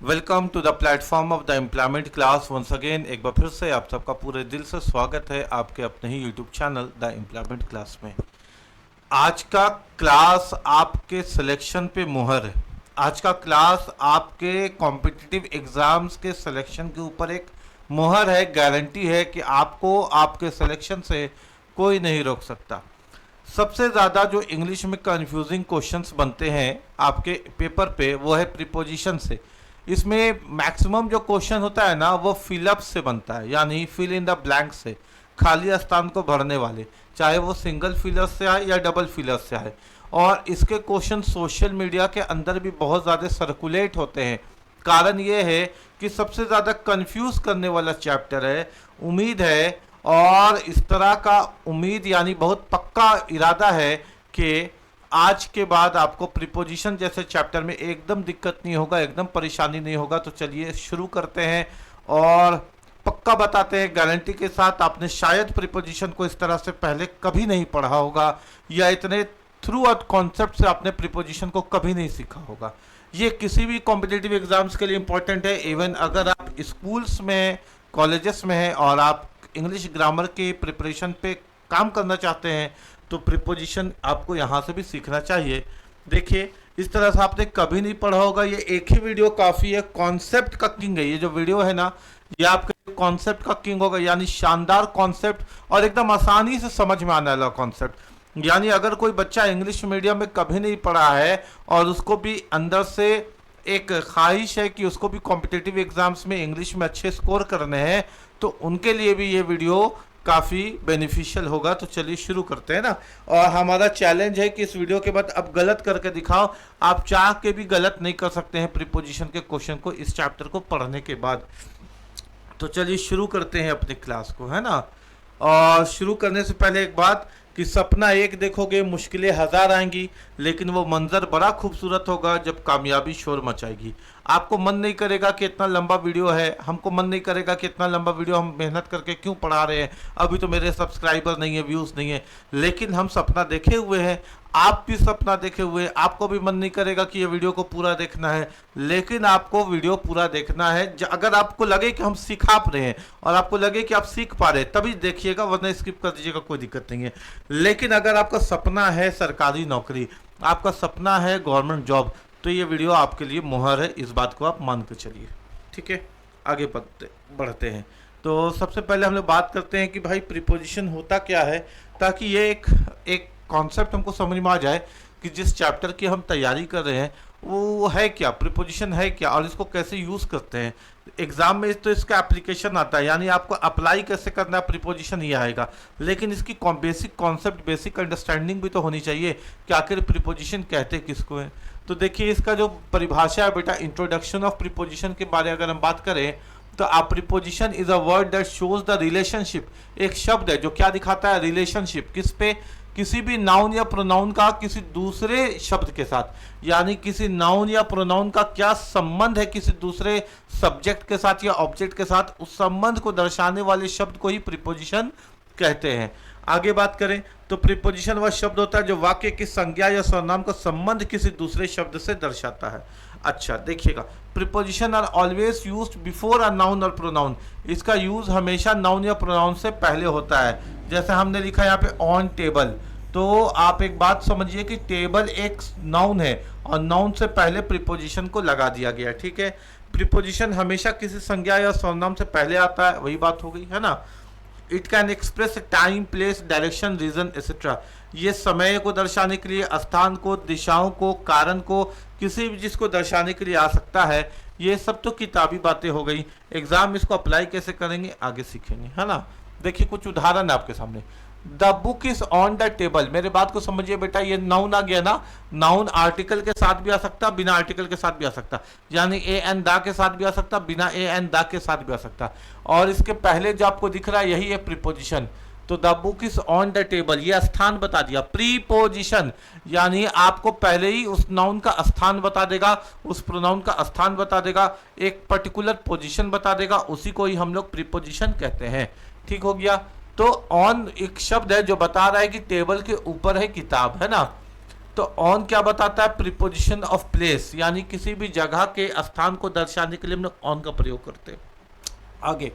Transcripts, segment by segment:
Welcome to the platform of the employment class once again. एक बार फिर से आप सबका पूरे दिल से स्वागत है आपके अपने ही YouTube channel the employment class में। आज का क्लास आपके सिलेक्शन पे मुहर है। आज का क्लास आपके कॉम्पिटिटिव एग्जाम्स के सिलेक्शन के ऊपर एक मुहर है, गारंटी है कि आपको आपके सिलेक्शन से कोई नहीं रोक सकता। सबसे ज़्यादा जो इंग्लिश में कंफ्यूजिंग क्वेश्चंस बनते हैं आपके पेपर पे वो है प्रीपोजिशन से। इसमें मैक्सिमम जो क्वेश्चन होता है ना वो फिलअप से बनता है, यानी फिल इन द ब्लैंक से, खाली स्थान को भरने वाले, चाहे वो सिंगल फिलर से आए या डबल फिलर से आए। और इसके क्वेश्चन सोशल मीडिया के अंदर भी बहुत ज़्यादा सर्कुलेट होते हैं। कारण ये है कि सबसे ज़्यादा कंफ्यूज करने वाला चैप्टर है। उम्मीद है और इस तरह का उम्मीद यानी बहुत पक्का इरादा है कि आज के बाद आपको प्रीपोजिशन जैसे चैप्टर में एकदम दिक्कत नहीं होगा, एकदम परेशानी नहीं होगा। तो चलिए शुरू करते हैं और पक्का बताते हैं गारंटी के साथ, आपने शायद प्रीपोजिशन को इस तरह से पहले कभी नहीं पढ़ा होगा या इतने थ्रू आउट कॉन्सेप्ट से आपने प्रीपोजिशन को कभी नहीं सीखा होगा। ये किसी भी कॉम्पिटिटिव एग्जाम्स के लिए इंपॉर्टेंट है। इवन अगर आप स्कूल्स में, कॉलेजेस में हैं और आप इंग्लिश ग्रामर के प्रिपरेशन पे काम करना चाहते हैं तो प्रीपोजिशन आपको यहाँ से भी सीखना चाहिए। देखिए, इस तरह से आपने कभी नहीं पढ़ा होगा। ये एक ही वीडियो काफ़ी है, कॉन्सेप्ट का किंग है। ये जो वीडियो है ना, ये आपके कॉन्सेप्ट का किंग होगा, यानी शानदार कॉन्सेप्ट और एकदम आसानी से समझ में आने वाला कॉन्सेप्ट। यानी अगर कोई बच्चा इंग्लिश मीडियम में कभी नहीं पढ़ा है और उसको भी अंदर से एक ख्वाहिश है कि उसको भी कॉम्पिटिटिव एग्जाम्स में इंग्लिश में अच्छे स्कोर करने हैं, तो उनके लिए भी ये वीडियो काफ़ी बेनिफिशियल होगा। तो चलिए शुरू करते हैं ना। और हमारा चैलेंज है कि इस वीडियो के बाद अब गलत करके दिखाओ। आप चाह के भी गलत नहीं कर सकते हैं प्रीपोजिशन के क्वेश्चन को इस चैप्टर को पढ़ने के बाद। तो चलिए शुरू करते हैं अपनी क्लास को, है ना। और शुरू करने से पहले एक बात कि सपना एक देखोगे, मुश्किलें हज़ार आएंगी, लेकिन वो मंजर बड़ा खूबसूरत होगा जब कामयाबी शोर मचाएगी। आपको मन नहीं करेगा कि इतना लंबा वीडियो है, हमको मन नहीं करेगा कि इतना लंबा वीडियो हम मेहनत करके क्यों पढ़ा रहे हैं, अभी तो मेरे सब्सक्राइबर नहीं है, व्यूज़ नहीं है। लेकिन हम सपना देखे हुए हैं, आप भी सपना देखे हुए हैं। आपको भी मन नहीं करेगा कि ये वीडियो को पूरा देखना है, लेकिन आपको वीडियो पूरा देखना है। अगर आपको लगे कि हम सिखा रहे हैं और आपको लगे कि आप सीख पा रहे हैं तभी देखिएगा, वरना स्किप कर दीजिएगा, कोई दिक्कत नहीं है। लेकिन अगर आपका सपना है सरकारी नौकरी, आपका सपना है गवर्नमेंट जॉब, तो ये वीडियो आपके लिए मुहर है, इस बात को आप मान के चलिए। ठीक है, आगे बढ़ते हैं। तो सबसे पहले हम लोग बात करते हैं कि भाई प्रीपोजिशन होता क्या है, ताकि ये एक कॉन्सेप्ट हमको समझ में आ जाए कि जिस चैप्टर की हम तैयारी कर रहे हैं वो है क्या, प्रीपोजिशन है क्या और इसको कैसे यूज़ करते हैं। एग्जाम में तो इसका एप्लीकेशन आता है, यानी आपको अप्लाई कैसे करना है प्रीपोजिशन ये आएगा, लेकिन इसकी बेसिक कॉन्सेप्ट, बेसिक अंडरस्टैंडिंग भी तो होनी चाहिए कि आखिर प्रीपोजिशन कहते किसको है। तो देखिए, इसका जो परिभाषा है बेटा, इंट्रोडक्शन ऑफ प्रीपोजिशन के बारे में अगर हम बात करें तो अ preposition is a word that shows the relationship. एक शब्द है जो क्या दिखाता है, रिलेशनशिप। किस पे, किसी भी नाउन या प्रोनाउन का किसी दूसरे शब्द के साथ, यानी किसी नाउन या प्रोनाउन का क्या संबंध है किसी दूसरे सब्जेक्ट के साथ या ऑब्जेक्ट के साथ, उस संबंध को दर्शाने वाले शब्द को ही प्रीपोजिशन कहते हैं। आगे बात करें तो प्रीपोजिशन वह शब्द होता है जो वाक्य की संज्ञा या सर्वनाम का संबंध किसी दूसरे शब्द से दर्शाता है। अच्छा देखिएगा, preposition are always used before a noun और प्रोनाउन। इसका यूज हमेशा नाउन या प्रोनाउन से पहले होता है। जैसे हमने लिखा यहाँ पे ऑन टेबल, तो आप एक बात समझिए कि टेबल एक नाउन है और नाउन से पहले प्रीपोजिशन को लगा दिया गया। ठीक है, प्रीपोजिशन हमेशा किसी संज्ञा या सर्वनाम से पहले आता है, वही बात हो गई, है ना। It can express time, place, direction, reason etcetera. ये समय को दर्शाने के लिए, स्थान को, दिशाओं को, कारण को, किसी भी चीज़ को दर्शाने के लिए आ सकता है। ये सब तो किताबी बातें हो गई। एग्जाम इसको अप्लाई कैसे करेंगे आगे सीखेंगे, है ना। देखिए कुछ उदाहरण है आपके सामने। The book is on the table. मेरे बात को समझिए बेटा, ये नाउन आ गया ना। नाउन आर्टिकल के साथ भी आ सकता, बिना आर्टिकल के साथ भी आ सकता, यानी ए एन दा के साथ भी आ सकता, बिना ए एन दा के साथ भी आ सकता। और इसके पहले जो आपको दिख रहा है यही है प्रीपोजिशन। तो the book is on the table, ये स्थान बता दिया। प्रीपोजिशन यानी आपको पहले ही उस नाउन का स्थान बता देगा, उस प्रोनाउन का स्थान बता देगा, एक पर्टिकुलर पोजीशन बता देगा, उसी को ही हम लोग प्रीपोजिशन कहते हैं। ठीक हो गया। तो ऑन एक शब्द है जो बता रहा है कि टेबल के ऊपर है किताब, है ना। तो ऑन क्या बताता है? प्रीपोजिशन ऑफ प्लेस, यानी किसी भी जगह के स्थान को दर्शाने के लिए हम लोग ऑन का प्रयोग करते हैं। आगे,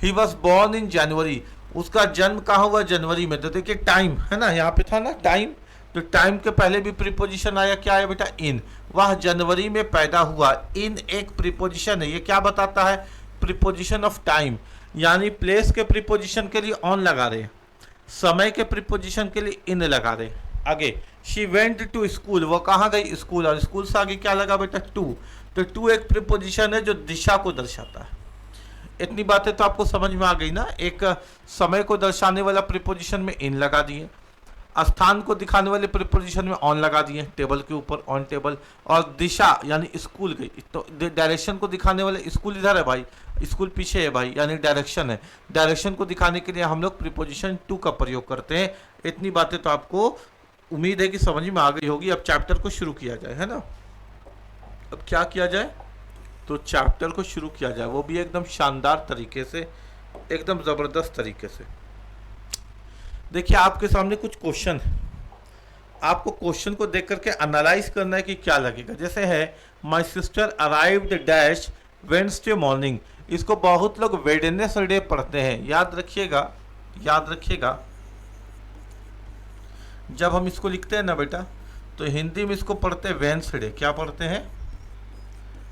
ही वॉज बॉर्न इन जनवरी, उसका जन्म कहाँ हुआ? जनवरी में। तो देखिए टाइम है ना, यहाँ पे था ना टाइम, तो टाइम के पहले भी प्रीपोजिशन आया, क्या आया बेटा? इन। वह जनवरी में पैदा हुआ। इन एक प्रीपोजिशन है, ये क्या बताता है? प्रीपोजिशन ऑफ टाइम, यानी प्लेस के प्रीपोजिशन के लिए ऑन लगा रहे, समय के प्रीपोजिशन के लिए इन लगा रहे। आगे, शी वेंट टू स्कूल, वो कहाँ गई? स्कूल। और स्कूल से आगे क्या लगा बेटा? टू। तो टू एक प्रीपोजिशन है जो दिशा को दर्शाता है। इतनी बातें तो आपको समझ में आ गई ना। एक समय को दर्शाने वाला प्रीपोजिशन में इन लगा दिए, स्थान को दिखाने वाले प्रीपोजिशन में ऑन लगा दिए, टेबल के ऊपर ऑन टेबल। और दिशा यानी स्कूल गई, तो डायरेक्शन को दिखाने वाले, स्कूल इधर है भाई, स्कूल पीछे है भाई, यानी डायरेक्शन है। डायरेक्शन को दिखाने के लिए हम लोग प्रीपोजिशन टू का प्रयोग करते हैं। इतनी बातें तो आपको उम्मीद है कि समझ में आ गई होगी। अब चैप्टर को शुरू किया जाए, है ना। अब क्या किया जाए? तो चैप्टर को शुरू किया जाए, वो भी एकदम शानदार तरीके से, एकदम ज़बरदस्त तरीके से। देखिए आपके सामने कुछ क्वेश्चन है, आपको क्वेश्चन को देख करके एनालाइज करना है कि क्या लगेगा। जैसे है, my sister arrived dash Wednesday morning, इसको बहुत लोग वेडनेसडे पढ़ते हैं। याद रखिएगा, याद रखिएगा, जब हम इसको लिखते हैं ना बेटा, तो हिंदी में इसको पढ़ते हैं वेडनेसडे। क्या पढ़ते हैं?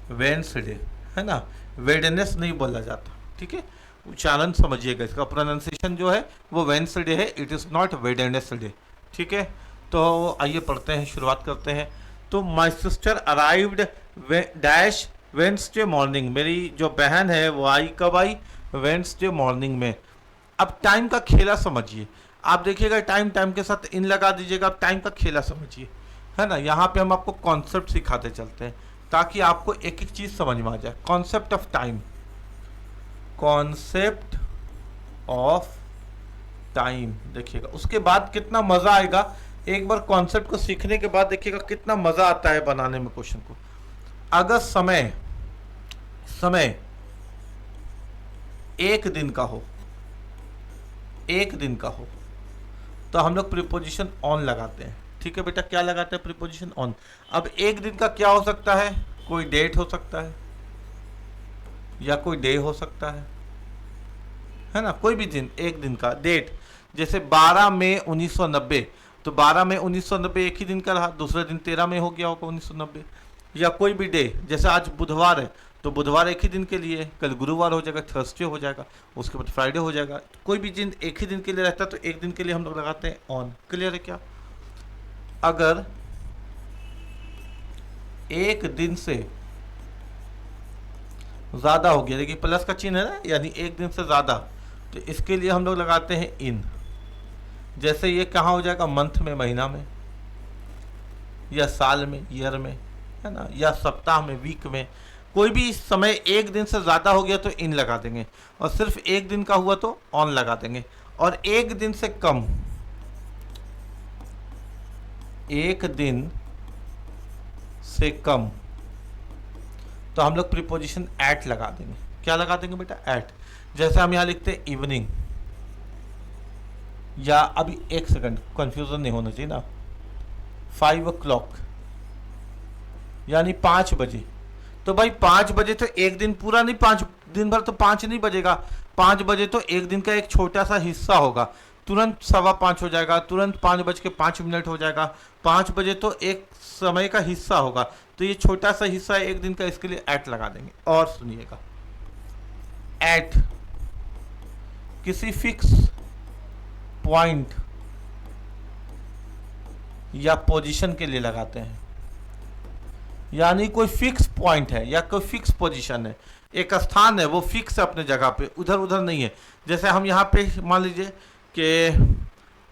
वेडनेसडे, है ना। वेडनेस नहीं बोला जाता, ठीक है। उच्चारण समझिएगा, इसका प्रोनाउंसिएशन जो है वो वेडनेसडे है, इट इज़ नॉट वेडनेसडे, ठीक है। तो आइए पढ़ते हैं, शुरुआत करते हैं। तो my sister arrived dash Wednesday morning, मेरी जो बहन है वो आई कब आई? वेडनेसडे मॉर्निंग में। अब टाइम का खेला समझिए, आप देखिएगा टाइम, टाइम के साथ इन लगा दीजिएगा। अब टाइम का खेला समझिए, है ना। यहाँ पे हम आपको कॉन्सेप्ट सिखाते चलते हैं ताकि आपको एक एक चीज़ समझ में आ जाए। Concept of time, concept of time, देखिएगा उसके बाद कितना मज़ा आएगा। एक बार कॉन्सेप्ट को सीखने के बाद देखिएगा कितना मज़ा आता है बनाने में क्वेश्चन को। अगर समय एक दिन का हो, एक दिन का हो, तो हम लोग प्रीपोजिशन ऑन लगाते हैं, ठीक है बेटा। क्या लगाते हैं? Preposition on. अब एक दिन का क्या हो सकता है? कोई डेट हो सकता है, या कोई डे हो सकता है ना। कोई भी दिन, एक दिन का डेट, जैसे 12 मई 1990, तो 12 मई 1990 एक ही दिन का रहा, दूसरे दिन 13 मई हो गया होगा 1990। या कोई भी डे, जैसे आज बुधवार है, तो बुधवार एक ही दिन के लिए, कल गुरुवार हो जाएगा, थर्सडे हो जाएगा, उसके बाद फ्राइडे हो जाएगा। कोई भी दिन एक ही दिन के लिए रहता है, तो एक दिन के लिए हम लोग लगाते हैं ऑन। क्लियर है क्या? अगर एक दिन से ज़्यादा हो गया, देखिए प्लस का चिन्ह है ना, यानी एक दिन से ज़्यादा, तो इसके लिए हम लोग लगाते हैं इन। जैसे ये कहाँ हो जाएगा? मंथ में, महीना में, या साल में, ईयर में, है ना, या सप्ताह में, वीक में। कोई भी समय एक दिन से ज़्यादा हो गया तो इन लगा देंगे, और सिर्फ एक दिन का हुआ तो ऑन लगा देंगे। और एक दिन से कम, एक दिन से कम, तो हम लोग प्रीपोजिशन एट लगा देंगे। क्या लगा देंगे बेटा? एट। जैसे हम यहाँ लिखते हैं इवनिंग, या अभी एक सेकंड, कंफ्यूजन नहीं होना चाहिए ना, 5 o'clock, यानी 5 बजे। तो भाई 5 बजे तो एक दिन पूरा नहीं, 5 दिन भर तो 5 नहीं बजेगा। 5 बजे तो एक दिन का एक छोटा सा हिस्सा होगा, तुरंत 5:15 हो जाएगा, तुरंत 5:05 हो जाएगा। 5 बजे तो एक समय का हिस्सा होगा, तो ये छोटा सा हिस्सा है एक दिन का, इसके लिए एट लगा देंगे। और सुनिएगा, एट किसी फिक्स पॉइंट या पोजीशन के लिए लगाते हैं, यानी कोई फिक्स पॉइंट है या कोई फिक्स पोजीशन है, एक स्थान है, वो फिक्स है अपने जगह पे, उधर उधर नहीं है। जैसे हम यहाँ पे मान लीजिए कि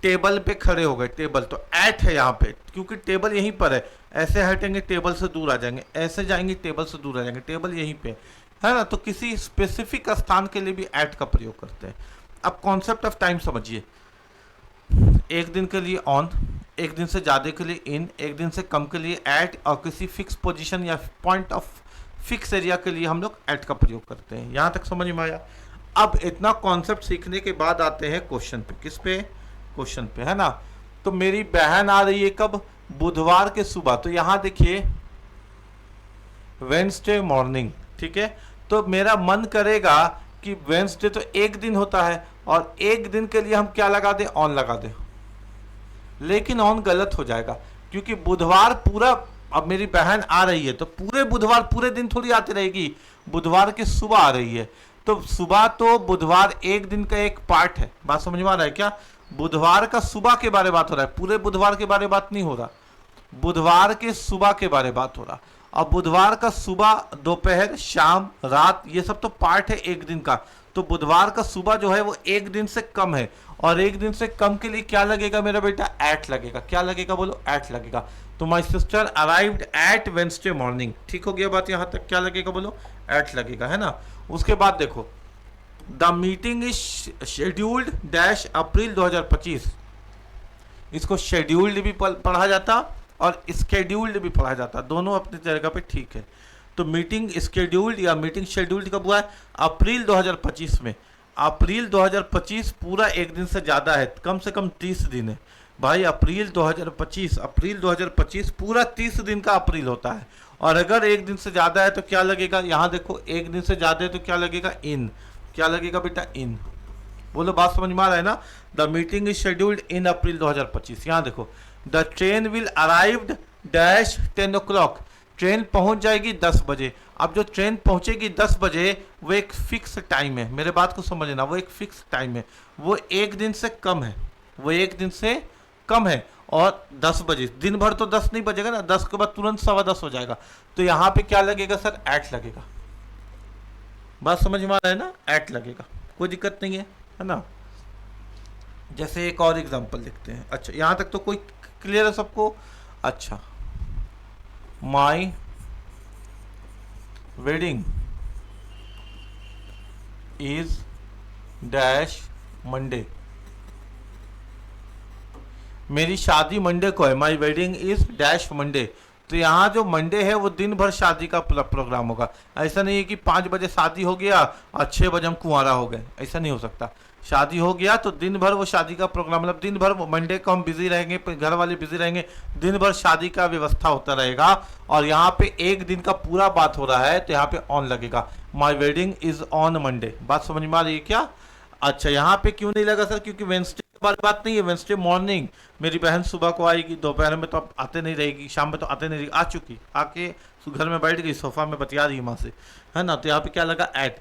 टेबल पे खड़े हो गए, टेबल तो एट है यहाँ पे, क्योंकि टेबल यहीं पर है। ऐसे हटेंगे टेबल से दूर आ जाएंगे, ऐसे जाएंगे टेबल से दूर आ जाएंगे, टेबल यहीं पे है ना। तो किसी स्पेसिफिक स्थान के लिए भी एट का प्रयोग करते हैं। अब कॉन्सेप्ट ऑफ टाइम समझिए, एक दिन के लिए ऑन, एक दिन से ज़्यादा के लिए इन, एक दिन से कम के लिए एट, और किसी फिक्स पोजीशन या पॉइंट ऑफ फिक्स एरिया के लिए हम लोग एट का प्रयोग करते हैं। यहाँ तक समझ में आया? अब इतना कॉन्सेप्ट सीखने के बाद आते हैं क्वेश्चन पे। किस पे? क्वेश्चन पे, है ना। तो मेरी बहन आ रही है कब? बुधवार के सुबह, तो यहां देखिए वेंसडे मॉर्निंग, ठीक है। तो मेरा मन करेगा कि वेंसडे तो एक दिन होता है और एक दिन के लिए हम क्या लगा दें, ऑन लगा दें, लेकिन ऑन गलत हो जाएगा क्योंकि बुधवार पूरा, अब मेरी बहन आ रही है तो पूरे बुधवार पूरे दिन थोड़ी आती रहेगी, बुधवार की सुबह आ रही है, तो सुबह तो बुधवार एक दिन का एक पार्ट है। बात समझ में आ रहा है क्या? बुधवार का सुबह के बारे में बात हो रहा है, पूरे बुधवार के बारे में बात नहीं हो रहा, बुधवार के सुबह के बारे में बात हो रहा। अब बुधवार का सुबह, दोपहर, शाम, रात, ये सब तो पार्ट है एक दिन का। तो बुधवार का सुबह जो है वो एक दिन से कम है, और एक दिन से कम के लिए क्या लगेगा मेरा बेटा, एट लगेगा। क्या लगेगा बोलो, एट लगेगा। तो my sister arrived at Wednesday morning, ठीक हो गया बात यहां तक? क्या लगेगा बोलो, एट लगेगा, है ना। उसके बाद देखो, the meeting is scheduled dash April 2025। इसको शेड्यूल्ड भी पढ़ा जाता और स्केड्यूल्ड भी पढ़ा जाता, दोनों अपनी जगह पे ठीक है। तो मीटिंग स्केड्यूल्ड या मीटिंग शेड्यूल्ड कब हुआ है, अप्रैल 2025 में। अप्रैल 2025 पूरा एक दिन से ज़्यादा है, कम से कम 30 दिन है भाई। अप्रैल 2025 पूरा 30 दिन का अप्रैल होता है, और अगर एक दिन से ज़्यादा है तो क्या लगेगा, यहाँ देखो एक दिन से ज़्यादा है तो क्या लगेगा, इन। क्या लगेगा बेटा, इन। बोलो बात समझ में आ रहा है ना। द मीटिंग इज शेड्यूल्ड इन अप्रैल 2025। यहाँ देखो, the train will arrived dash 10 o'clock। Train पहुंच जाएगी 10 बजे। अब जो ट्रेन पहुंचेगी 10 बजे वो एक फिक्स टाइम है, मेरे बात को समझना, वो एक फिक्स टाइम है, वो एक दिन से कम है, वो एक दिन से कम है। और 10 बजे, दिन भर तो 10 नहीं बजेगा ना, 10 के बाद तुरंत 10:15 हो जाएगा। तो यहाँ पे क्या लगेगा सर, एट लगेगा। बात समझ में आ रहा है ना, एट लगेगा, कोई दिक्कत नहीं है ना। जैसे एक और एग्जांपल लिखते हैं। अच्छा, यहाँ तक तो कोई क्लियर है सबको? अच्छा, माई वेडिंग इज डैश मंडे। मेरी शादी मंडे को है, माई वेडिंग इज डैश मंडे। तो यहाँ जो मंडे है वो दिन भर शादी का प्रोग्राम होगा। ऐसा नहीं है कि 5 बजे शादी हो गया और 6 बजे हम कुंवारा हो गए, ऐसा नहीं हो सकता। शादी हो गया तो दिन भर वो शादी का प्रोग्राम, मतलब दिन भर मंडे को हम बिजी रहेंगे, घर वाले बिजी रहेंगे, दिन भर शादी का व्यवस्था होता रहेगा। और यहाँ पे एक दिन का पूरा बात हो रहा है तो यहाँ पे ऑन लगेगा, माई वेडिंग इज ऑन मंडे। बात समझ में आ रही है क्या? अच्छा, यहाँ पे क्यों नहीं लगा सर, क्योंकि वेंसडे बात नहीं है, वेंसडे मॉर्निंग। मेरी बहन सुबह को आएगी, दोपहर में तो अब आते नहीं रहेगी, शाम में तो आते नहीं रहेगी, आ चुकी, आके घर में बैठ गई, सोफा में बतिया रही माँ से, है ना। तो यहाँ पे क्या लगा, एट।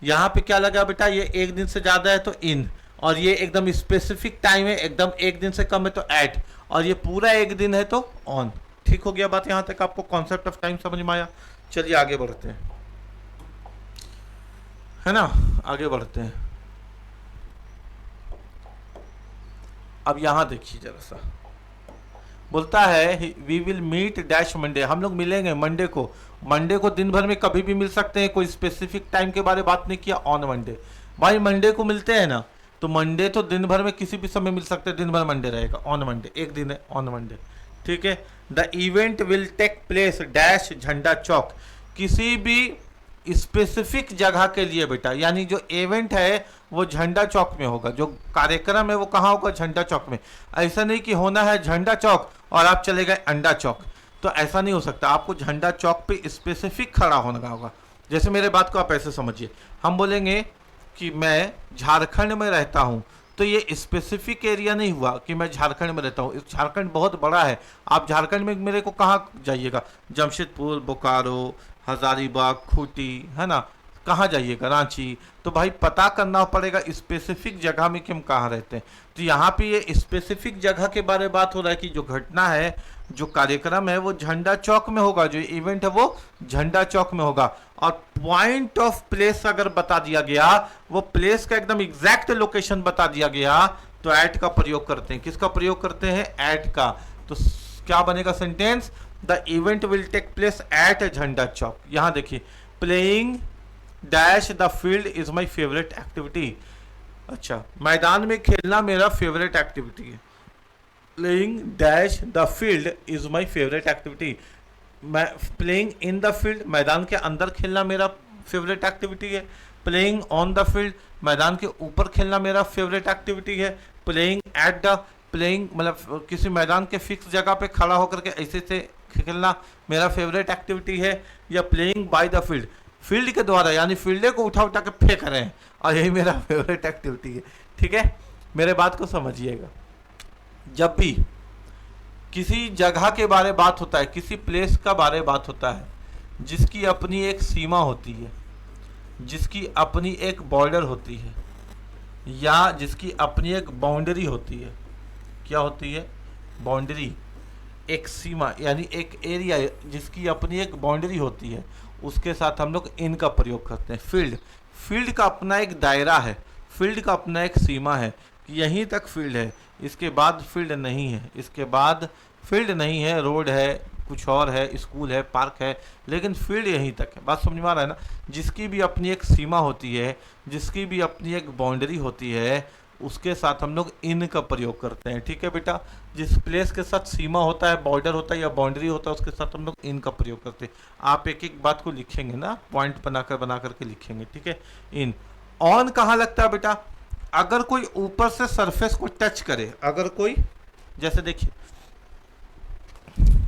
यहाँ पे क्या लगा बेटा, ये एक दिन से ज़्यादा है तो इन, और ये एकदम स्पेसिफिक टाइम है, एकदम एक दिन से कम है तो एट, और ये पूरा एक दिन है तो ऑन। ठीक हो गया बात यहाँ तक? आपको कॉन्सेप्ट ऑफ टाइम समझ में आया? चलिए आगे बढ़ते हैं, है ना, आगे बढ़ते हैं। अब यहाँ देखिए जरा सा, बोलता है we will meet dash Monday. हम लोग मिलेंगे मंडे को। मंडे को दिन भर में कभी भी मिल सकते हैं, कोई स्पेसिफिक टाइम के बारे में बात नहीं किया, ऑन मंडे। भाई मंडे को मिलते हैं ना, तो मंडे तो दिन भर में किसी भी समय मिल सकते हैं, दिन भर मंडे रहेगा, ऑन मंडे, एक दिन है ऑन मंडे, ठीक है। The event will take place dash Jhanda Chowk. किसी भी स्पेसिफिक जगह के लिए बेटा, यानी जो इवेंट है वो झंडा चौक में होगा, जो कार्यक्रम है वो कहाँ होगा, झंडा चौक में। ऐसा नहीं कि होना है झंडा चौक और आप चले गए अंडा चौक, तो ऐसा नहीं हो सकता। आपको झंडा चौक पे स्पेसिफिक खड़ा होना होगा। जैसे मेरे बात को आप ऐसे समझिए, हम बोलेंगे कि मैं झारखंड में रहता हूँ, तो ये स्पेसिफिक एरिया नहीं हुआ कि मैं झारखंड में रहता हूँ। झारखंड बहुत बड़ा है, आप झारखंड में मेरे को कहाँ जाइएगा, जमशेदपुर, बोकारो, हजारीबाग, खूंटी, है ना, कहाँ जाइएगा, रांची। तो भाई पता करना पड़ेगा स्पेसिफिक जगह में कि हम कहाँ रहते हैं। तो यहाँ पे ये स्पेसिफिक जगह के बारे में बात हो रहा है कि जो घटना है, जो कार्यक्रम है वो झंडा चौक में होगा, जो इवेंट है वो झंडा चौक में होगा। और पॉइंट ऑफ प्लेस अगर बता दिया गया, वो प्लेस का एकदम एग्जैक्ट लोकेशन बता दिया गया, तो एट का प्रयोग करते हैं। किसका प्रयोग करते हैं, एट का। तो क्या बनेगा sentence, the event will take place at Jhanda Chowk. यहाँ देखिए, playing dash the field is my favourite activity. अच्छा, मैदान में खेलना मेरा फेवरेट एक्टिविटी है। Playing dash the field is my favourite activity. मैं प्लेइंग इन द फील्ड, मैदान के अंदर खेलना मेरा फेवरेट एक्टिविटी है। प्लेइंग ऑन द फील्ड, मैदान के ऊपर खेलना मेरा फेवरेट एक्टिविटी है। प्लेइंग एट द प्लेइंग मतलब किसी मैदान के फिक्स जगह पे खड़ा होकर के ऐसे से खेलना मेरा फेवरेट एक्टिविटी है, या playing by the field, field के द्वारा यानी फील्डे को उठा उठा के फेंक रहे हैं, और यही मेरा फेवरेट एक्टिविटी है। ठीक है, मेरे बात को समझिएगा। जब भी किसी जगह के बारे बात होता है, किसी प्लेस का बारे बात होता है जिसकी अपनी एक सीमा होती है, जिसकी अपनी एक बॉर्डर होती है, या जिसकी अपनी एक बाउंड्री होती है। क्या होती है? बाउंड्री, एक सीमा यानी एक एरिया जिसकी अपनी एक बाउंड्री होती है, उसके साथ हम लोग इन का प्रयोग करते हैं। फील्ड, फील्ड का अपना एक दायरा है, फील्ड का अपना एक सीमा है कि यहीं तक फील्ड है, इसके बाद फील्ड नहीं है, इसके बाद फील्ड नहीं है, रोड है, कुछ और है, स्कूल है, पार्क है, लेकिन फील्ड यहीं तक है। बात समझ में आ रहा है ना? जिसकी भी अपनी एक सीमा होती है, जिसकी भी अपनी एक बाउंड्री होती है, उसके साथ हम लोग इन का प्रयोग करते हैं। ठीक है बेटा, जिस प्लेस के साथ सीमा होता है, बॉर्डर होता है या बाउंड्री होता है, उसके साथ हम लोग इन का प्रयोग करते हैं। आप एक एक बात को लिखेंगे ना, पॉइंट बना करके लिखेंगे। ठीक है, इन। ऑन कहाँ लगता है बेटा? अगर कोई ऊपर से सरफेस को टच करे, अगर कोई, जैसे देखिए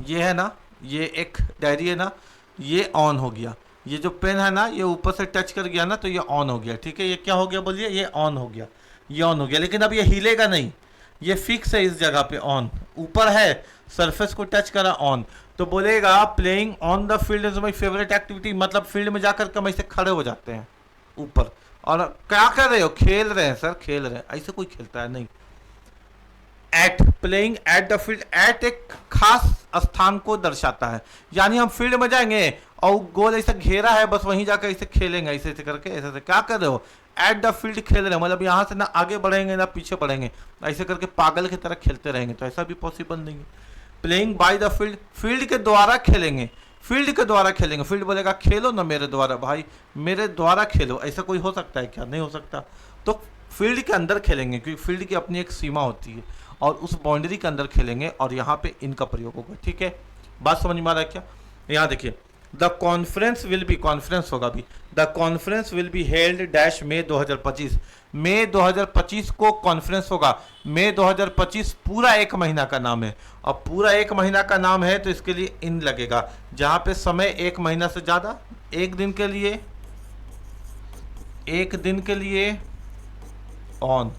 ये है ना, ये एक डायरी है ना, ये ऑन हो गया, ये जो पेन है ना, ये ऊपर से टच कर गया ना, तो ये ऑन हो गया। ठीक है, ये क्या हो गया बोलिए? ये ऑन हो गया, ये ऑन हो गया। लेकिन अब ये हिलेगा नहीं, ये फिक्स है इस जगह पे, ऑन। ऊपर है, सरफेस को टच करा, ऑन। तो बोलेगा playing on the field is my favourite activity, मतलब फील्ड में जाकर के हम ऐसे खड़े हो जाते हैं ऊपर, और क्या कर रहे हो? खेल रहे हैं सर, खेल रहे हैं। ऐसे कोई खेलता है नहीं। At, playing at the field, at एक खास स्थान को दर्शाता है, यानी हम फील्ड में जाएंगे और गोल ऐसा घेरा है, बस वहीं जाकर ऐसे खेलेंगे, ऐसे ऐसे करके, ऐसे ऐसे। क्या कर रहे हो? एट द फील्ड खेल रहे हैं, मतलब यहाँ से ना आगे बढ़ेंगे ना पीछे बढ़ेंगे, ऐसे करके पागल की तरह खेलते रहेंगे, तो ऐसा भी पॉसिबल नहीं है। Playing by the field, field के द्वारा खेलेंगे, फील्ड के द्वारा खेलेंगे। फील्ड बोलेगा खेलो ना मेरे द्वारा, भाई मेरे द्वारा खेलो। ऐसा कोई हो सकता है क्या? नहीं हो सकता। तो फील्ड के अंदर खेलेंगे, क्योंकि फील्ड की अपनी एक सीमा होती है, और उस बाउंड्री के अंदर खेलेंगे, और यहाँ पे इनका प्रयोग होगा। ठीक है, बात समझ में आ रहा है क्या? यहाँ देखिए, the conference will be, conference होगा भी, the conference will be held dash May 2025, मई 2025 को कॉन्फ्रेंस होगा। मई 2025 पूरा एक महीना का नाम है, और पूरा एक महीना का नाम है तो इसके लिए इन लगेगा। जहाँ पे समय एक महीना से ज़्यादा, एक दिन के लिए, एक दिन के लिए ऑन,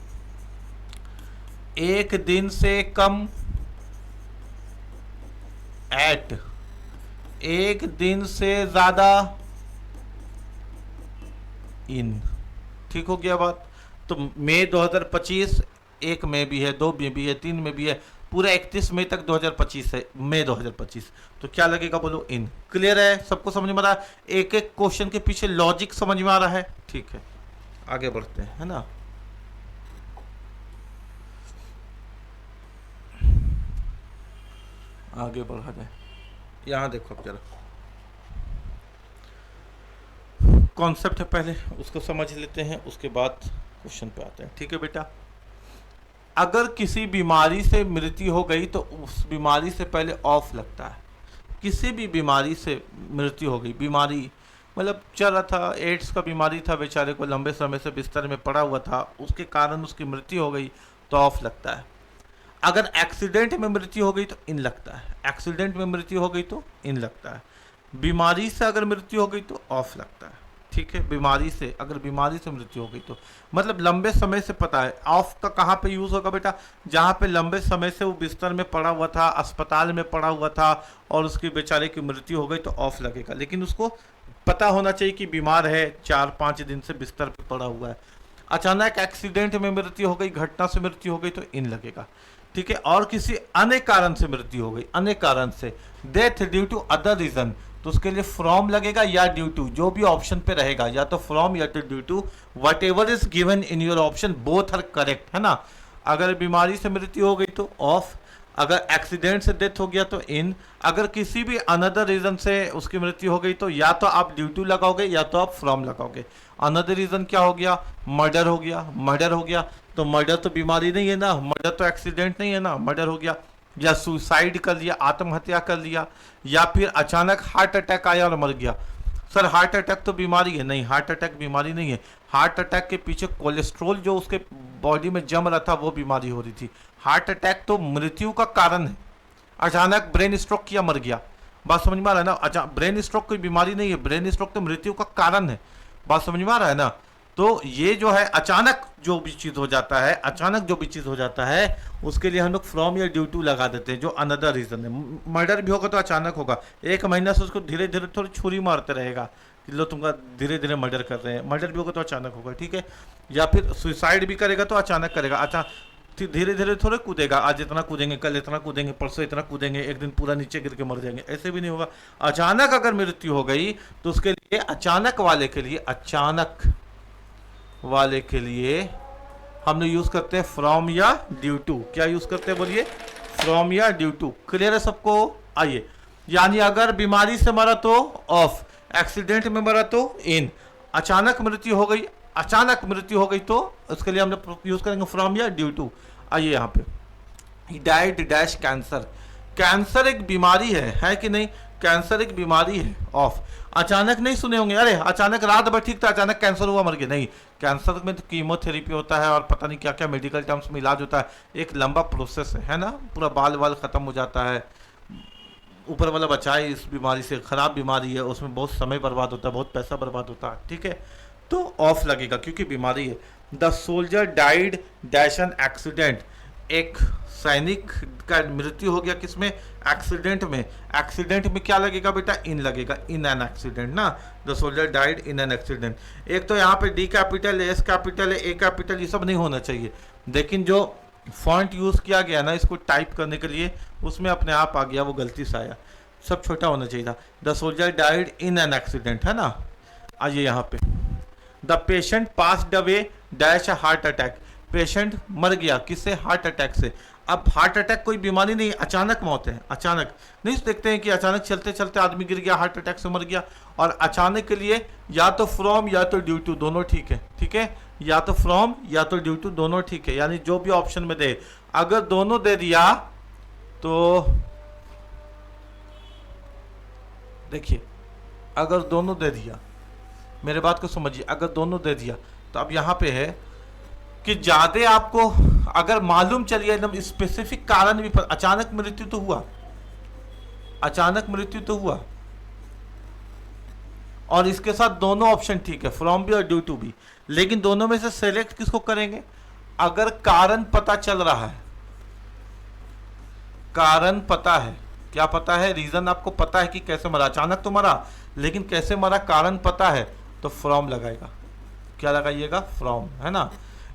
एक दिन से कम एट, एक दिन से ज्यादा इन। ठीक हो गया बात? तो मई 2025 एक में भी है, 2 में भी है, 3 में भी है, पूरा 31 मई तक 2025 है, मई 2025। तो क्या लगेगा बोलो? इन। क्लियर है? सबको समझ में आ रहा है? एक एक क्वेश्चन के पीछे लॉजिक समझ में आ रहा है? ठीक है, आगे बढ़ते हैं, है ना। आगे बढ़ा जाए, यहाँ देखो अब जरा कॉन्सेप्ट है, पहले उसको समझ लेते हैं, उसके बाद क्वेश्चन पे आते हैं। ठीक है बेटा, अगर किसी बीमारी से मृत्यु हो गई तो उस बीमारी से पहले ऑफ लगता है। किसी भी बीमारी से मृत्यु हो गई, बीमारी मतलब चल रहा था, एड्स का बीमारी था, बेचारे को लंबे समय से बिस्तर में पड़ा हुआ था, उसके कारण उसकी मृत्यु हो गई तो ऑफ लगता है। अगर एक्सीडेंट में मृत्यु हो गई तो इन लगता है, एक्सीडेंट में मृत्यु हो गई तो इन लगता है। बीमारी से अगर मृत्यु हो गई तो ऑफ लगता है। ठीक है, बीमारी से, अगर बीमारी से मृत्यु हो गई तो मतलब लंबे समय से, पता है ऑफ का कहाँ पे यूज़ होगा बेटा? जहाँ पे लंबे समय से वो बिस्तर में पड़ा हुआ था, अस्पताल में पड़ा हुआ था, और उसकी बेचारे की मृत्यु हो गई तो ऑफ लगेगा। लेकिन उसको पता होना चाहिए कि बीमार है, 4-5 दिन से बिस्तर पे पड़ा हुआ है। अचानक एक्सीडेंट में मृत्यु हो गई, घटना से मृत्यु हो गई तो इन लगेगा। ठीक है, और किसी अन्य कारण से मृत्यु हो गई, अन्य कारण से, death due to other reason, तो उसके लिए फ्रॉम लगेगा या ड्यू टू, जो भी ऑप्शन पे रहेगा, या तो फ्रॉम या तो due to, what ever is given in your option, both are correct, है ना। अगर बीमारी से मृत्यु हो गई तो ऑफ, अगर एक्सीडेंट से डेथ हो गया तो इन, अगर किसी भी अनदर रीजन से उसकी मृत्यु हो गई तो या तो आप ड्यू टू लगाओगे या तो आप फ्रॉम लगाओगे। अनदर रीजन क्या हो गया? मर्डर हो गया, मर्डर हो गया तो मर्डर तो बीमारी नहीं है ना, मर्डर तो एक्सीडेंट नहीं है ना, मर्डर हो गया। या सुसाइड कर लिया, आत्महत्या कर लिया, या फिर अचानक हार्ट अटैक आया और मर गया। सर हार्ट अटैक तो बीमारी है, नहीं हार्ट अटैक बीमारी नहीं है। हार्ट अटैक के पीछे कोलेस्ट्रॉल जो उसके बॉडी में जम रहा था वो बीमारी हो रही थी। हार्ट अटैक तो मृत्यु का कारण है। अचानक ब्रेन स्ट्रोक किया, मर गया। बात समझ में आ रहा है ना? ब्रेन स्ट्रोक कोई बीमारी नहीं है, ब्रेन स्ट्रोक तो मृत्यु का कारण है। बात समझ में आ रहा है ना? तो ये जो है अचानक जो भी चीज़ हो जाता है, अचानक जो भी चीज़ हो जाता है, उसके लिए हम लोग फ्रॉम या ड्यू टू लगा देते हैं, जो अनदर रीज़न है। मर्डर भी होगा तो अचानक होगा, 1 महीना से उसको धीरे धीरे थोड़ी छुरी मारते रहेगा कि लो तुमका धीरे धीरे मर्डर कर रहे हैं, मर्डर भी होगा तो अचानक होगा, ठीक है। या फिर सुसाइड भी करेगा तो अचानक करेगा, धीरे धीरे थोड़े कूदेगा, आज इतना कूदेंगे, कल इतना कूदेंगे, परसों इतना कूदेंगे, एक दिन पूरा नीचे गिर के मर जाएंगे, ऐसे भी नहीं होगा। अचानक अगर मृत्यु हो गई तो उसके लिए अचानक वाले के लिए हम लोग यूज करते हैं फ्रॉम या ड्यू टू। क्या यूज करते हैं बोलिए? फ्रॉम या ड्यू टू। क्लियर है सबको? आइए, यानी अगर बीमारी से मरा तो ऑफ, एक्सीडेंट में मरा तो इन, अचानक मृत्यु हो गई तो उसके लिए हम लोग यूज करेंगे फ्रॉम या ड्यू टू। आइए यहाँ पे, he died dash cancer. Cancer एक बीमारी है कि नहीं? कैंसर एक बीमारी है, ऑफ। अचानक नहीं सुने होंगे, अरे अचानक रात भर ठीक था, अचानक कैंसर हुआ, मर गया। नहीं, कैंसर में तो कीमोथेरेपी होता है और पता नहीं क्या क्या मेडिकल टर्म्स में इलाज होता है, एक लंबा प्रोसेस है ना। पूरा बाल खत्म हो जाता है, ऊपर वाला बचाए इस बीमारी से, खराब बीमारी है, उसमें बहुत समय बर्बाद होता है, बहुत पैसा बर्बाद होता है, ठीक है। तो ऑफ लगेगा क्योंकि बीमारी है। The soldier died dash an accident. एक सैनिक का मृत्यु हो गया, किसमें? एक्सीडेंट में। एक्सीडेंट में क्या लगेगा बेटा? इन लगेगा, इन एन एक्सीडेंट ना। The soldier died in an accident. एक तो यहाँ पे डी कैपिटल, एस कैपिटल, ए कैपिटल, ये सब नहीं होना चाहिए, लेकिन जो फॉन्ट यूज किया गया ना इसको टाइप करने के लिए, उसमें अपने आप आ गया, वो गलती से आया, सब छोटा होना चाहिए था। The soldier died in an accident, है ना। आइए यहाँ पे, the patient passed away dash heart attack. Patient मर गया, किससे? हार्ट अटैक से। अब हार्ट अटैक कोई बीमारी नहीं, अचानक मौत है। अचानक नहीं देखते हैं कि अचानक चलते चलते आदमी गिर गया, हार्ट अटैक से मर गया। और अचानक के लिए या तो फ्रॉम या तो ड्यू टू, दोनों ठीक है, ठीक है। या तो फ्रॉम या तो ड्यू टू, दोनों ठीक है, यानी जो भी ऑप्शन में दे। अगर दोनों दे दिया तो देखिए, अगर दोनों दे दिया, मेरे बात को समझिए, अगर दोनों दे दिया तो अब यहाँ पे है कि ज्यादा आपको अगर मालूम चलिए एकदम स्पेसिफिक कारण भी, अचानक मृत्यु तो हुआ, अचानक मृत्यु तो हुआ, और इसके साथ दोनों ऑप्शन ठीक है, फ्रॉम भी और ड्यू टू भी, लेकिन दोनों में से सेलेक्ट किसको करेंगे? अगर कारण पता चल रहा है, कारण पता है, क्या पता है? रीजन आपको पता है कि कैसे मरा, अचानक तो मरा, लेकिन कैसे मरा कारण पता है, तो फ्रॉम लगाएगा। क्या लगाइएगा? फ्रॉम, है ना।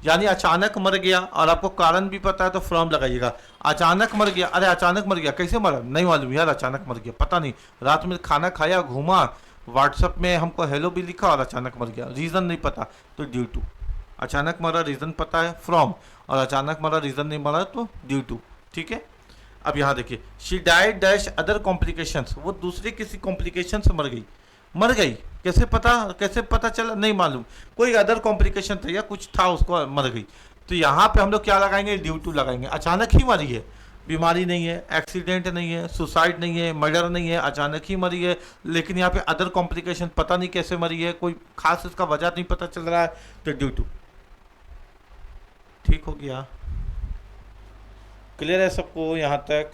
यानी अचानक मर गया और आपको कारण भी पता है तो फ्रॉम लगाइएगा। अचानक मर गया, अरे अचानक मर गया, कैसे मरा? नहीं मालूम यार, अचानक मर गया, पता नहीं, रात में खाना खाया, घूमा, व्हाट्सएप में हमको हेलो भी लिखा और अचानक मर गया, रीजन नहीं पता, तो ड्यू टू। अचानक मरा, रीजन पता है, फ्रॉम, और अचानक मरा, रीजन नहीं मरा, तो ड्यू टू, ठीक है। अब यहाँ देखिए, she died dash other complications. वो दूसरे किसी कॉम्प्लिकेशन से मर गई, कैसे पता चला? नहीं मालूम, कोई अदर कॉम्प्लिकेशन था या कुछ था, उसको मर गई। तो यहाँ पे हम लोग क्या लगाएंगे? ड्यू टू लगाएंगे। अचानक ही मरी है, बीमारी नहीं है, एक्सीडेंट नहीं है, सुसाइड नहीं है, मर्डर नहीं है, अचानक ही मरी है, लेकिन यहाँ पे अदर कॉम्प्लिकेशन, पता नहीं कैसे मरी है, कोई खास इसका वजह नहीं पता चल रहा है, तो ड्यू टू। ठीक हो गया? क्लियर है सबको यहाँ तक?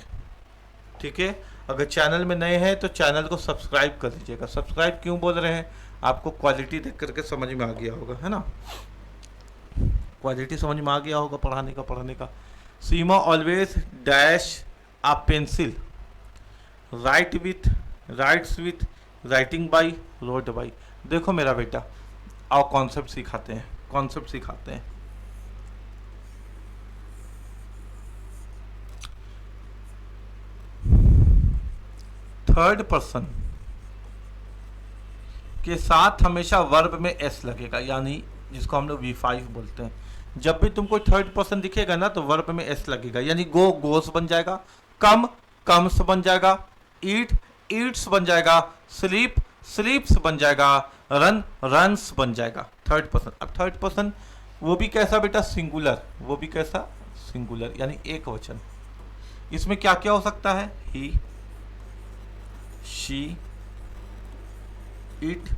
ठीक है। अगर चैनल में नए हैं तो चैनल को सब्सक्राइब कर लीजिएगा। सब्सक्राइब क्यों बोल रहे हैं? आपको क्वालिटी देख करके समझ में आ गया होगा, है ना। क्वालिटी समझ में आ गया होगा पढ़ाने का। Seema always dash a pencil, writes with, writing by, road by. देखो मेरा बेटा, आओ कॉन्सेप्ट सिखाते हैं। थर्ड पर्सन के साथ हमेशा वर्ब में एस लगेगा, यानी जिसको हम लोग V5 बोलते हैं। जब भी तुमको थर्ड पर्सन दिखेगा ना तो वर्ब में एस लगेगा, यानी गो गोस बन जाएगा, कम कम्स बन जाएगा, ईट ईट्स बन जाएगा, स्लीप स्लीप्स बन जाएगा, रन रन्स बन जाएगा। Third person. अब थर्ड पर्सन वो भी कैसा बेटा? सिंगुलर, यानी एक वचन। इसमें क्या क्या हो सकता है? ही, शी, इट,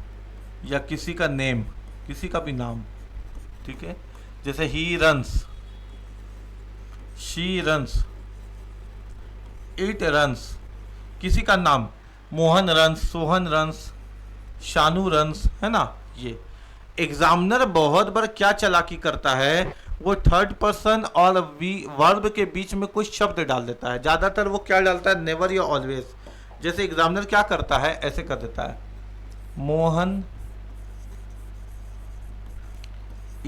या किसी का नेम, किसी का भी नाम, ठीक है। जैसे ही runs, she runs, it runs, किसी का नाम Mohan runs, Sohan runs, Shanu runs, है ना। ये एग्जामिनर बहुत बार क्या चालाकी करता है, वो थर्ड पर्सन और वर्ब के बीच में कुछ शब्द डाल देता है। ज्यादातर वो क्या डालता है, नेवर या ऑलवेज। जैसे एग्जामिनर क्या करता है, ऐसे कर देता है, मोहन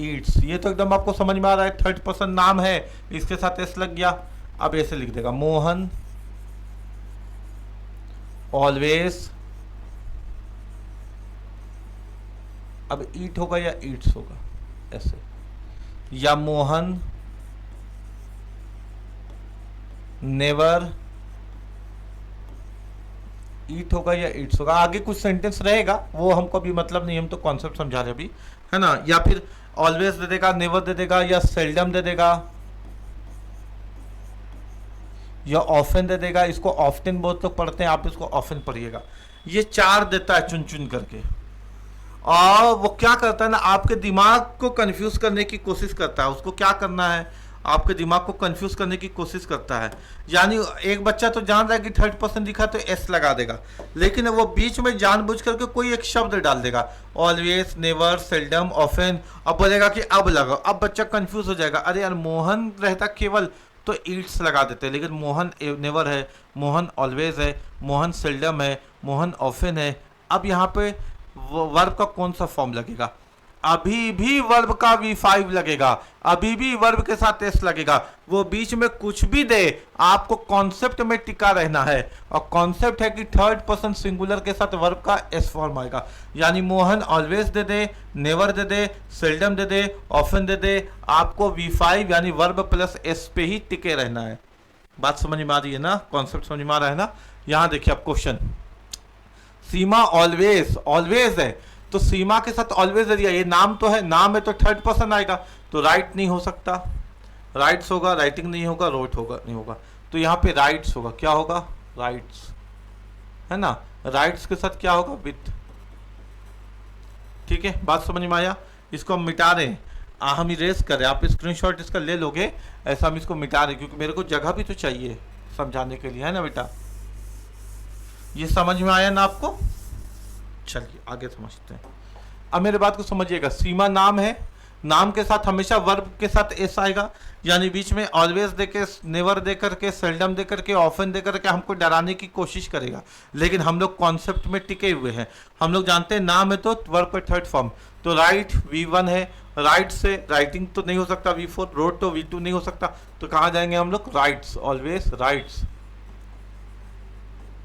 ईट्स। ये तो एकदम आपको समझ में आ रहा है, थर्ड पर्सन नाम है, इसके साथ एस लग गया। अब ऐसे लिख देगा, मोहन ऑलवेज, अब ईट होगा या ईट्स होगा, ऐसे, या मोहन नेवर ईट होगा या ईट्स होगा। आगे कुछ सेंटेंस रहेगा, वो हमको अभी मतलब नहीं, हम तो कॉन्सेप्ट समझा रहे अभी, है ना। या फिर ऑलवेज दे देगा, नेवर दे देगा, या सेल्डम दे देगा, या ऑफन दे देगा। इसको ऑफ्टन बहुत लोग पढ़ते हैं, आप इसको ऑफन पढ़िएगा। ये चार देता है चुन चुन करके, और वो क्या करता है ना, आपके दिमाग को कंफ्यूज करने की कोशिश करता है। उसको क्या करना है, आपके दिमाग को कंफ्यूज करने की कोशिश करता है। यानी एक बच्चा तो जान रहा है कि थर्ड पर्सन दिखा तो एस लगा देगा, लेकिन वो बीच में जानबूझ करके कोई एक शब्द डाल देगा, ऑलवेज, नेवर, सेल्डम, ऑफन। अब बोलेगा कि अब लगाओ, अब बच्चा कंफ्यूज हो जाएगा। अरे यार, मोहन रहता केवल तो ईट्स लगा देते, लेकिन मोहन नेवर है, मोहन ऑलवेज है, मोहन सेल्डम है, मोहन ऑफन है। अब यहाँ पे वर्ब का कौन सा फॉर्म लगेगा, अभी भी वर्ब का V5 लगेगा, अभी भी वर्ब के साथ एस लगेगा। वो बीच में कुछ भी दे, आपको कॉन्सेप्ट में टिका रहना है, और कॉन्सेप्ट है कि थर्ड पर्सन सिंगुलर के साथ वर्ब का एस फॉर्म आएगा। यानी मोहन ऑलवेज दे दे, नेवर दे दे, सेल्डम दे दे, ऑफन दे दे, आपको V5 यानी वर्ब प्लस एस पे ही टिके रहना है। बात समझ में आ रही है ना, कॉन्सेप्ट समझ में आ रहा है ना। यहां देखिए आप क्वेश्चन, सीमा ऑलवेज, ऑलवेज है तो सीमा के साथ ऑलवेज दे दिया, ये नाम तो है, नाम है तो थर्ड पर्सन आएगा, तो राइट नहीं हो सकता, राइट्स होगा, राइटिंग नहीं होगा, रोट होगा नहीं होगा, तो यहाँ पे राइट्स होगा। क्या होगा, राइट्स, है ना। राइट्स के साथ क्या होगा, विथ। ठीक है, बात समझ में आया। इसको हम मिटा रहे हैं, हम इरेज कर रहे हैं, आप स्क्रीनशॉट इसका ले लोगे, ऐसा हम इसको मिटा रहे हैं, क्योंकि मेरे को जगह भी तो चाहिए समझाने के लिए, है ना बेटा। ये समझ में आया ना आपको, चलिए आगे समझते हैं। अब मेरे बात को समझिएगा, सीमा नाम है, नाम के साथ हमेशा वर्ब के साथ एस आएगा, यानी बीच में ऑलवेज देके, नेवर दे करके, सेल्डम दे करके, ऑफन दे करके हमको डराने की कोशिश करेगा, लेकिन हम लोग कॉन्सेप्ट में टिके हुए हैं। हम लोग जानते हैं नाम है तो वर्ब पे थर्ड फॉर्म, तो राइट V1 है, राइट से राइटिंग तो नहीं हो सकता V4, रोड तो V2 नहीं हो सकता, तो कहाँ जाएंगे हम लोग, राइट्स, ऑलवेज राइट्स,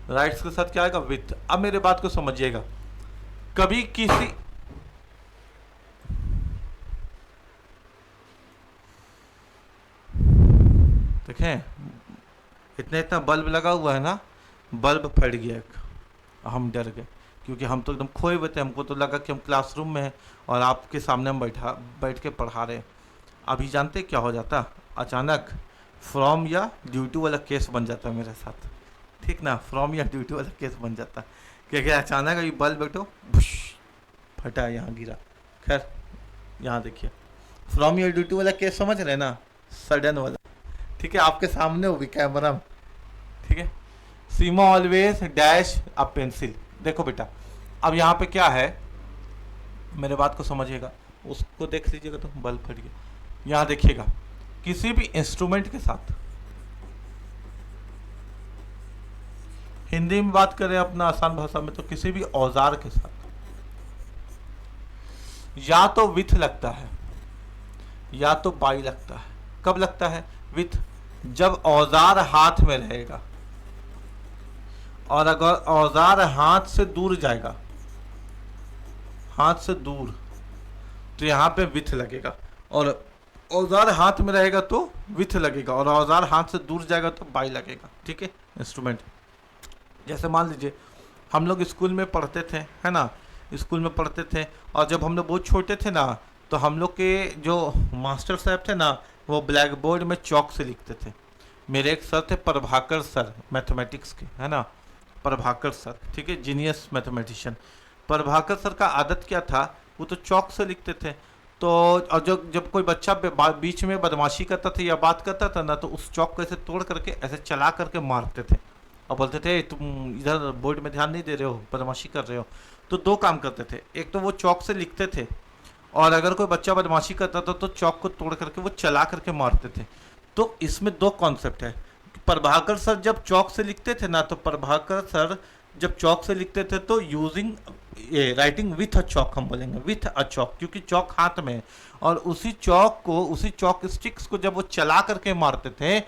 राइट्स के साथ क्या आएगा, विथ। अब मेरे बात को समझिएगा, कभी किसी देखें, इतना बल्ब लगा हुआ है ना, बल्ब फट गया, हम डर गए, क्योंकि हम तो एकदम खोए हुए थे, हमको तो लगा कि हम क्लासरूम में हैं और आपके सामने हम बैठ के पढ़ा रहे हैं। अभी जानते क्या हो जाता, अचानक फ्रॉम या ड्यू टू वाला केस बन जाता मेरे साथ, ठीक ना, फ्रॉम या ड्यू टू वाला केस बन जाता, क्योंकि अचानक अभी बल्ब बैठो फटा, यहाँ गिरा। खैर यहाँ देखिए, फ्रॉम या ड्यू टू वाला केस समझ रहे ना, सडन वाला, ठीक है, आपके सामने होगी कैमरा में, ठीक है। सीमा ऑलवेज डैश अ पेंसिल, देखो बेटा, अब यहाँ पे क्या है, मेरे बात को समझिएगा, उसको देख लीजिएगा तो बल्ब फट गया। यहाँ देखिएगा, किसी भी इंस्ट्रूमेंट के साथ, हिंदी में बात करें अपना आसान भाषा में, तो किसी भी औजार के साथ या तो विथ लगता है या तो बाई लगता है। कब लगता है, विथ, जब औजार हाथ में रहेगा, और अगर औजार हाथ से दूर जाएगा, हाथ से दूर, तो यहाँ पे विथ लगेगा, और औजार हाथ में रहेगा तो विथ लगेगा, और औजार हाथ से दूर जाएगा तो बाई लगेगा, ठीक है। इंस्ट्रूमेंट, जैसे मान लीजिए हम लोग स्कूल में पढ़ते थे, है ना, स्कूल में पढ़ते थे, और जब हम लोग बहुत छोटे थे ना, तो हम लोग के जो मास्टर साहब थे ना, वो ब्लैक बोर्ड में चौक से लिखते थे। मेरे एक सर थे प्रभाकर सर, मैथमेटिक्स के, है ना, प्रभाकर सर, ठीक है, जीनियस मैथमेटिशियन। प्रभाकर सर का आदत क्या था, वो तो चौक से लिखते थे, तो और जब कोई बच्चा बीच में बदमाशी करता था या बात करता था ना, तो उस चौक को ऐसे तोड़ करके ऐसे चला करके मारते थे और बोलते थे तुम इधर बोर्ड में ध्यान नहीं दे रहे हो, बदमाशी कर रहे हो। तो दो काम करते थे, एक तो वो चौक से लिखते थे, और अगर कोई बच्चा बदमाशी करता था तो चौक को तोड़ करके वो चला करके मारते थे। तो इसमें दो कॉन्सेप्ट है। प्रभाकर सर जब चौक से लिखते थे ना, तो प्रभाकर सर जब चौक से लिखते थे तो यूजिंग ये राइटिंग विथ अ चौक, हम बोलेंगे विथ अ चौक, क्योंकि चौक हाथ में है। और उसी चौक स्टिक्स को जब वो चला करके मारते थे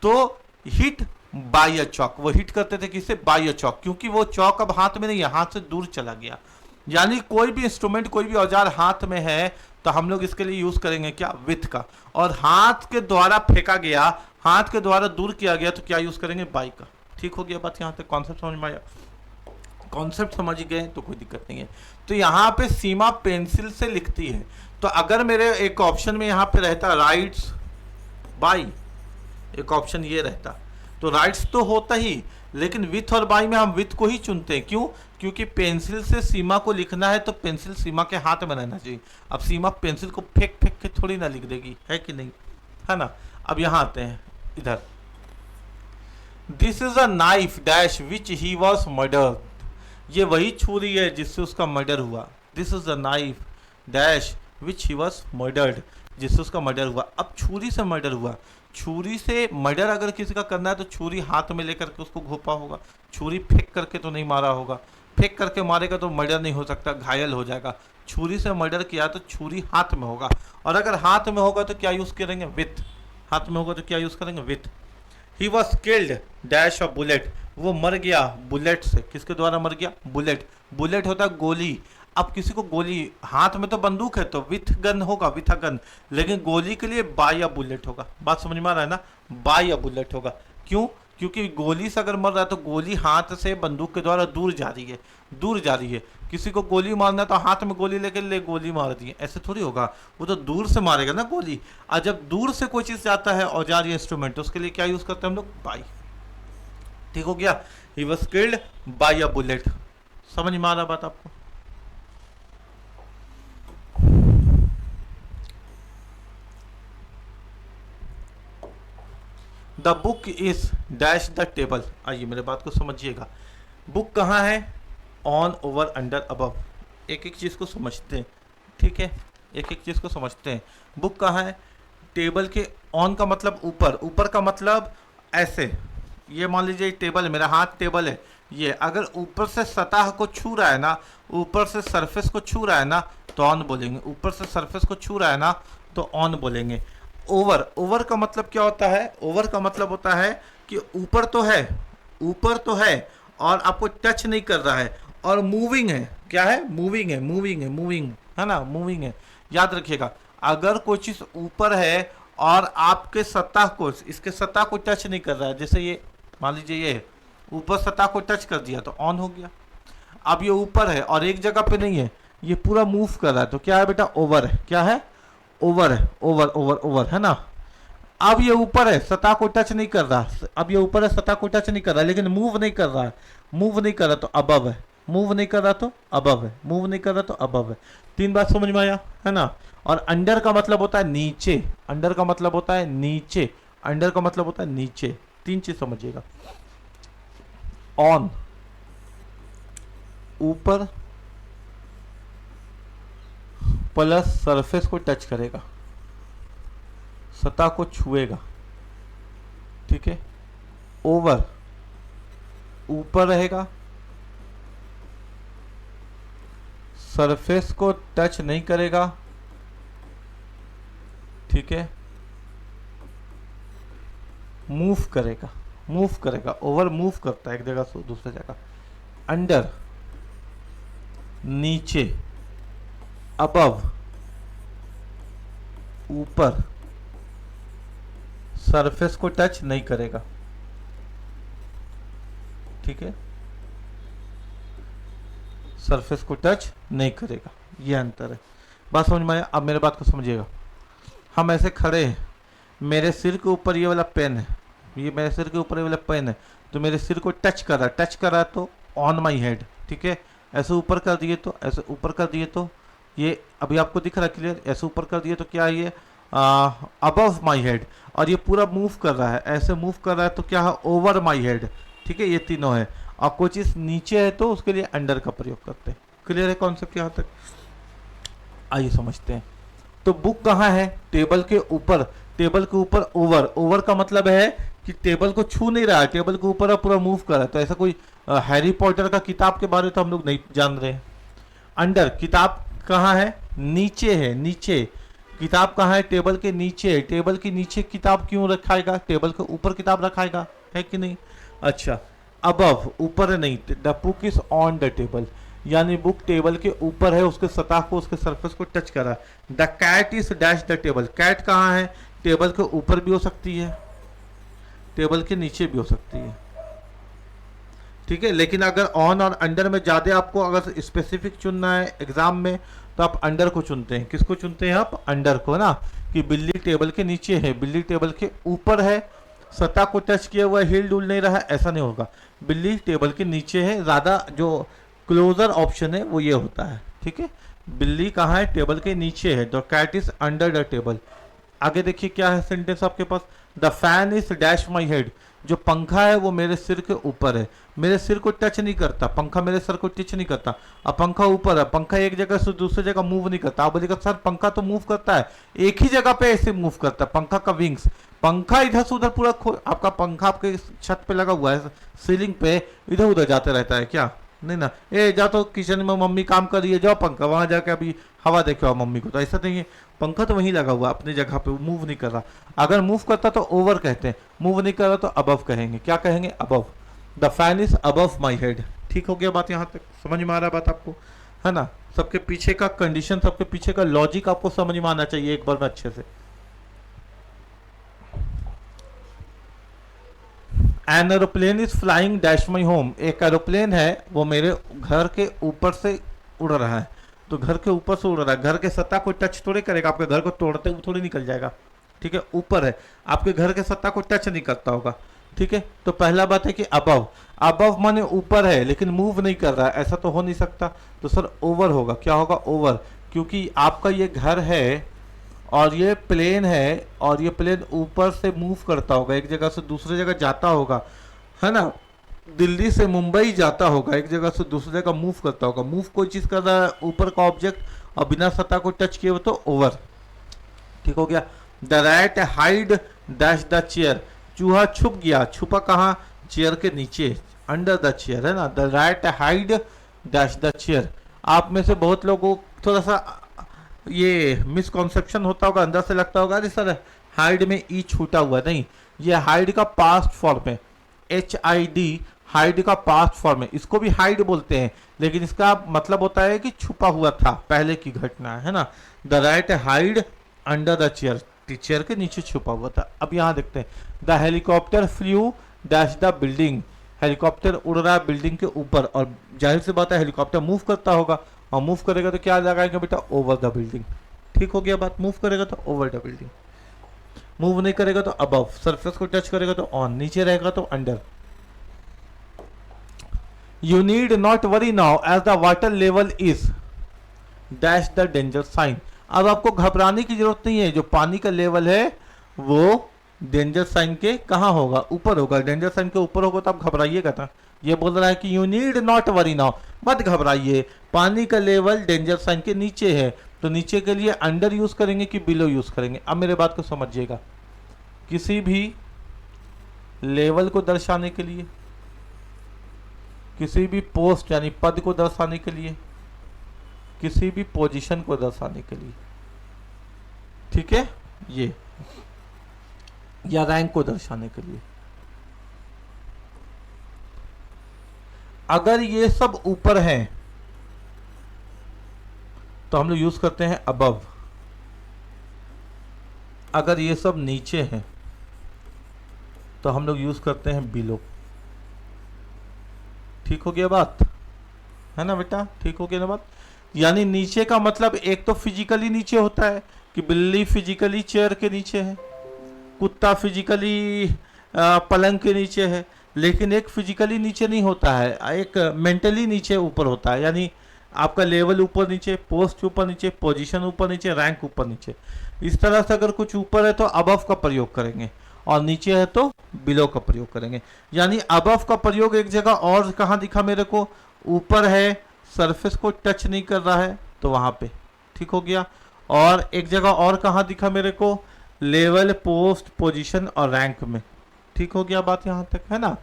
तो हिट बाय अ चौक, वो हिट करते थे किसे, बाय अ चौक, क्योंकि वो चौक अब हाथ में नहीं है, हाथ से दूर चला गया। यानी कोई भी इंस्ट्रूमेंट, कोई भी औजार हाथ में है तो हम लोग इसके लिए यूज करेंगे क्या, विथ का। और हाथ के द्वारा फेंका गया, हाथ के द्वारा दूर किया गया तो क्या यूज करेंगे, बाई का। ठीक हो गया बात, यहाँ तक कॉन्सेप्ट समझ में आया। कॉन्सेप्ट समझ गए तो कोई दिक्कत नहीं है। तो यहाँ पे सीमा पेंसिल से लिखती है, तो अगर मेरे एक ऑप्शन में यहाँ पे रहता राइट्स बाई, एक ऑप्शन ये रहता, तो राइट्स तो होता ही, लेकिन विथ और बाई में हम विथ को ही चुनते हैं। क्यों, क्योंकि पेंसिल से सीमा को लिखना है तो पेंसिल सीमा के हाथ में रहना चाहिए। अब सीमा पेंसिल को फेंक फेंक के थोड़ी ना लिख देगी, है कि नहीं, है ना। अब यहाँ आते हैं इधर, this is a knife dash which he was murder, ये वही छुरी है जिससे उसका मर्डर हुआ। This is a knife dash which he was murdered, जिससे उसका मर्डर हुआ। अब छुरी से मर्डर हुआ, छुरी से मर्डर अगर किसी का करना है तो छुरी हाथ में लेकर के उसको घोपा होगा, छुरी फेंक करके तो नहीं मारा होगा। फेंक करके मारेगा तो मर्डर नहीं हो सकता, घायल हो जाएगा। छुरी से मर्डर किया तो छुरी हाथ में होगा, और अगर हाथ में होगा तो क्या यूज करेंगे, विथ। हाथ में होगा तो क्या यूज करेंगे, with. He was killed dash of bullet, वो मर गया बुलेट से। किसके द्वारा मर गया, बुलेट। बुलेट होता है गोली। अब किसी को गोली, हाथ में तो बंदूक है तो विथ गन होगा, विथ अ गन, लेकिन गोली के लिए बाय अ बुलेट होगा। बात समझ में आ रहा है ना, बाय अ बुलेट होगा। क्यों, क्योंकि गोली से अगर मर रहा है तो गोली हाथ से बंदूक के द्वारा दूर जा रही है, दूर जा रही है। किसी को गोली मारना है तो हाथ में गोली लेके ले गोली मार दी है, ऐसे थोड़ी होगा, वो तो दूर से मारेगा ना गोली। और जब दूर से कोई चीज जाता है, औजार या इंस्ट्रूमेंट, उसके लिए क्या यूज करते हैं हम लोग, बाई। ठीक हो गया, he was killed by a bullet. समझ में आ रहा बात आपको। The book is dash the table, आइए मेरे बात को समझिएगा। बुक कहाँ है, ऑन ओवर अंडर अबव, एक एक चीज़ को समझते हैं, ठीक है, एक एक चीज़ को समझते हैं। बुक कहाँ है, टेबल के, ऑन का मतलब ऊपर, ऊपर का मतलब ऐसे, ये मान लीजिए टेबल, मेरा हाथ टेबल है, ये अगर ऊपर से सतह को छू रहा है ना, ऊपर से सरफेस को छू रहा है ना, तो ऑन बोलेंगे। ऊपर से सरफेस को छू रहा है ना तो ऑन बोलेंगे। ओवर, ओवर का मतलब क्या होता है, ओवर का मतलब होता है कि ऊपर तो है, ऊपर तो है और आपको टच नहीं कर रहा है, और मूविंग है। क्या है, मूविंग है, मूविंग है, मूविंग है ना, मूविंग है। याद रखिएगा, अगर कोई चीज़ ऊपर है और आपके सतह को, इसके सतह को टच नहीं कर रहा है, जैसे ये मान लीजिए ये ऊपर सतह को टच कर दिया तो ऑन हो गया। अब ये ऊपर है और एक जगह पे नहीं है, ये पूरा मूव कर रहा है, तो क्या है बेटा, ओवर है। क्या है, ओवर है, ओवर ओवर ओवर, है ना। अब ये ऊपर है, सतह को टच नहीं कर रहा, अब ये ऊपर है, सतह को टच नहीं कर रहा, लेकिन मूव नहीं कर रहा है। मूव नहीं कर रहा तो अबव है, मूव नहीं कर रहा तो अबव है, मूव नहीं कर रहा तो अबव है। तीन बात समझ में आया, है ना। और अंडर का मतलब होता है नीचे, अंडर का मतलब होता है नीचे, अंडर का मतलब होता है नीचे। तीन चीज समझिएगा, ऑन ऊपर प्लस सरफेस को टच करेगा, सतह को छुएगा, ठीक है। ओवर ऊपर रहेगा, सरफेस को टच नहीं करेगा, ठीक है। मूव करेगा, मूव करेगा, ओवर मूव करता है एक जगह से दूसरी जगह। अंडर नीचे, अबव ऊपर, सरफेस को टच नहीं करेगा, ठीक है, सरफेस को टच नहीं करेगा, ये अंतर है। बात समझ में आया। अब मेरे बात को समझिएगा, हम ऐसे खड़े हैं, मेरे सिर के ऊपर ये वाला पेन है, ये मेरे सिर के ऊपर ये वाला पेन है, तो मेरे सिर को टच कर रहा है तो ऑन माई हेड, ठीक है। ऐसे ऊपर कर दिए तो, ऐसे ऊपर कर दिए तो ये अभी आपको दिख रहा है क्लियर, ऐसे ऊपर कर दिए तो क्या है ये अबव माई हेड, और ये पूरा मूव कर रहा है, ऐसे मूव कर रहा है तो क्या है ओवर माई हेड। ठीक है, ये तीनों है। और कोई चीज़ नीचे है तो उसके लिए अंडर का प्रयोग करते हैं। क्लियर है कॉन्सेप्ट यहाँ तक? आइए समझते हैं। तो बुक कहाँ है? टेबल के ऊपर। टेबल के ऊपर ओवर, ओवर का मतलब है कि टेबल को छू नहीं रहा है, टेबल के ऊपर पूरा मूव कर रहा है। तो ऐसा कोई हैरी पॉटर का किताब के बारे में तो हम लोग नहीं जान रहे हैं। अंडर, किताब कहाँ है? नीचे है, नीचे। किताब कहाँ है? टेबल के नीचे। टेबल के नीचे किताब क्यों रखाएगा? टेबल के ऊपर किताब रखाएगा, है कि नहीं? अच्छा, अबव, ऊपर नहीं। The book is on the table, यानी बुक टेबल के ऊपर है, उसके सतह को, उसके सरफेस को टच कर रहा है। The cat is dash the table, cat कहाँ है? टेबल के ऊपर भी हो सकती है, टेबल के नीचे भी हो सकती है। ठीक है, लेकिन अगर ऑन और अंडर में ज़्यादा आपको अगर स्पेसिफिक चुनना है एग्जाम में तो आप अंडर को चुनते हैं। किसको चुनते हैं आप? अंडर को ना, कि बिल्ली टेबल के नीचे है, बिल्ली टेबल के ऊपर है, सतह को टच किया हुआ, हिल डुल नहीं रहा है, ऐसा नहीं होगा। बिल्ली टेबल के नीचे है, ज़्यादा जो क्लोजर ऑप्शन है वो ये होता है। ठीक है, बिल्ली कहाँ है? टेबल के नीचे है। The cat is under the table. आगे देखिए क्या है सेंटेंस आपके पास। The fan is dash my head, जो पंखा है वो मेरे सिर के ऊपर है, मेरे सिर को टच नहीं करता, पंखा मेरे सर को टच नहीं करता। अब पंखा ऊपर है, पंखा एक जगह से दूसरी जगह मूव नहीं करता। आप बोलेगा सर पंखा तो मूव करता है, एक ही जगह पे ऐसे मूव करता है पंखा का विंग्स। पंखा इधर से उधर पूरा आपका पंखा आपके छत पे लगा हुआ है, सीलिंग पे, इधर उधर जाते रहता है क्या? नहीं ना। ए जा तो किचन में मम्मी काम कर रही है, जाओ पंखा वहां जाके अभी हवा देखे आओ मम्मी को, तो ऐसा नहीं है। पंखा तो वहीं लगा हुआ अपनी जगह पे, मूव नहीं कर रहा। अगर मूव करता तो ओवर कहते हैं, मूव नहीं कर रहा तो अबव कहेंगे। क्या कहेंगे? Above. The fan is above my head. ठीक हो गया बात? यहाँ तक समझ में आ रहा है बात आपको, है ना? सबके पीछे का कंडीशन, सबके पीछे का लॉजिक आपको समझ में आना चाहिए एक बार में अच्छे से। An aeroplane is flying dash my home, एक एरोप्लेन है वो मेरे घर के ऊपर से उड़ रहा है। तो घर के ऊपर से उड़ रहा है, घर के सतह को टच थोड़ी करेगा, आपके घर को तोड़ते हुए थोड़ी निकल जाएगा। ठीक है, ऊपर है, आपके घर के सतह को टच नहीं करता होगा। ठीक है, तो पहला बात है कि अबव। अबव माने ऊपर है लेकिन मूव नहीं कर रहा है, ऐसा तो हो नहीं सकता। तो सर ओवर होगा। क्या होगा? ओवर, क्योंकि आपका ये घर है और ये प्लेन है, और ये प्लेन ऊपर से मूव करता होगा, एक जगह से दूसरी जगह जाता होगा, है ना? दिल्ली से मुंबई जाता होगा, एक जगह से दूसरी जगह मूव करता होगा। मूव कोई चीज़ कर रहा है, ऊपर का ऑब्जेक्ट, और बिना सतह को टच किए हुए तो ओवर। ठीक हो गया। The rat hide dash the chair, चूहा छुप गया, छुपा कहाँ? चेयर के नीचे, अंडर द चेयर, है ना? The rat hide dash the chair. आप में से बहुत लोगों को थोड़ा सा ये मिसकॉन्सेप्शन होता होगा, अंदर से लगता होगा अरे सर हाइड में ई छूटा हुआ, नहीं, ये हाइड का पास्ट फॉर्म है, HID, हाइड का पास्ट फॉर्म है। इसको भी हाइड बोलते हैं, लेकिन इसका मतलब होता है कि छुपा हुआ था, पहले की घटना है ना? The rat hide under the chair, chair के नीचे छुपा हुआ था। अब यहाँ देखते हैं। The helicopter flu dash the building, helicopter उड़ रहा है बिल्डिंग के ऊपर, और जाहिर सी बात है हेलीकॉप्टर मूव करता होगा, और मूव करेगा तो क्या लगाएंगे बेटा? Over the building. ठीक हो गया बात? मूव करेगा तो ओवर द बिल्डिंग, मूव नहीं करेगा तो अबव, सरफेस को टच करेगा तो ऑन, नीचे रहेगा तो under. You need not worry now as the water level is dash the danger sign, अब आपको घबराने की जरूरत नहीं है, जो पानी का लेवल है वो डेंजर साइन के कहाँ होगा? ऊपर होगा। डेंजर साइन के ऊपर होगा तो आप घबराइएगा था। ये बोल रहा है कि you need not worry now, मत घबराइए, पानी का लेवल डेंजर साइन के नीचे है, तो नीचे के लिए अंडर यूज करेंगे कि बिलो यूज करेंगे? अब मेरे बात को समझिएगा, किसी भी लेवल को दर्शाने के लिए, किसी भी पोस्ट यानी पद को दर्शाने के लिए, किसी भी पोजीशन को दर्शाने के लिए, ठीक है, ये या रैंक को दर्शाने के लिए, अगर ये सब ऊपर हैं तो हम लोग यूज करते हैं अबव, अगर ये सब नीचे हैं तो हम लोग यूज करते हैं बिलो। ठीक हो गया बात, है ना बेटा? ठीक हो गया ना बात? यानी नीचे का मतलब एक तो फिजिकली नीचे होता है कि बिल्ली फिजिकली चेयर के नीचे है, कुत्ता फिजिकली पलंग के नीचे है, लेकिन एक फिजिकली नीचे नहीं होता है, एक मेंटली नीचे ऊपर होता है। यानी आपका लेवल ऊपर नीचे, पोस्ट ऊपर नीचे, पोजीशन ऊपर नीचे, रैंक ऊपर नीचे। इस तरह से अगर कुछ ऊपर है तो अबव का प्रयोग करेंगे और नीचे है तो बिलो का प्रयोग करेंगे। यानी अबव का प्रयोग एक जगह और कहाँ दिखा मेरे को, ऊपर है, सरफेस को टच नहीं कर रहा है तो वहां पे, ठीक हो गया। और एक जगह और कहाँ दिखा मेरे को, लेवल, पोस्ट, पोजीशन और रैंक में, ठीक हो गया बात यहाँ तक, है ना।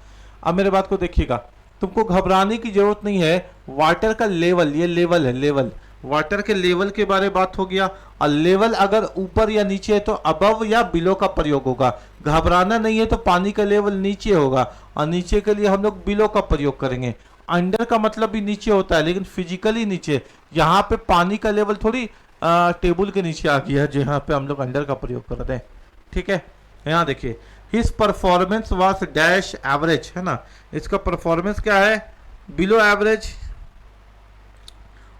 अब मेरे बात को देखिएगा, तुमको घबराने की जरूरत नहीं है। वाटर का लेवल, ये लेवल है, लेवल, वाटर के लेवल के बारे में बात हो गया। और लेवल अगर ऊपर या नीचे है तो अबव या बिलो का प्रयोग होगा। घबराना नहीं है, तो पानी का लेवल नीचे होगा और नीचे के लिए हम लोग बिलो का प्रयोग करेंगे। अंडर का मतलब भी नीचे होता है, लेकिन फिजिकली नीचे। यहाँ पे पानी का लेवल थोड़ी टेबल के नीचे आ गया है, जहाँ पे हम लोग अंडर का प्रयोग कर रहे हैं, ठीक है। यहाँ देखिए, his performance was dash average, है ना। इसका परफॉर्मेंस क्या है, below average,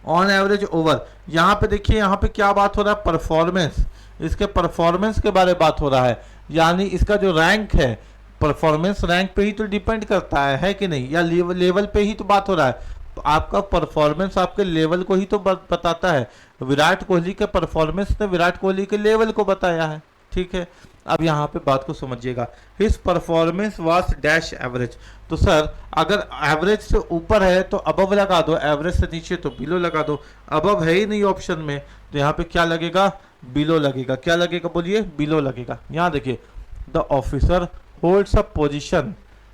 on average, over. यहाँ पे देखिए, यहाँ पे क्या बात हो रहा है, परफॉर्मेंस, इसके परफॉर्मेंस के बारे में बात हो रहा है। यानी इसका जो रैंक है, परफॉर्मेंस रैंक पे ही तो डिपेंड करता है कि नहीं, या लेवल पे ही तो बात हो रहा है। तो आपका परफॉर्मेंस आपके लेवल को ही तो बताता है। विराट कोहली के परफॉर्मेंस ने विराट कोहली के लेवल को बताया है, ठीक है। अब यहाँ पे बात को समझिएगा, his performance was dash average. तो सर अगर एवरेज से ऊपर है तो अबव लगा दो, एवरेज से नीचे तो बिलो लगा दो। अबव है ही नहीं ऑप्शन में, तो यहाँ पे क्या लगेगा, बिलो लगेगा। क्या लगेगा बोलिए, बिलो लगेगा। यहाँ देखिए, the officer holds a position,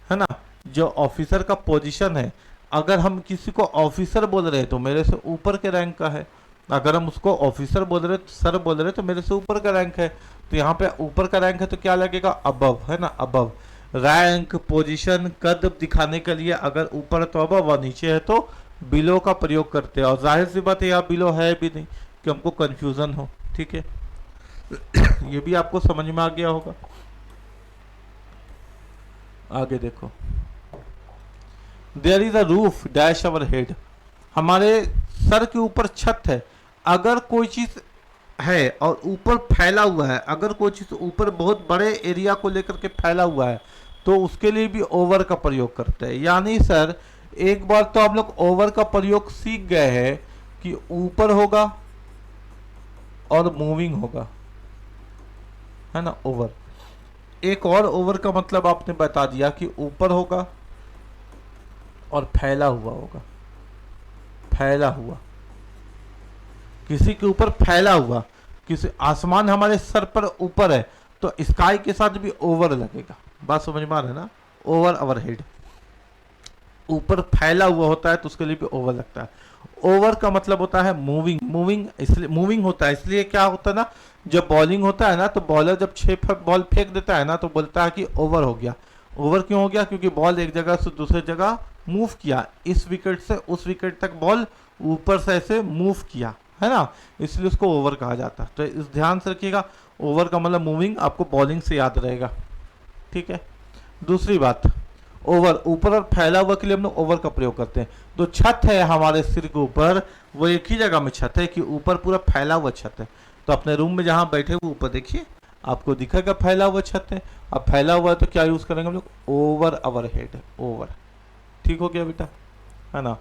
है ना। जो ऑफिसर का पोजीशन है, अगर हम किसी को ऑफिसर बोल रहे हैं तो मेरे से ऊपर के रैंक का है। अगर हम उसको ऑफिसर बोल रहे, सर बोल रहे तो मेरे से ऊपर का रैंक है। तो यहाँ पे ऊपर का रैंक है तो क्या लगेगा, अबव, है ना, अबव। रैंक, पोजीशन, कद दिखाने के लिए अगर ऊपर है तो अबव और नीचे है तो बिलो का प्रयोग करते हैं। और जाहिर सी बात है यहाँ बिलो है भी नहीं कि हमको कंफ्यूजन हो, ठीक है। ये भी आपको समझ में आ गया होगा। आगे देखो, there is a roof dash our head, हमारे सर के ऊपर छत है। अगर कोई चीज है और ऊपर फैला हुआ है, अगर कोई चीज ऊपर बहुत बड़े एरिया को लेकर के फैला हुआ है तो उसके लिए भी ओवर का प्रयोग करते हैं। यानी सर एक बार तो आप लोग ओवर का प्रयोग सीख गए हैं कि ऊपर होगा और मूविंग होगा, है ना, ओवर। एक और ओवर का मतलब आपने बता दिया कि ऊपर होगा और फैला हुआ होगा, फैला हुआ, किसी के ऊपर फैला हुआ, किसी आसमान हमारे सर पर ऊपर है तो स्काई के साथ भी ओवर लगेगा। बात समझ में आ रहा है ना, ओवर अवर हेड, ऊपर फैला हुआ होता है तो उसके लिए भी ओवर लगता है। ओवर का मतलब होता है मूविंग, मूविंग इसलिए मूविंग होता है, इसलिए क्या होता है ना, जब बॉलिंग होता है ना तो बॉलर जब 6 बॉल फेंक देता है ना तो बोलता है कि ओवर हो गया। ओवर क्यों हो गया, क्योंकि बॉल एक जगह से दूसरी जगह मूव किया, इस विकेट से उस विकेट तक बॉल ऊपर से ऐसे मूव किया, है ना, इसलिए उसको ओवर कहा जाता है। तो इस ध्यान से रखिएगा, ओवर का मतलब मूविंग, आपको बॉलिंग से याद रहेगा, ठीक है। दूसरी बात, ओवर, ऊपर और फैला हुआ के लिए हम लोग ओवर का प्रयोग करते हैं। तो छत है हमारे सिर के ऊपर, वो एक ही जगह में छत है कि ऊपर पूरा फैला हुआ छत है। तो अपने रूम में जहाँ बैठे हुए ऊपर देखिए, आपको दिखेगा फैला हुआ छत है। अब फैला हुआ है तो क्या यूज करेंगे हम लोग, ओवर अवर हेड, ओवर, ठीक हो गया बेटा, है ना।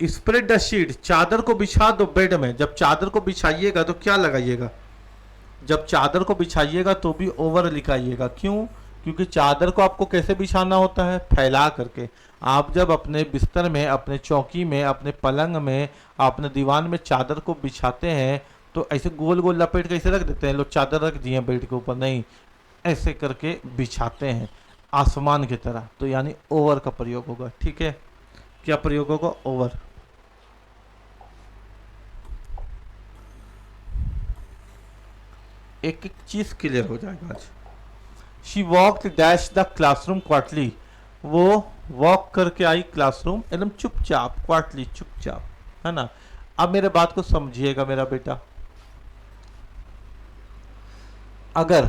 स्प्रेड द शीट, चादर को बिछा दो बेड में। जब चादर को बिछाइएगा तो क्या लगाइएगा, जब चादर को बिछाइएगा तो भी ओवर लिखाइएगा। क्यों, क्योंकि चादर को आपको कैसे बिछाना होता है, फैला करके। आप जब अपने बिस्तर में, अपने चौकी में, अपने पलंग में, अपने दीवान में चादर को बिछाते हैं तो ऐसे गोल गोल लपेट कैसे रख देते हैं लोग, चादर रख दिए बेड के ऊपर, नहीं, ऐसे करके बिछाते हैं आसमान की तरह। तो यानी ओवर का प्रयोग होगा, ठीक है। क्या प्रयोग होगा, ओवर। एक एक चीज क्लियर हो जाएगा आज। She walk dash the classroom quarterly, वो वॉक करके आई क्लासरूम एकदम चुपचाप, क्वार्टली चुपचाप, है ना। अब मेरे बात को समझिएगा मेरा बेटा, अगर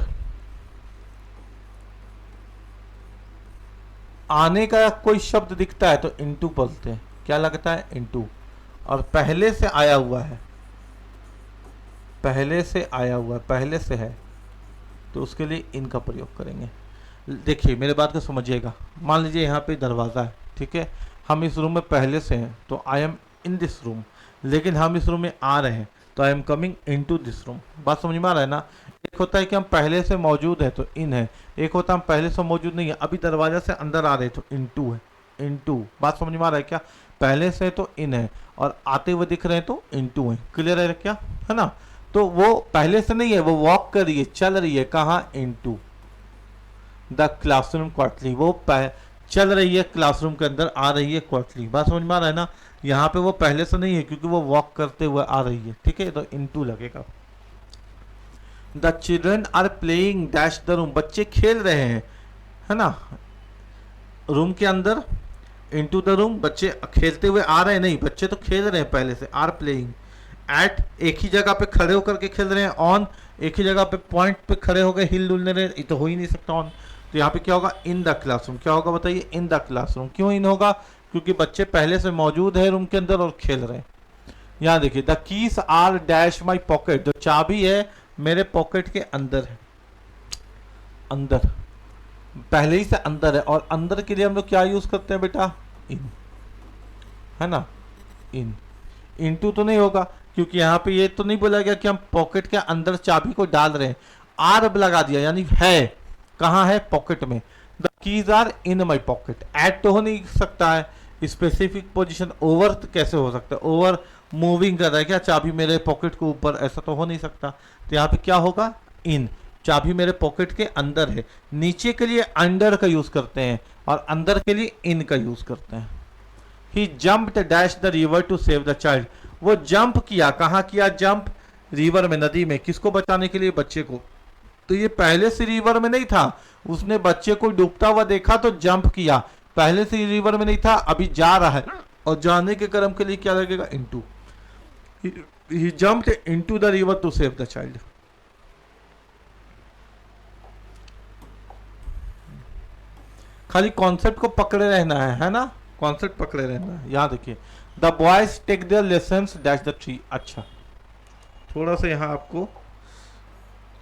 आने का कोई शब्द दिखता है तो इनटू बोलते हैं, क्या लगता है, इनटू। और पहले से आया हुआ है, पहले से आया हुआ है, पहले से है तो उसके लिए इनका प्रयोग करेंगे। देखिए मेरे बात को समझिएगा, मान लीजिए यहाँ पे दरवाज़ा है, ठीक है, हम इस रूम में पहले से हैं तो I am in this room, लेकिन हम इस रूम में आ रहे हैं तो I am coming into this room. बात समझ में आ रहा है ना। एक होता है कि हम पहले से मौजूद है तो इन है, एक होता है हम पहले से मौजूद नहीं है, अभी दरवाजा से अंदर आ रहे हैं तो इन टू है, इन टू। बात समझ में आ रहा है क्या। पहले से तो इन है और आते हुए दिख रहे हैं तो इन टू है। क्लियर है क्या, है ना। तो वो पहले से नहीं है, वो वॉक कर रही है, चल रही है, कहाँ, इन टू द क्लासरूम क्वार्टरली। वो चल रही है क्लासरूम के अंदर, आ रही है क्वार्टरली। बात समझ में आ रहा है ना। यहाँ पे वो पहले से नहीं है क्योंकि वो वॉक करते हुए आ रही है, ठीक है, तो इन टू लगेगा। The children are playing dash the room, बच्चे खेल रहे हैं, है ना, रूम के अंदर। इनटू द रूम, बच्चे खेलते हुए आ रहे हैं, नहीं बच्चे तो खेल रहे हैं पहले से, आर प्लेइंग। एट, एक ही जगह पे खड़े होकर के खेल रहे हैं। ऑन, एक ही जगह पे पॉइंट पे खड़े हो गए, हिल डुल रहे, ये तो हो ही नहीं सकता ऑन। तो यहाँ पे क्या होगा, इन द क्लासरूम। क्या होगा बताइए, इन द क्लासरूम। क्यों इन होगा, क्योंकि बच्चे पहले से मौजूद है रूम के अंदर और खेल रहे हैं। यहाँ देखिए, the keys are dash my pocket, जो चाबी है मेरे पॉकेट के अंदर है, अंदर, पहले ही से अंदर है। और अंदर के लिए हम लोग क्या यूज करते हैं बेटा, इन, है ना, इन। इनटू तो नहीं होगा क्योंकि यहाँ पे ये तो नहीं बोला गया कि हम पॉकेट के अंदर चाबी को डाल रहे हैं। आर लगा दिया यानी है, कहाँ है, पॉकेट में। The keys are in my pocket. ऐड तो हो नहीं सकता है, स्पेसिफिक पोजीशन। ओवर कैसे हो सकता है, ओवर मूविंग कर रहा है क्या, चाबी मेरे पॉकेट के ऊपर, ऐसा तो हो नहीं सकता। तो यहाँ पे क्या होगा, इन, चाबी मेरे पॉकेट के अंदर है। नीचे के लिए अंडर का यूज करते हैं और अंदर के लिए इन का यूज करते हैं। He jumped dash the river to save the child, वो जंप किया, कहाँ किया जंप, रिवर में, नदी में, किसको बचाने के लिए, बच्चे को। तो ये पहले से रिवर में नहीं था, उसने बच्चे को डूबता हुआ देखा तो जंप किया। पहले से रिवर में नहीं था, अभी जा रहा है और जाने के क्रम के लिए क्या लगेगा, into. He jumped into the river to save the child. खाली कॉन्सेप्ट को पकड़े रहना है ना, कॉन्सेप्ट पकड़े रहना है। यहाँ देखिए, the boys take their lessons dash the tree. अच्छा, थोड़ा सा यहाँ आपको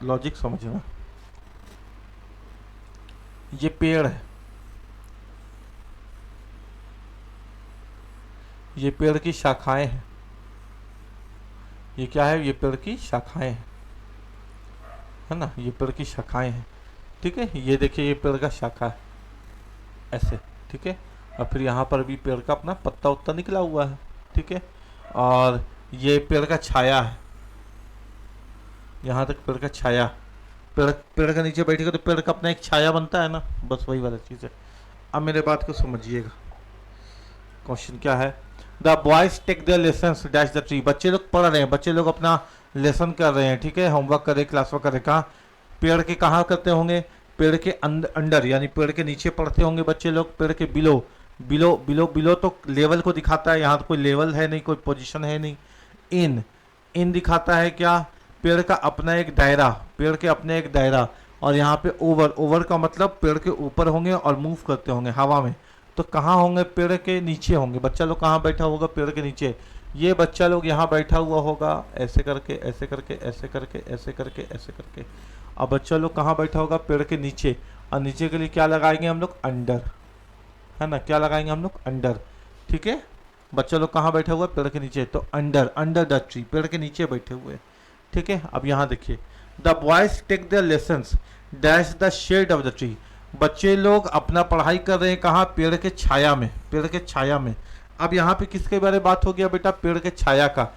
लॉजिक समझना। ये पेड़ है, ये पेड़ की शाखाएं हैं, ये क्या है, ये पेड़ की शाखाएं हैं, है ना, ये पेड़ की शाखाएं हैं, ठीक है। ये देखिए, ये पेड़ का शाखा है ऐसे, ठीक है। और फिर यहाँ पर भी पेड़ का अपना पत्ता उत्ता निकला हुआ है, ठीक है। और ये पेड़ का छाया है, यहाँ तक पेड़ का छाया, पेड़ का नीचे बैठेगा तो पेड़ का अपना एक छाया बनता है ना, बस वही वाला चीज़ है। अब मेरे बात को समझिएगा, क्वेश्चन क्या है, the boys take the lessons dash the tree, बच्चे लोग पढ़ रहे हैं, बच्चे लोग अपना लेसन कर रहे हैं, ठीक है, होमवर्क कर रहे, क्लास वर्क कर रहे। कहाँ, पेड़ के कहाँ करते होंगे, पेड़ के अंडर यानी पेड़ के नीचे पढ़ते होंगे बच्चे लोग, पेड़ के बिलो, बिलो बिलो बिलो तो लेवल को दिखाता है, यहाँ तो कोई लेवल है नहीं, कोई पोजीशन है नहीं। इन, इन दिखाता है क्या, पेड़ का अपना एक दायरा, पेड़ के अपने एक दायरा। और यहाँ पे ओवर, ओवर का मतलब पेड़ के ऊपर होंगे और मूव करते होंगे हवा में। तो कहाँ होंगे, पेड़ के नीचे होंगे। बच्चा लोग कहाँ बैठा होगा, पेड़ के नीचे। ये बच्चा लोग यहाँ बैठा हुआ होगा, ऐसे करके ऐसे करके ऐसे करके ऐसे करके ऐसे करके। अब बच्चा लोग कहाँ बैठा होगा, पेड़ के नीचे। और नीचे के लिए क्या लगाएंगे हम लोग, अंडर, है ना, क्या लगाएंगे हम लोग, अंडर, ठीक है। बच्चा लोग कहाँ बैठा हुआ है, पेड़ के नीचे, तो अंडर, अंडर द ट्री, पेड़ के नीचे बैठे हुए, ठीक है। अब यहाँ देखिए, the boys take the lessons dash the shade of the tree, बच्चे लोग अपना पढ़ाई कर रहे हैं कहाँ, पेड़ के छाया में, पेड़ के छाया में। अब यहाँ पे किसके बारे में बात हो गया बेटा, पेड़ के छाया का।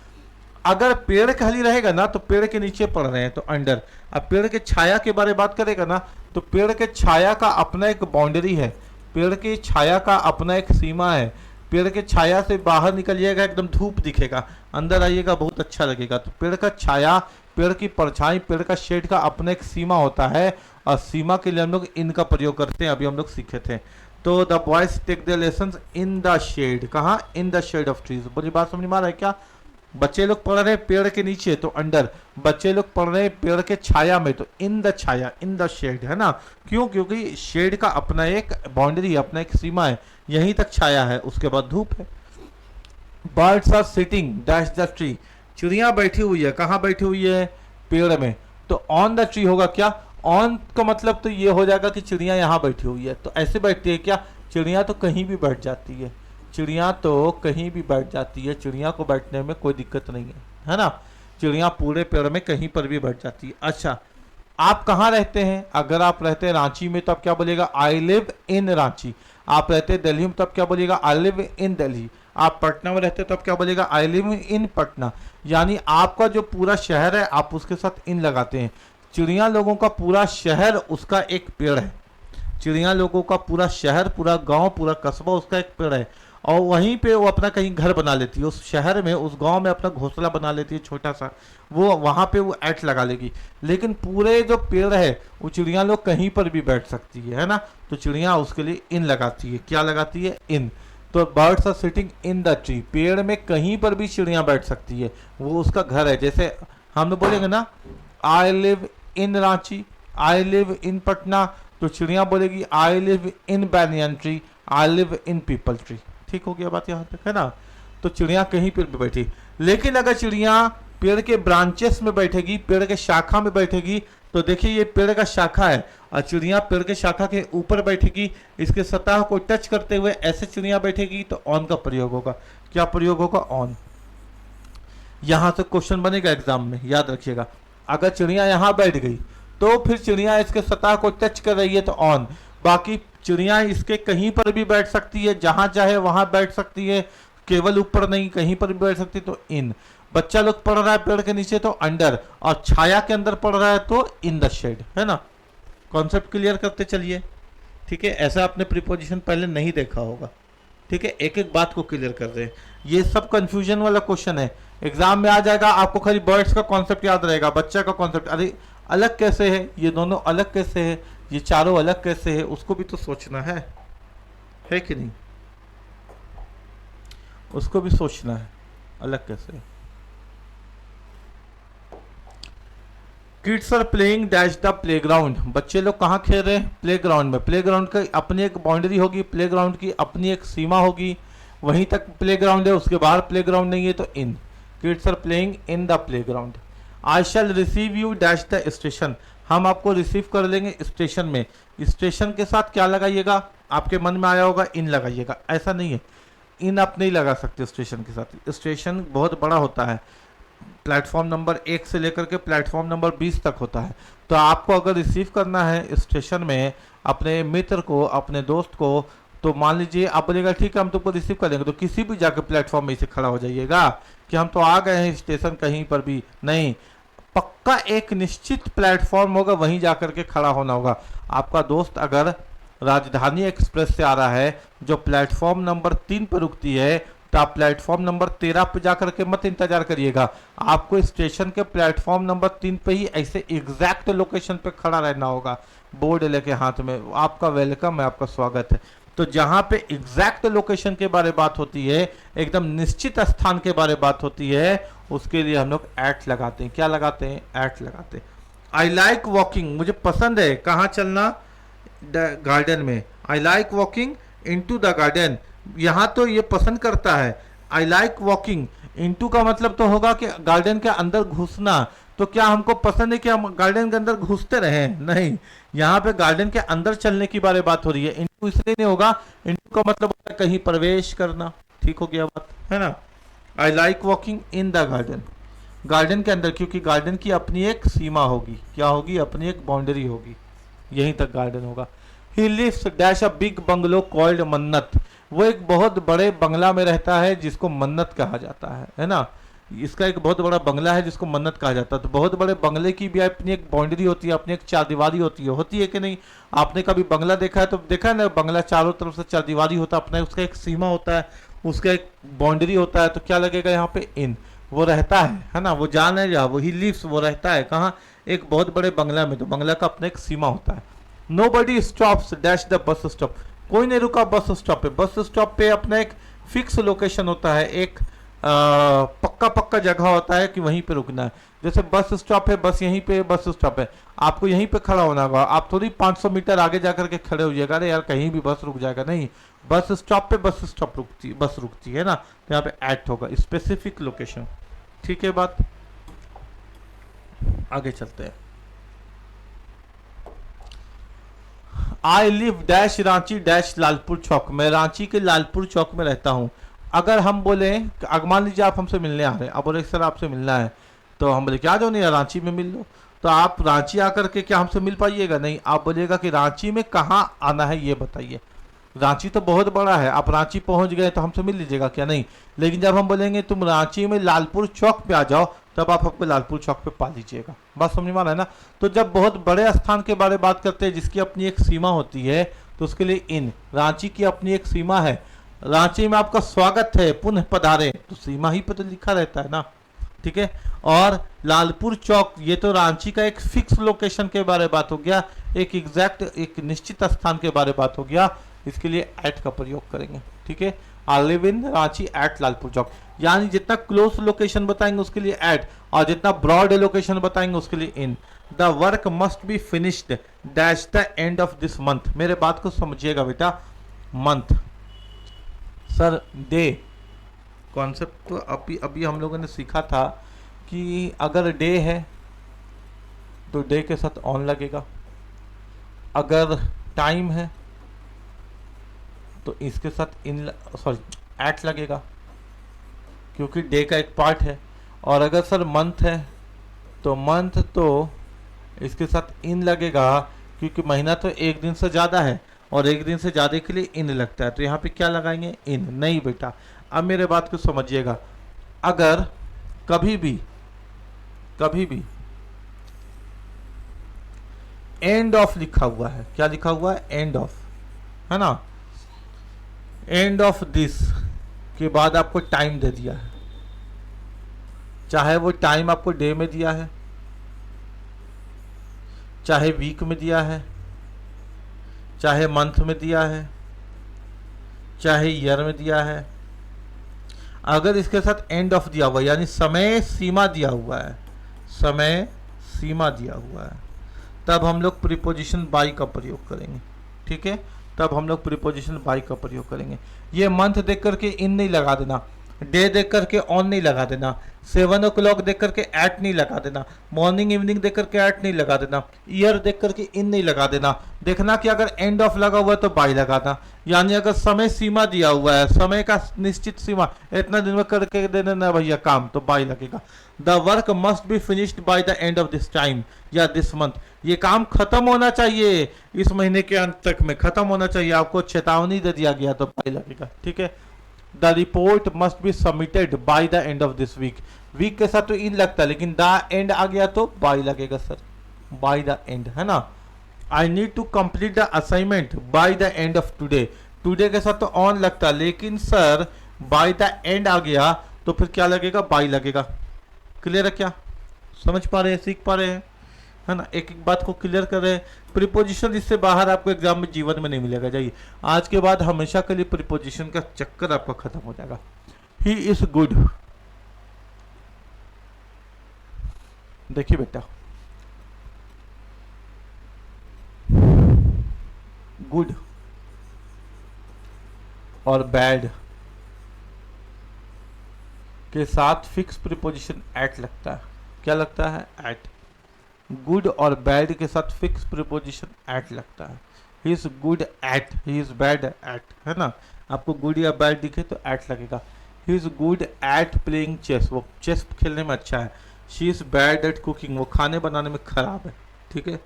अगर पेड़ खाली रहेगा ना तो पेड़ के नीचे पढ़ रहे हैं तो अंडर। अब पेड़ के छाया के बारे में बात करेगा ना तो पेड़ के छाया का अपना एक बाउंड्री है, पेड़ की छाया का अपना एक सीमा है। पेड़ के छाया से बाहर निकलिएगा एकदम धूप दिखेगा, अंदर आइएगा बहुत अच्छा लगेगा। तो पेड़ का छाया, पेड़ की परछाई, पेड़ का शेड का अपना एक सीमा होता है और सीमा के लिए हम लोग इनका प्रयोग करते हैं, अभी हम लोग सीखे थे। तो the boys take the lessons in the shade, कहाँ, in the shade of trees. बोलिए बात समझ में आ रहा है क्या। बच्चे लोग पढ़ रहे हैं पेड़ के नीचे तो अंडर, बच्चे लोग पढ़ रहे हैं पेड़ के छाया में तो इन द छाया, इन द शेड, है ना। क्यों, क्योंकि शेड का अपना एक बाउंड्री, अपना एक सीमा है, यहीं तक छाया है, उसके बाद धूप है। Birds are sitting dash the tree, चिड़िया बैठी हुई है, कहाँ बैठी हुई है, पेड़ में। तो ऑन द ट्री होगा क्या, ऑन का मतलब तो ये हो जाएगा कि चिड़िया यहाँ बैठी हुई है। तो ऐसे बैठती है क्या, चिड़िया तो कहीं भी बैठ जाती है, चिड़िया तो कहीं भी बैठ जाती है, चिड़िया को बैठने में कोई दिक्कत नहीं है ना। चिड़िया पूरे पेड़ में कहीं पर भी बैठ जाती है। अच्छा, आप कहाँ रहते हैं? अगर आप रहते हैं रांची में तो आप क्या बोलेगा? आई लिव इन रांची। आप रहते हैं दिल्ली में तो आप क्या बोलेगा? आई लिव इन दिल्ली। आप पटना में रहते हैं तो आप क्या बोलेगा? आई लिव इन पटना। यानी आपका जो पूरा शहर है आप उसके साथ इन लगाते हैं। चिड़िया लोगों का पूरा शहर उसका एक पेड़ है। चिड़िया लोगों का पूरा शहर, पूरा गांव, पूरा कस्बा उसका एक पेड़ है। और वहीं पे वो अपना कहीं घर बना लेती है, उस शहर में, उस गांव में अपना घोंसला बना लेती है छोटा सा। वो वहां पे वो ऐट लगा लेगी। लेकिन पूरे जो पेड़ है वो चिड़िया लोग कहीं पर भी बैठ सकती है ना। तो चिड़िया उसके लिए इन लगाती है। क्या लगाती है? इन। तो birds are sitting in the tree. पेड़ में कहीं पर भी चिड़िया बैठ सकती है, वो उसका घर है। जैसे हम लोग बोलेंगे ना, आई live in Ranchi, I live इन पटना, तो चिड़िया बोलेगी आई live in banyan tree, I live in people tree. ठीक हो गया बात यहाँ तक, है ना। तो चिड़िया कहीं पर भी बैठी। लेकिन अगर चिड़िया पेड़ के ब्रांचेस में बैठेगी, पेड़ के शाखा में बैठेगी, तो देखिए ये पेड़ का शाखा है और चिड़िया पेड़ के शाखा के ऊपर बैठेगी, इसके सतह को टच करते हुए ऐसे चिड़िया बैठेगी, तो ऑन का प्रयोग होगा। क्या प्रयोग होगा? ऑन। यहां से क्वेश्चन बनेगा एग्जाम में, याद रखिएगा। अगर चिड़िया यहां बैठ गई तो फिर चिड़िया इसके सतह को टच कर रही है तो ऑन। बाकी चिड़िया इसके कहीं पर भी बैठ सकती है, जहां चाहे वहां बैठ सकती है, केवल ऊपर नहीं, कहीं पर भी बैठ सकती है, तो इन। बच्चा लोग पढ़ रहा है पेड़ के नीचे तो अंडर, और छाया के अंदर पढ़ रहा है तो इन द शेड, है ना। कॉन्सेप्ट क्लियर करते चलिए। ठीक है, ऐसा आपने प्रीपोजिशन पहले नहीं देखा होगा। ठीक है, एक एक बात को क्लियर कर रहे हैं। ये सब कंफ्यूजन वाला क्वेश्चन है, एग्जाम में आ जाएगा। आपको खाली बर्ड्स का कॉन्सेप्ट याद रहेगा, बच्चा का कॉन्सेप्ट। अरे अलग कैसे है, ये दोनों अलग कैसे है, ये चारों अलग कैसे है, उसको भी तो सोचना है कि नहीं? उसको भी सोचना है अलग कैसे है। Kids are playing dash the playground. बच्चे लोग कहाँ खेल रहे हैं? प्लेग्राउंड में। प्लेग्राउंड की अपनी एक बाउंड्री होगी, प्लेग्राउंड की अपनी एक सीमा होगी, वहीं तक प्लेग्राउंड है, उसके बाहर प्लेग्राउंड नहीं है, तो in. Kids are playing in the playground. I shall receive you dash the station. हम आपको रिसीव कर लेंगे स्टेशन में। स्टेशन के साथ क्या लगाइएगा? आपके मन में आया होगा इन लगाइएगा, ऐसा नहीं है। इन आप नहीं लगा सकते स्टेशन के साथ। स्टेशन बहुत बड़ा होता है, प्लेटफॉर्म नंबर 1 से लेकर के प्लेटफॉर्म नंबर 20 तक होता है। तो आपको अगर रिसीव करना है स्टेशन में अपने मित्र को, अपने दोस्त को, तो मान लीजिए आप बोलेगा ठीक है हम तुमको रिसीव कर लेंगे, तो किसी भी जाकर प्लेटफॉर्म में से खड़ा हो जाइएगा कि हम तो आ गए हैं स्टेशन, कहीं पर भी नहीं। पक्का एक निश्चित प्लेटफॉर्म होगा, वहीं जाकर के खड़ा होना होगा। आपका दोस्त अगर राजधानी एक्सप्रेस से आ रहा है जो प्लेटफॉर्म नंबर 3 पर रुकती है, तो आप प्लेटफॉर्म नंबर 13 पे जाकर के मत इंतजार करिएगा। आपको स्टेशन के प्लेटफॉर्म नंबर 3 पे ही ऐसे एग्जैक्ट लोकेशन पे खड़ा रहना होगा, बोर्ड लेके हाथ में। आपका वेलकम है, आपका स्वागत है। तो जहां पे एग्जैक्ट लोकेशन के बारे बात होती है, एकदम निश्चित स्थान के बारे बात होती है, उसके लिए हम लोग एट लगाते हैं। क्या लगाते हैं? एट लगाते हैं। आई लाइक वॉकिंग, मुझे पसंद है कहाँ चलना? गार्डन में। I like walking into the garden. यहाँ तो ये पसंद करता है। आई लाइक वॉकिंग इनटू का मतलब तो होगा कि गार्डन के अंदर घुसना। तो क्या हमको पसंद है कि हम गार्डन के अंदर घुसते रहें? नहीं, यहाँ पे गार्डन के अंदर चलने की बारे बात हो रही है। इनटू इसलिए नहीं होगा, इनटू का मतलब होता है कहीं प्रवेश करना। ठीक हो गया बात, है ना। I like walking in the garden, garden के अंदर, क्योंकि गार्डन की अपनी एक सीमा होगी। क्या होगी? अपनी एक बाउंड्री होगी, यहीं तक गार्डन होगा। He lives dash a big bungalow called Mannat. वो एक बहुत बड़े बंगला में रहता है जिसको मन्नत कहा जाता है ना। इसका एक बहुत बड़ा बंगला है जिसको मन्नत कहा जाता है। तो बहुत बड़े बंगले की भी अपनी एक बाउंड्री होती है, अपनी एक चारदीवारी होती है कि नहीं? आपने कभी बंगला देखा है तो देखा है ना, बंगला चारों तरफ से चारदीवारी होता है, अपना उसका एक सीमा होता है, उसका एक बाउंड्री होता है। तो क्या लगेगा यहाँ पे? इन। वो रहता है ना, वो जान है या वो ही लिव्स, वो रहता है कहाँ? एक बहुत बड़े बंगला में। तो बंगला का अपना एक सीमा होता है। Nobody stops dash the bus stop. कोई नहीं रुका बस स्टॉप पे। बस स्टॉप पे अपना एक फिक्स लोकेशन होता है, एक पक्का जगह होता है कि वहीं पे रुकना है। जैसे बस स्टॉप है, बस यहीं पे बस स्टॉप है, आपको यहीं पे खड़ा होना होगा। आप थोड़ी 500 मीटर आगे जाकर के खड़े हो जाएगा, अरे यार कहीं भी बस रुक जाएगा, नहीं। बस स्टॉप पे बस रुकती है ना, तो यहाँ पे एट होगा, स्पेसिफिक लोकेशन। ठीक है बात, आगे चलते हैं। I live dash Ranchi dash Lalpur Chowk, मैं रांची के लालपुर चौक में रहता हूँ। अगर हम बोले, मान लीजिए आप हमसे मिलने आ रहे हैं, आप बोले सर आपसे मिलना है, तो हम बोले क्या जाओ नहीं रांची में मिल लो, तो आप रांची आकर के क्या हमसे मिल पाइएगा? नहीं, आप बोलिएगा कि रांची में कहाँ आना है ये बताइए। रांची तो बहुत बड़ा है, आप रांची पहुंच गए तो हमसे मिल लीजिएगा क्या? नहीं। लेकिन जब हम बोलेंगे तुम रांची में लालपुर चौक पे आ जाओ, तब आप हमको लालपुर चौक पे पा लीजिएगा। बात समझ में आ रहा है ना? तो जब बहुत बड़े स्थान के बारे में बात करते हैं जिसकी अपनी एक सीमा होती है, तो उसके लिए इन, रांची की अपनी एक सीमा है, रांची में आपका स्वागत है, पुनः पधारे, तो सीमा ही पे तो लिखा रहता है ना, ठीक है। और लालपुर चौक, ये तो रांची का एक फिक्स लोकेशन के बारे में बात हो गया, एक एग्जैक्ट, एक निश्चित स्थान के बारे में बात हो गया, इसके लिए एट का प्रयोग करेंगे, ठीक है। I live in Ranchi at Lalpur Chowk, यानी जितना क्लोज लोकेशन बताएंगे उसके लिए एट, और जितना ब्रॉड लोकेशन बताएंगे उसके लिए in. The work must be finished dash the end of this month, मेरे बात को समझिएगा बेटा। मंथ सर, डे कॉन्सेप्ट तो अभी अभी हम लोगों ने सीखा था कि अगर डे है तो डे के साथ ऑन लगेगा, अगर टाइम है तो इसके साथ इन, सॉरी एट लगेगा क्योंकि डे का एक पार्ट है, और अगर सर मंथ है तो मंथ तो इसके साथ इन लगेगा क्योंकि महीना तो एक दिन से ज़्यादा है और एक दिन से ज़्यादा के लिए इन लगता है, तो यहाँ पे क्या लगाएंगे? इन। नहीं बेटा, अब मेरे बात को समझिएगा, अगर कभी भी एंड ऑफ लिखा हुआ है, क्या लिखा हुआ है? एंड ऑफ, है ना, एंड ऑफ दिस के बाद आपको टाइम दे दिया है, चाहे वो टाइम आपको डे में दिया है, चाहे वीक में दिया है, चाहे मंथ में दिया है, चाहे ईयर में दिया है, अगर इसके साथ एंड ऑफ दिया हुआ है यानी समय सीमा दिया हुआ है, समय सीमा दिया हुआ है, तब हम लोग प्रीपोजिशन बाई का प्रयोग करेंगे, ठीक है। तब हम लोग प्रीपोजिशन बाई का प्रयोग करेंगे। ये मंथ देख करके इन नहीं लगा देना, डे देख करके ऑन नहीं लगा देना, 7 o'clock देख करके एट नहीं लगा देना, मॉर्निंग इवनिंग देख करके एट नहीं लगा देना, ईयर देख करके इन नहीं लगा देना। देखना कि अगर एंड ऑफ लगा हुआ है तो बाई लगाना, यानी अगर समय सीमा दिया हुआ है, समय का निश्चित सीमा, इतना दिन में करके दे देना भैया काम, तो बाई लगेगा। The work must be finished bye the end of this time या दिस मंथ, ये काम खत्म होना चाहिए, इस महीने के अंत तक में खत्म होना चाहिए, आपको चेतावनी दे दिया गया तो बाई लगेगा, ठीक है। The report must be submitted by the end of this week, week के साथ तो इन लगता है लेकिन द एंड आ गया तो बाय लगेगा सर, बाय द एंड, है ना। I need to complete the assignment by the end of today, today के साथ तो ऑन लगता है लेकिन सर बाय द एंड आ गया तो फिर क्या लगेगा? बाय लगेगा। क्लियर है? क्या समझ पा रहे हैं, सीख पा रहे हैं, है ना? एक एक बात को क्लियर कर रहे हैं। प्रीपोजिशन इससे बाहर आपको एग्जाम में जीवन में नहीं मिलेगा। जाइए, आज के बाद हमेशा के लिए प्रीपोजिशन का चक्कर आपका खत्म हो जाएगा। ही इज गुड, देखिए बेटा, गुड और बैड के साथ फिक्स प्रीपोजिशन एट लगता है। क्या लगता है? एट। गुड और बैड के साथ फिक्स प्रीपोजिशन एट लगता है। ही is good eight, he is bad eight, है ना। आपको गुड या बैड दिखे तो एट लगेगा। He is good at playing chess, वो चेस खेलने में अच्छा है। She is bad at cooking, वो खाने बनाने में खराब है, ठीक है।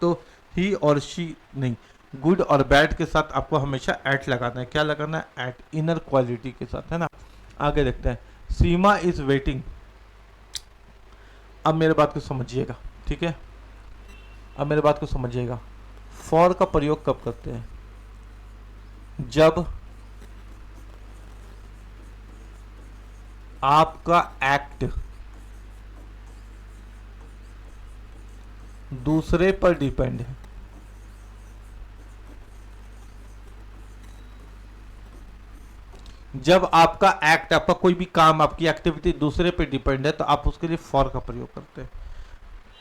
तो ही और शी नहीं, गुड और बैड के साथ आपको हमेशा एट लगाना है। क्या लगाना है? एट, इनर क्वालिटी के साथ, है ना। आगे देखते हैं। सीमा इज वेटिंग, अब मेरे बात को समझिएगा, ठीक है। अब मेरे बात को समझिएगा। फॉर का प्रयोग कब करते हैं? जब आपका एक्ट दूसरे पर डिपेंड है। जब आपका एक्ट, आपका कोई भी काम, आपकी एक्टिविटी दूसरे पे डिपेंड है तो आप उसके लिए फॉर का प्रयोग करते हैं।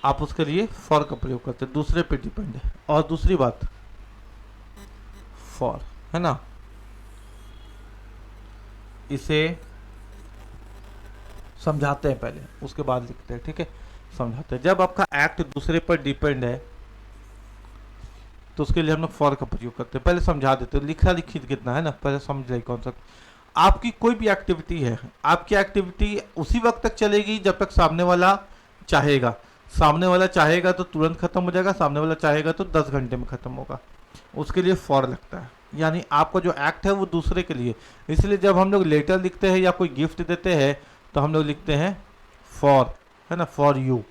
आप उसके लिए फॉर का प्रयोग करते हैं, दूसरे पे डिपेंड है। और दूसरी बात, फॉर, है ना, इसे समझाते हैं पहले, उसके बाद लिखते हैं, ठीक है। समझाते हैं। जब आपका एक्ट दूसरे पर डिपेंड है तो उसके लिए हम लोग फॉर का प्रयोग करते हैं। पहले समझा देते हैं, लिखा लिखी कितना है ना, पहले समझ ले कौन सा। आपकी कोई भी एक्टिविटी है, आपकी एक्टिविटी उसी वक्त तक चलेगी जब तक सामने वाला चाहेगा। सामने वाला चाहेगा तो तुरंत खत्म हो जाएगा, सामने वाला चाहेगा तो 10 घंटे में खत्म होगा। उसके लिए फॉर लगता है, यानी आपका जो एक्ट है वो दूसरे के लिए। इसलिए जब हम लोग लेटर लिखते हैं या कोई गिफ्ट देते हैं तो हम लोग लिखते हैं फॉर, है ना, फॉर यू।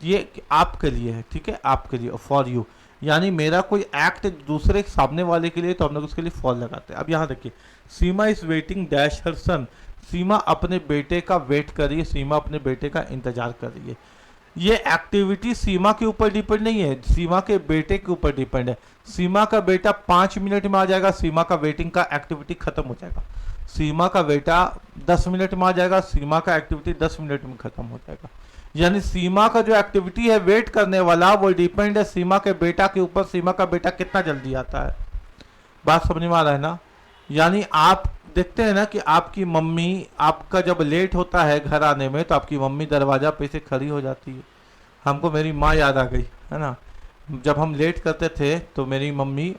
ये आपके लिए है, ठीक है, आपके लिए, फॉर यू। यानी मेरा कोई एक्ट दूसरे सामने वाले के लिए, तो हम लोग उसके लिए फॉर लगाते हैं। अब यहाँ देखिए, सीमा इज वेटिंग डैश हर सन। सीमा अपने बेटे का वेट कर रही है, सीमा अपने बेटे का इंतजार कर रही है। ये एक्टिविटी सीमा के ऊपर डिपेंड नहीं है, सीमा के बेटे के ऊपर डिपेंड है। सीमा का बेटा 5 मिनट में आ जाएगा, सीमा का वेटिंग का एक्टिविटी खत्म हो जाएगा। सीमा का बेटा 10 मिनट में आ जाएगा, सीमा का एक्टिविटी 10 मिनट में खत्म हो जाएगा। यानी सीमा का जो एक्टिविटी है वेट करने वाला, वो डिपेंड है सीमा के बेटा के ऊपर, सीमा का बेटा कितना जल्दी आता है। बात समझ में आ रहा है ना। यानी आप देखते हैं ना कि आपकी मम्मी, आपका जब लेट होता है घर आने में तो आपकी मम्मी दरवाजा पे से खड़ी हो जाती है। हमको मेरी माँ याद आ गई, है ना। जब हम लेट करते थे तो मेरी मम्मी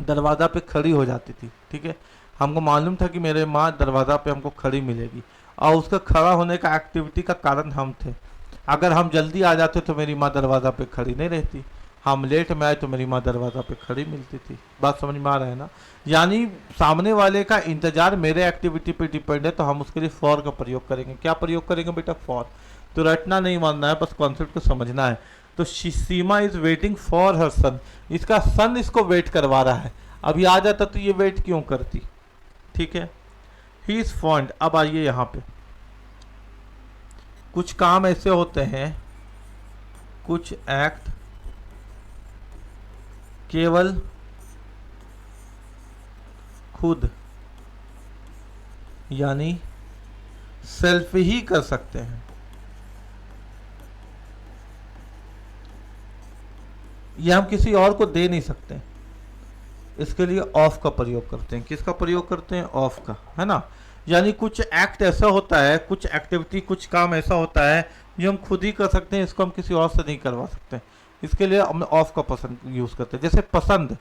दरवाज़ा पे खड़ी हो जाती थी, ठीक है। हमको मालूम था कि मेरे माँ दरवाज़ा पे हमको खड़ी मिलेगी, और उसका खड़ा होने का एक्टिविटी का कारण हम थे। अगर हम जल्दी आ जाते तो मेरी माँ दरवाज़ा पे खड़ी नहीं रहती, हम लेट में आए तो मेरी माँ दरवाज़ा पे खड़ी मिलती थी। बात समझ में आ रहा है ना। यानी सामने वाले का इंतजार मेरे एक्टिविटी पे डिपेंड है, तो हम उसके लिए फॉर का प्रयोग करेंगे। क्या प्रयोग करेंगे बेटा? फॉर। तो रटना नहीं मानना है, बस कॉन्सेप्ट को समझना है। तो सीमा इज वेटिंग फॉर हर सन, इसका सन इसको वेट करवा रहा है। अभी आ जाता तो ये वेट क्यों करती, ठीक है। He is fond. अब आइए यहाँ पे, कुछ काम ऐसे होते हैं, कुछ एक्ट केवल खुद यानी सेल्फ ही कर सकते हैं। यह हम किसी और को दे नहीं सकते। इसके लिए ऑफ का प्रयोग करते हैं। किसका प्रयोग करते हैं? ऑफ का, है ना। यानी कुछ एक्ट ऐसा होता है, कुछ एक्टिविटी, कुछ काम ऐसा होता है जो हम खुद ही कर सकते हैं, इसको हम किसी और से नहीं करवा सकते। इसके लिए हम ऑफ का पसंद यूज़ करते हैं। जैसे पसंद,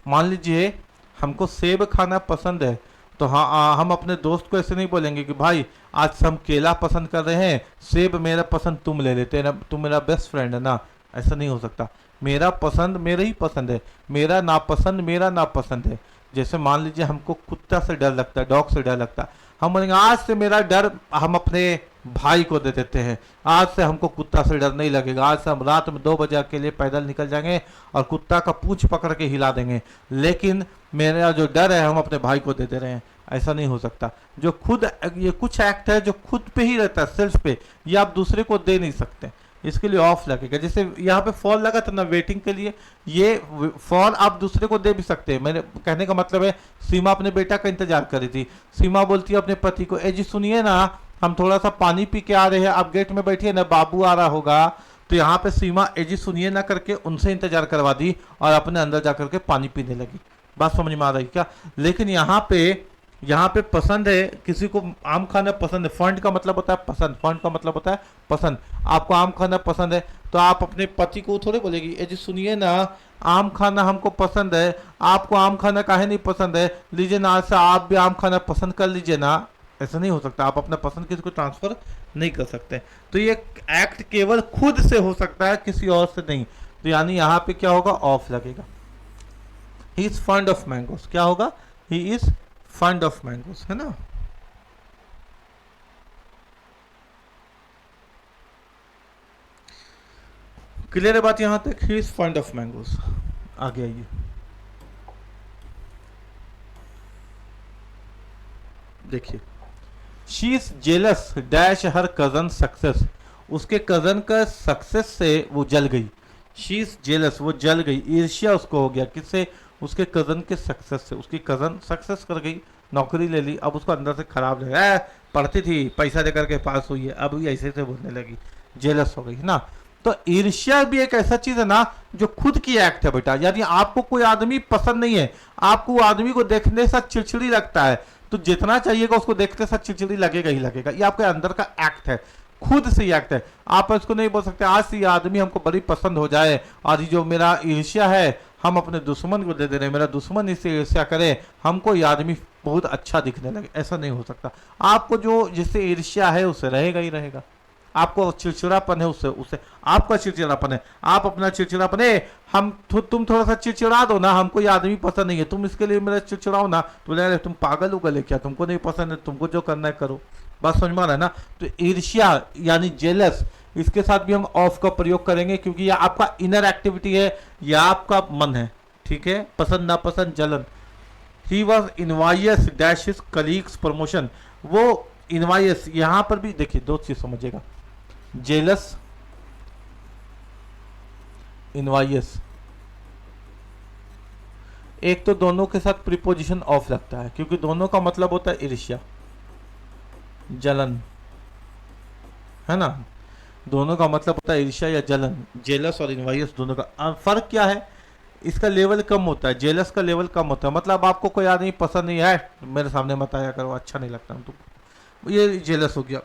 मान लीजिए हमको सेब खाना पसंद है, तो हाँ, हम अपने दोस्त को ऐसे नहीं बोलेंगे कि भाई आज हम केला पसंद कर रहे हैं, सेब मेरा पसंद तुम ले लेते ना, तुम मेरा बेस्ट फ्रेंड है ना। ऐसा नहीं हो सकता। मेरा पसंद मेरा ही पसंद है, मेरा नापसंद मेरा नापसंद है। जैसे मान लीजिए हमको कुत्ता से डर लगता है, डॉग से डर लगता है, हम बोलेंगे आज से मेरा डर हम अपने भाई को दे देते हैं, आज से हमको कुत्ता से डर नहीं लगेगा, आज से हम रात में 2 बजे के लिए पैदल निकल जाएंगे और कुत्ता का पूंछ पकड़ के हिला देंगे, लेकिन मेरा जो डर है हम अपने भाई को दे दे रहे हैं। ऐसा नहीं हो सकता। जो खुद, ये कुछ एक्ट है जो खुद पे ही रहता है, सेल्फ पे, ये आप दूसरे को दे नहीं सकते। इसके लिए ऑफ लगेगा। जैसे यहाँ पे फॉर लगा था ना वेटिंग के लिए, ये फॉर आप दूसरे को दे भी सकते हैं। मेरे कहने का मतलब है, सीमा अपने बेटा का इंतजार कर रही थी। सीमा बोलती है अपने पति को, ए जी सुनिए ना, हम थोड़ा सा पानी पी के आ रहे हैं, आप गेट में बैठिए ना, बाबू आ रहा होगा। तो यहाँ पे सीमा ए जी सुनिए ना करके उनसे इंतजार करवा दी और अपने अंदर जा करके पानी पीने लगी। बात समझ में आ रही क्या? लेकिन यहाँ पे पसंद है, किसी को आम खाना पसंद है। फंड का मतलब होता है पसंद, फंड का मतलब होता है पसंद। आपको आम खाना पसंद है तो आप अपने पति को थोड़े बोलेगी, ए जी सुनिए ना, आम खाना हमको पसंद है, आपको आम खाना काहे नहीं पसंद है, लीजिए ना, आज से आप भी आम खाना पसंद कर लीजिए ना। ऐसा नहीं हो सकता। आप अपना पसंद किसी को ट्रांसफर नहीं कर सकते। तो ये एक्ट केवल खुद से हो सकता है, किसी और से नहीं। तो यानी यहाँ पे क्या होगा? ऑफ लगेगा। He is fund of mangoes. क्या होगा? He is fund of mangoes, है ना। क्लियर है बात यहां तक? He is fund of mangoes. आगे आइए, देखिए, she is jealous dash her cousin success. उसके कजन का सक्सेस से वो जल गई। शी इज जेलस, वो जल गई, ईर्ष्या उसको हो गया। किससे? उसके कजन के सक्सेस से। उसकी कजन सक्सेस कर गई, नौकरी ले ली, अब उसको अंदर से खराब लगा। पढ़ती थी, पैसा देकर के पास हुई है, अब ये ऐसे से बोलने लगी, जेलस हो गई, है ना। तो ईर्ष्या भी एक ऐसा चीज है ना जो खुद की एक्ट है बेटा। यानी आपको कोई आदमी पसंद नहीं है, आपको वो आदमी को देखने से चिड़चिड़ी लगता है, तो जितना चाहिएगा उसको देखते साथ चिड़चिड़ी लगेगा ही लगेगा। ये आपके अंदर का एक्ट है, खुद से ही एक्ट है। आप इसको नहीं बोल सकते आज से ये आदमी हमको बड़ी पसंद हो जाए और ये जो मेरा ईर्ष्या है हम अपने दुश्मन को दे दे रहे हैं, मेरा दुश्मन इससे ईर्ष्या करे, हमको ये आदमी बहुत अच्छा दिखने लगे, ऐसा नहीं हो सकता। आपको जो जिससे ईर्ष्या है उससे रहेगा ही रहेगा। आपको चिड़चिड़ापन है उससे उससे आपका चिड़चिड़ापन है, आप अपना चिड़चिड़ापन है, तुम थोड़ा सा चिड़चिड़ा दो ना, हमको ये आदमी पसंद नहीं है, तुम इसके लिए मेरा चिड़चिड़ाओ ना, तो बोले तुम पागल उगल है क्या, तुमको नहीं पसंद है, तुमको जो करना है करो। बात समझ में आ रहा है ना। तो ईर्ष्या यानी जेलस, इसके साथ भी हम ऑफ का प्रयोग करेंगे, क्योंकि यह आपका इनर एक्टिविटी है, यह आपका मन है, ठीक है, पसंद नापसंद जलन। He was invoice dash his colleagues promotion, वो इनवाइस, यहां पर भी देखिए दो चीज समझिएगा, जेलस, इनवाइस, एक तो दोनों के साथ प्रीपोजिशन ऑफ लगता है, क्योंकि दोनों का मतलब होता है ईर्ष्या, जलन, है ना, दोनों का मतलब होता है ईर्ष्या या जलन। जेलस और इनवाइस दोनों का फर्क क्या है, इसका लेवल कम होता है, जेलस का लेवल कम होता है, मतलब आपको कोई आदमी पसंद नहीं है, मेरे सामने मत आया करो, अच्छा नहीं लगता तुमको, ये जेलस हो गया।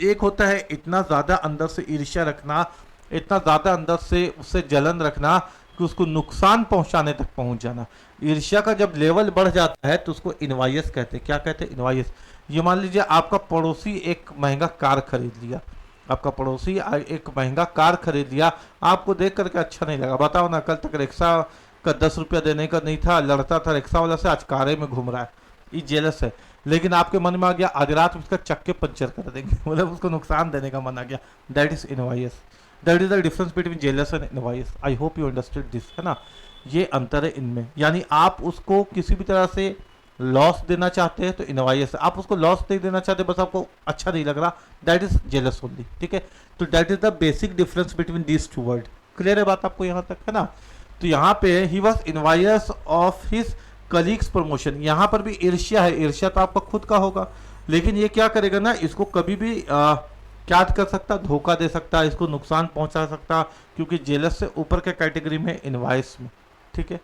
एक होता है इतना ज़्यादा अंदर से ईर्ष्या रखना, इतना ज़्यादा अंदर से उससे जलन रखना कि उसको नुकसान पहुंचाने तक पहुंच जाना। ईर्ष्या का जब लेवल बढ़ जाता है तो उसको इनवाइस कहते हैं। क्या कहते हैं? इनवाइस। ये मान लीजिए आपका पड़ोसी एक महंगा कार खरीद लिया, आपका पड़ोसी एक महंगा कार खरीद लिया, आपको देख करके अच्छा नहीं लगा, बताओ ना, कल तक रिक्शा का 10 रुपया देने का नहीं था, लड़ता था रिक्शा वाला से, आज कारे में घूम रहा है, ये जेलस है। लेकिन आपके मन में आ गया आज रात उसका चक्के पंचर कर देंगे, मतलब उसको नुकसान देने का मन आ गया, that is invoice. That is the difference between jealous and invoice. I hope you understood this, है ना, ये अंतर है इनमें। यानी आप उसको किसी भी तरह से लॉस देना चाहते हैं तो इनवाइस, आप उसको लॉस नहीं देना चाहते, बस आपको अच्छा नहीं लग रहा, दैट इज जेलस ओनली, ठीक है। तो that is the basic difference between this two word. Clear है बात आपको यहाँ तक, है ना। तो यहाँ पे he was invoice of his colleagues promotion, यहाँ पर भी ईर्ष्या है, ईर्ष्या तो आपका खुद का होगा, लेकिन ये क्या करेगा ना, इसको कभी भी क्या कर सकता, धोखा दे सकता, इसको नुकसान पहुंचा सकता, क्योंकि जेलस से ऊपर के कैटेगरी में इनवाइस में, ठीक है।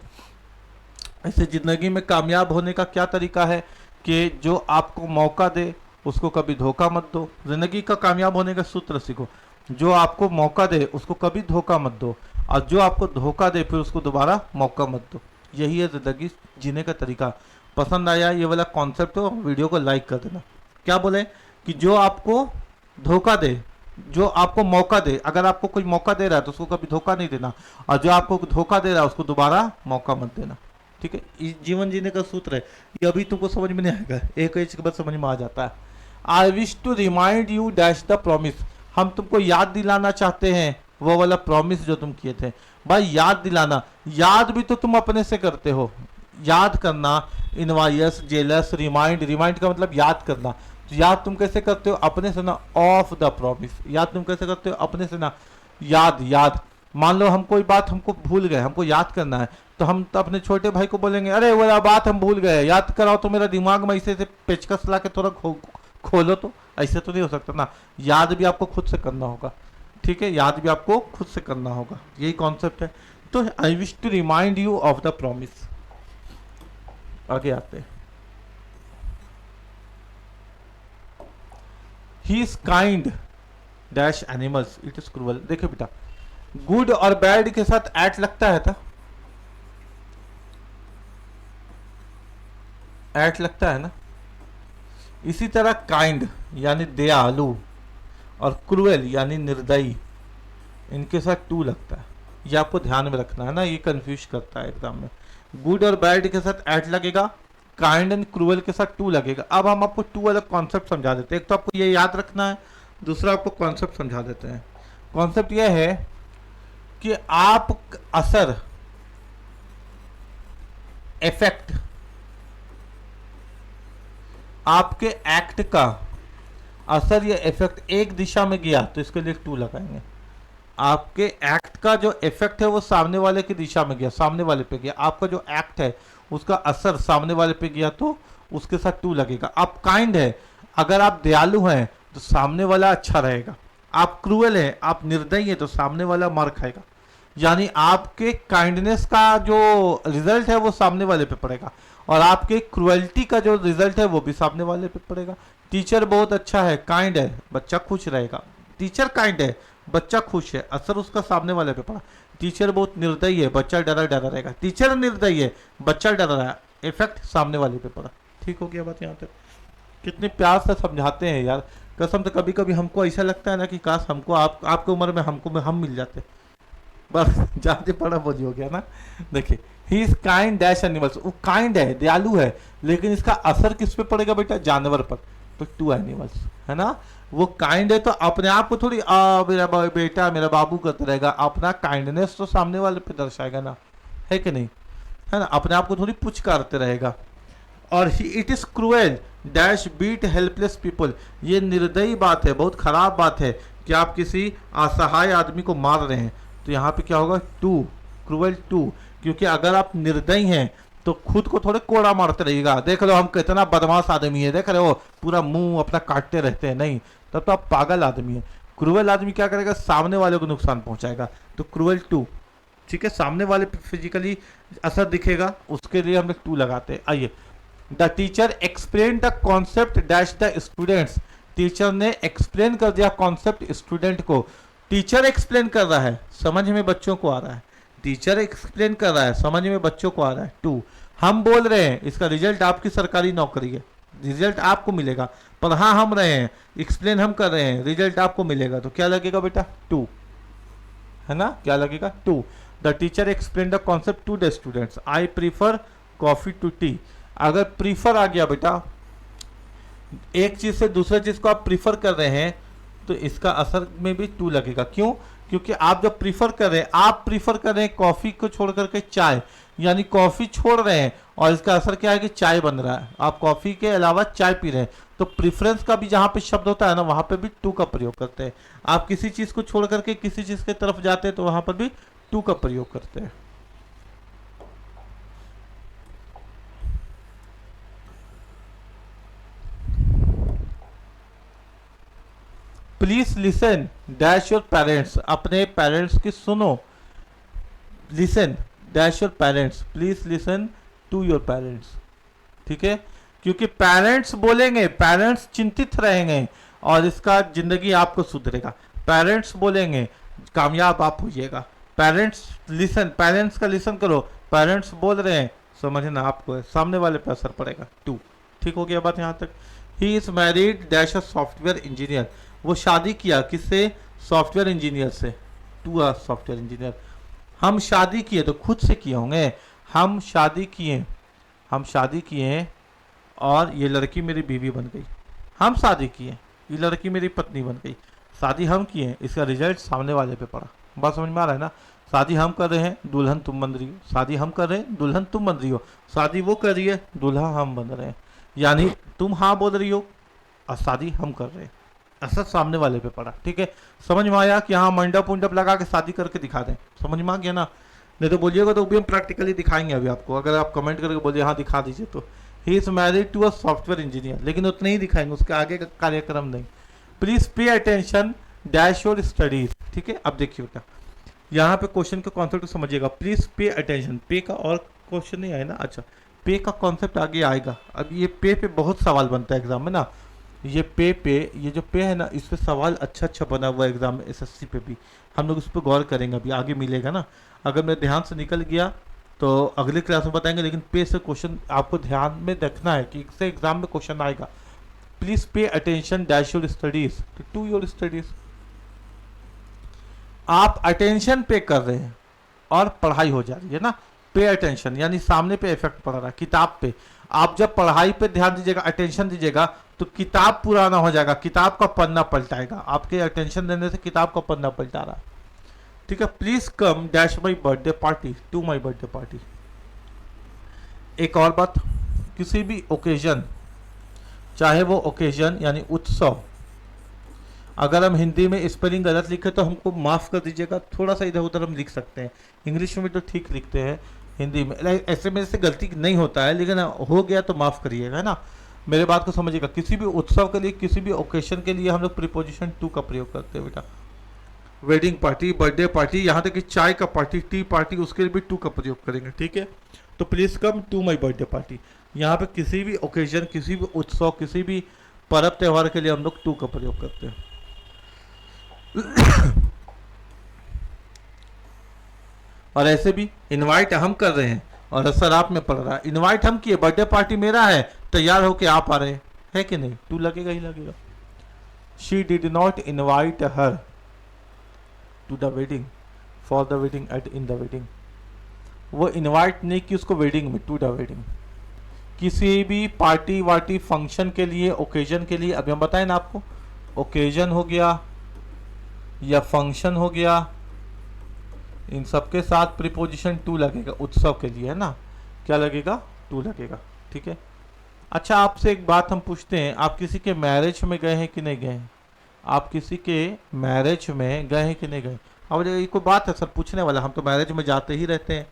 ऐसे जिंदगी में कामयाब होने का क्या तरीका है कि जो आपको मौका दे उसको कभी धोखा मत दो। जिंदगी का कामयाब होने का सूत्र सीखो, जो आपको मौका दे उसको कभी धोखा मत दो, और जो आपको धोखा दे फिर उसको दोबारा मौका मत दो। यही है जिंदगी जीने का तरीका। पसंद आया ये वाला कॉन्सेप्ट तो वीडियो को लाइक कर देना। क्या बोले कि जो आपको धोखा दे, जो आपको मौका दे, अगर आपको कोई मौका दे रहा है तो उसको कभी धोखा नहीं देना, और जो आपको धोखा दे रहा है उसको दोबारा मौका मत देना, ठीक है। जीवन जीने का सूत्र है ये, अभी तुमको समझ में नहीं आएगा, एक एज के बाद समझ में आ जाता है। I wish to remind you dash the promise, हम तुमको याद दिलाना चाहते हैं वो वाला प्रॉमिस जो तुम किए थे। भाई याद दिलाना, याद भी तो तुम अपने से करते हो, याद करना, इनवाइस, जेलस, रिमाइंड, रिमाइंड का मतलब याद करना, तो याद तुम कैसे करते हो? अपने से ना, ऑफ द प्रॉमिस, याद तुम कैसे करते हो? अपने से ना, याद, याद। मान लो हम कोई बात हमको भूल गए, हमको याद करना है, तो हम तो अपने छोटे भाई को बोलेंगे अरे वो बात हम भूल गए, याद कराओ तो मेरा दिमाग में ऐसे पेचकस ला के थोड़ा खोलो, तो ऐसे तो नहीं हो सकता ना। याद भी आपको खुद से करना होगा, ठीक है, याद भी आपको खुद से करना होगा, यही कॉन्सेप्ट है। तो I wish to remind you of the promise. आगे आते हैं। He is kind dash animals, it is cruel. देखिए बेटा, गुड और बैड के साथ एट लगता है था, एट लगता है ना। इसी तरह काइंड यानी दयालु और क्रूएल यानी निर्दयी, इनके साथ टू लगता है, ये आपको ध्यान में रखना है ना, ये कंफ्यूज करता है एग्जाम में। गुड और बैड के साथ एट लगेगा, काइंड एंड क्रूएल के साथ टू लगेगा। अब हम आपको टू अलग कॉन्सेप्ट समझा देते हैं, एक तो आपको ये याद रखना है, दूसरा आपको कॉन्सेप्ट समझा देते हैं। कॉन्सेप्ट यह है कि आप असर, इफेक्ट, आपके एक्ट का असर या इफेक्ट एक दिशा में गया तो इसके लिए टू लगाएंगे। आपके एक्ट का जो इफेक्ट है वो सामने वाले की दिशा में गया, सामने वाले पे गया, आपका जो एक्ट है उसका असर सामने वाले पे गया तो उसके साथ टू लगेगा। आप काइंड है, अगर आप दयालु हैं तो सामने वाला अच्छा रहेगा। आप क्रूएल है, आप निर्दयी है तो सामने वाला मार खाएगा। यानी आपके काइंडनेस का जो रिजल्ट है वो सामने वाले पे पड़ेगा, और आपके क्रुएल्टी का जो रिजल्ट है वो भी सामने वाले पे पड़ेगा। टीचर बहुत अच्छा है, काइंड है, बच्चा खुश रहेगा। टीचर काइंड है, बच्चा खुश है, असर उसका सामने वाले पे पड़ा। टीचर बहुत निर्दयी है, बच्चा डरा डरा रहेगा। टीचर निर्दयी है, बच्चा डर रहा है, इफेक्ट सामने वाले पे पड़ा। ठीक हो गया बात यहाँ तक? कितने प्यार से समझाते हैं यार, कसम से कभी कभी हमको ऐसा लगता है ना कि काश हमको आपके उम्र में हम मिल जाते, बस ज्यादा बड़ा बोझ हो गया ना। देखिए, ही इज काइंड डैश एनिमल्स, वो काइंड है, दयालु है, लेकिन इसका असर किस पे पड़ेगा बेटा? जानवर पर। तो टू एनिमल्स, है ना। वो काइंड है तो अपने आप को थोड़ी मेरा बेटा मेरा बाबू करता रहेगा, अपना काइंडनेस तो सामने वाले पे दर्शाएगा ना, है कि नहीं, है ना। अपने आप को थोड़ी पुचकारते रहेगा। और it is cruel dash beat helpless people, ये निर्दयी बात है, बहुत खराब बात है कि आप किसी असहाय आदमी को मार रहे हैं। तो यहाँ पे क्या होगा? टू, क्रूएल टू, क्योंकि अगर आप निर्दयी हैं तो खुद को थोड़े कोड़ा मारते रहिएगा, देख लो हम कितना बदमाश आदमी है, देख रहे हो, पूरा मुंह अपना काटते रहते हैं, नहीं, तब तो आप पागल आदमी है। क्रूएल आदमी क्या करेगा? सामने वाले को नुकसान पहुंचाएगा। तो क्रूएल टू, ठीक है, सामने वाले पे फिजिकली असर दिखेगा, उसके लिए हम लोग टू लगाते हैं। आइए, the teacher explain the concept dash the students, teacher ने एक्सप्लेन कर दिया कॉन्सेप्ट स्टूडेंट को। टीचर एक्सप्लेन कर रहा है, समझ में बच्चों को आ रहा है, टीचर एक्सप्लेन कर रहा है, समझ में बच्चों को आ रहा है। टू, हम बोल रहे हैं, इसका रिजल्ट आपकी सरकारी नौकरी है, रिजल्ट आपको मिलेगा, पर हाँ हम रहे हैं, एक्सप्लेन हम कर रहे हैं, रिजल्ट आपको मिलेगा, तो क्या लगेगा बेटा? टू, है ना, क्या लगेगा? To. The teacher explain the concept to the students, I prefer coffee to tea. अगर प्रीफर आ गया बेटा, एक चीज से दूसरे चीज को आप प्रीफर कर रहे हैं, तो इसका असर में भी टू लगेगा। क्यों? क्योंकि आप जब प्रीफर कर रहे हैं, आप प्रीफर कर रहे हैं कॉफी को छोड़ करके चाय, यानी कॉफी छोड़ रहे हैं और इसका असर क्या है कि चाय बन रहा है, आप कॉफी के अलावा चाय पी रहे हैं। तो प्रीफरेंस का भी जहां पे शब्द होता है ना, वहां पे भी टू का प्रयोग करते हैं। आप किसी चीज को छोड़ करके किसी चीज की तरफ जाते हैं तो वहां पर भी टू का प्रयोग करते हैं। Please listen dash your parents, अपने पेरेंट्स की सुनो। Listen dash your parents, please listen to your parents, ठीक है, क्योंकि पेरेंट्स बोलेंगे, पेरेंट्स चिंतित रहेंगे और इसका जिंदगी आपको सुधरेगा। पेरेंट्स बोलेंगे, कामयाब आप होइएगा। पेरेंट्स लिसन, पेरेंट्स का लिसन करो, पेरेंट्स बोल रहे हैं, समझना आपको है, सामने वाले पे असर पड़ेगा। टू, ठीक हो गया बात यहाँ तक? He is married dash a software engineer, वो शादी किया किससे? सॉफ्टवेयर इंजीनियर से। To a software engineer. हम शादी किए तो खुद से किए होंगे, हम शादी किए और ये लड़की मेरी बीवी बन गई। हम शादी किए, ये लड़की मेरी पत्नी बन गई। शादी हम किए, इसका रिजल्ट सामने वाले पे पड़ा। बात समझ में आ रहा है ना? शादी हम कर रहे हैं, दुल्हन तुम बन रही हो, शादी हम कर रहे हैं, दुल्हन तुम बन रही हो, शादी वो कर रही है, दूल्हा हम बन रहे हैं, यानी तुम हाँ बोल रही हो और शादी हम कर रहे हैं, असर सामने वाले पे पड़ा। ठीक है, समझ में आया कि हाँ मंडप उंडप लगा के शादी करके दिखा दें? समझ में आ गया ना? नहीं तो बोलिएगा तो भी हम प्रैक्टिकली दिखाएंगे अभी आपको, अगर आप कमेंट करके बोलिए हाँ दिखा दीजिए तो। He is married to a software engineer, लेकिन उतने ही दिखाएंगे, उसके आगे का कार्यक्रम नहीं। Please pay attention dash your studies. ठीक है, अब देखिए बेटा यहाँ पे क्वेश्चन का कॉन्सेप्ट समझिएगा। प्लीज पे अटेंशन, पे का और क्वेश्चन नहीं आया ना, अच्छा पे का कॉन्सेप्ट आगे आएगा। अब ये पे बहुत सवाल बनता है एग्जाम में ना, ये ये जो पे है ना, इस पे सवाल अच्छा बना हुआ है एग्जाम में, एसएससी पे भी हम लोग इस पर गौर करेंगे, अभी आगे मिलेगा ना। अगर मेरे ध्यान से निकल गया तो अगले क्लास में बताएंगे, लेकिन पे से क्वेश्चन आपको ध्यान में रखना है कि इससे एग्जाम में क्वेश्चन आएगा। Please pay attention dash your studies to your studies. आप अटेंशन पे कर रहे हैं और पढ़ाई हो जा रही है ना। पे अटेंशन यानी सामने पे इफेक्ट पड़ रहा है, किताब पे। आप जब पढ़ाई पे ध्यान दीजिएगा, अटेंशन दीजिएगा, तो किताब पुराना हो जाएगा, किताब का पन्ना पलटाएगा। आपके अटेंशन देने से किताब का पन्ना पलटा रहा है। ठीक है, please come dash my birthday party to my birthday party. एक और बात, किसी भी ओकेजन, चाहे वो ओकेजन यानी उत्सव, अगर हम हिंदी में स्पेलिंग गलत लिखे तो हमको माफ़ कर दीजिएगा, थोड़ा सा इधर उधर हम लिख सकते हैं, इंग्लिश में तो ठीक लिखते हैं, हिंदी में ऐसे मेरे से गलती नहीं होता है, लेकिन हो गया तो माफ़ करिएगा, है ना। मेरे बात को समझिएगा, किसी भी उत्सव के लिए, किसी भी ओकेशन के लिए हम लोग प्रीपोजिशन टू का प्रयोग करते हैं बेटा। वेडिंग पार्टी, बर्थडे पार्टी, यहाँ तक कि चाय का पार्टी, टी पार्टी, उसके लिए भी टू का प्रयोग करेंगे। ठीक है, तो please come to my birthday party. यहाँ पे किसी भी ओकेजन, किसी भी उत्सव, किसी भी पर्व त्यौहार के लिए हम लोग टू का प्रयोग करते हैं। और ऐसे भी इनवाइट हम कर रहे हैं और असर आप में पड़ रहा है। इनवाइट हम किए, बर्थडे पार्टी मेरा है, तैयार होके आप आ रहे हैं, है कि नहीं? टू लगेगा ही लगेगा। She did not invite her to the wedding, for the wedding, at in the wedding. वो इनवाइट नहीं की उसको वेडिंग में, टू द वेडिंग। किसी भी पार्टी वार्टी फंक्शन के लिए, ओकेजन के लिए, अभी हम बताएं ना आपको, ओकेजन हो गया या फंक्शन हो गया, इन सबके साथ प्रीपोजिशन टू लगेगा। उत्सव के लिए है ना, क्या लगेगा? टू लगेगा। ठीक है। अच्छा, आपसे एक बात हम पूछते हैं, आप किसी के मैरिज में गए हैं कि नहीं गए हैं? आप किसी के मैरिज में गए हैं कि नहीं गए? अब ये कोई बात है सर पूछने वाला, हम तो मैरिज में जाते ही रहते हैं।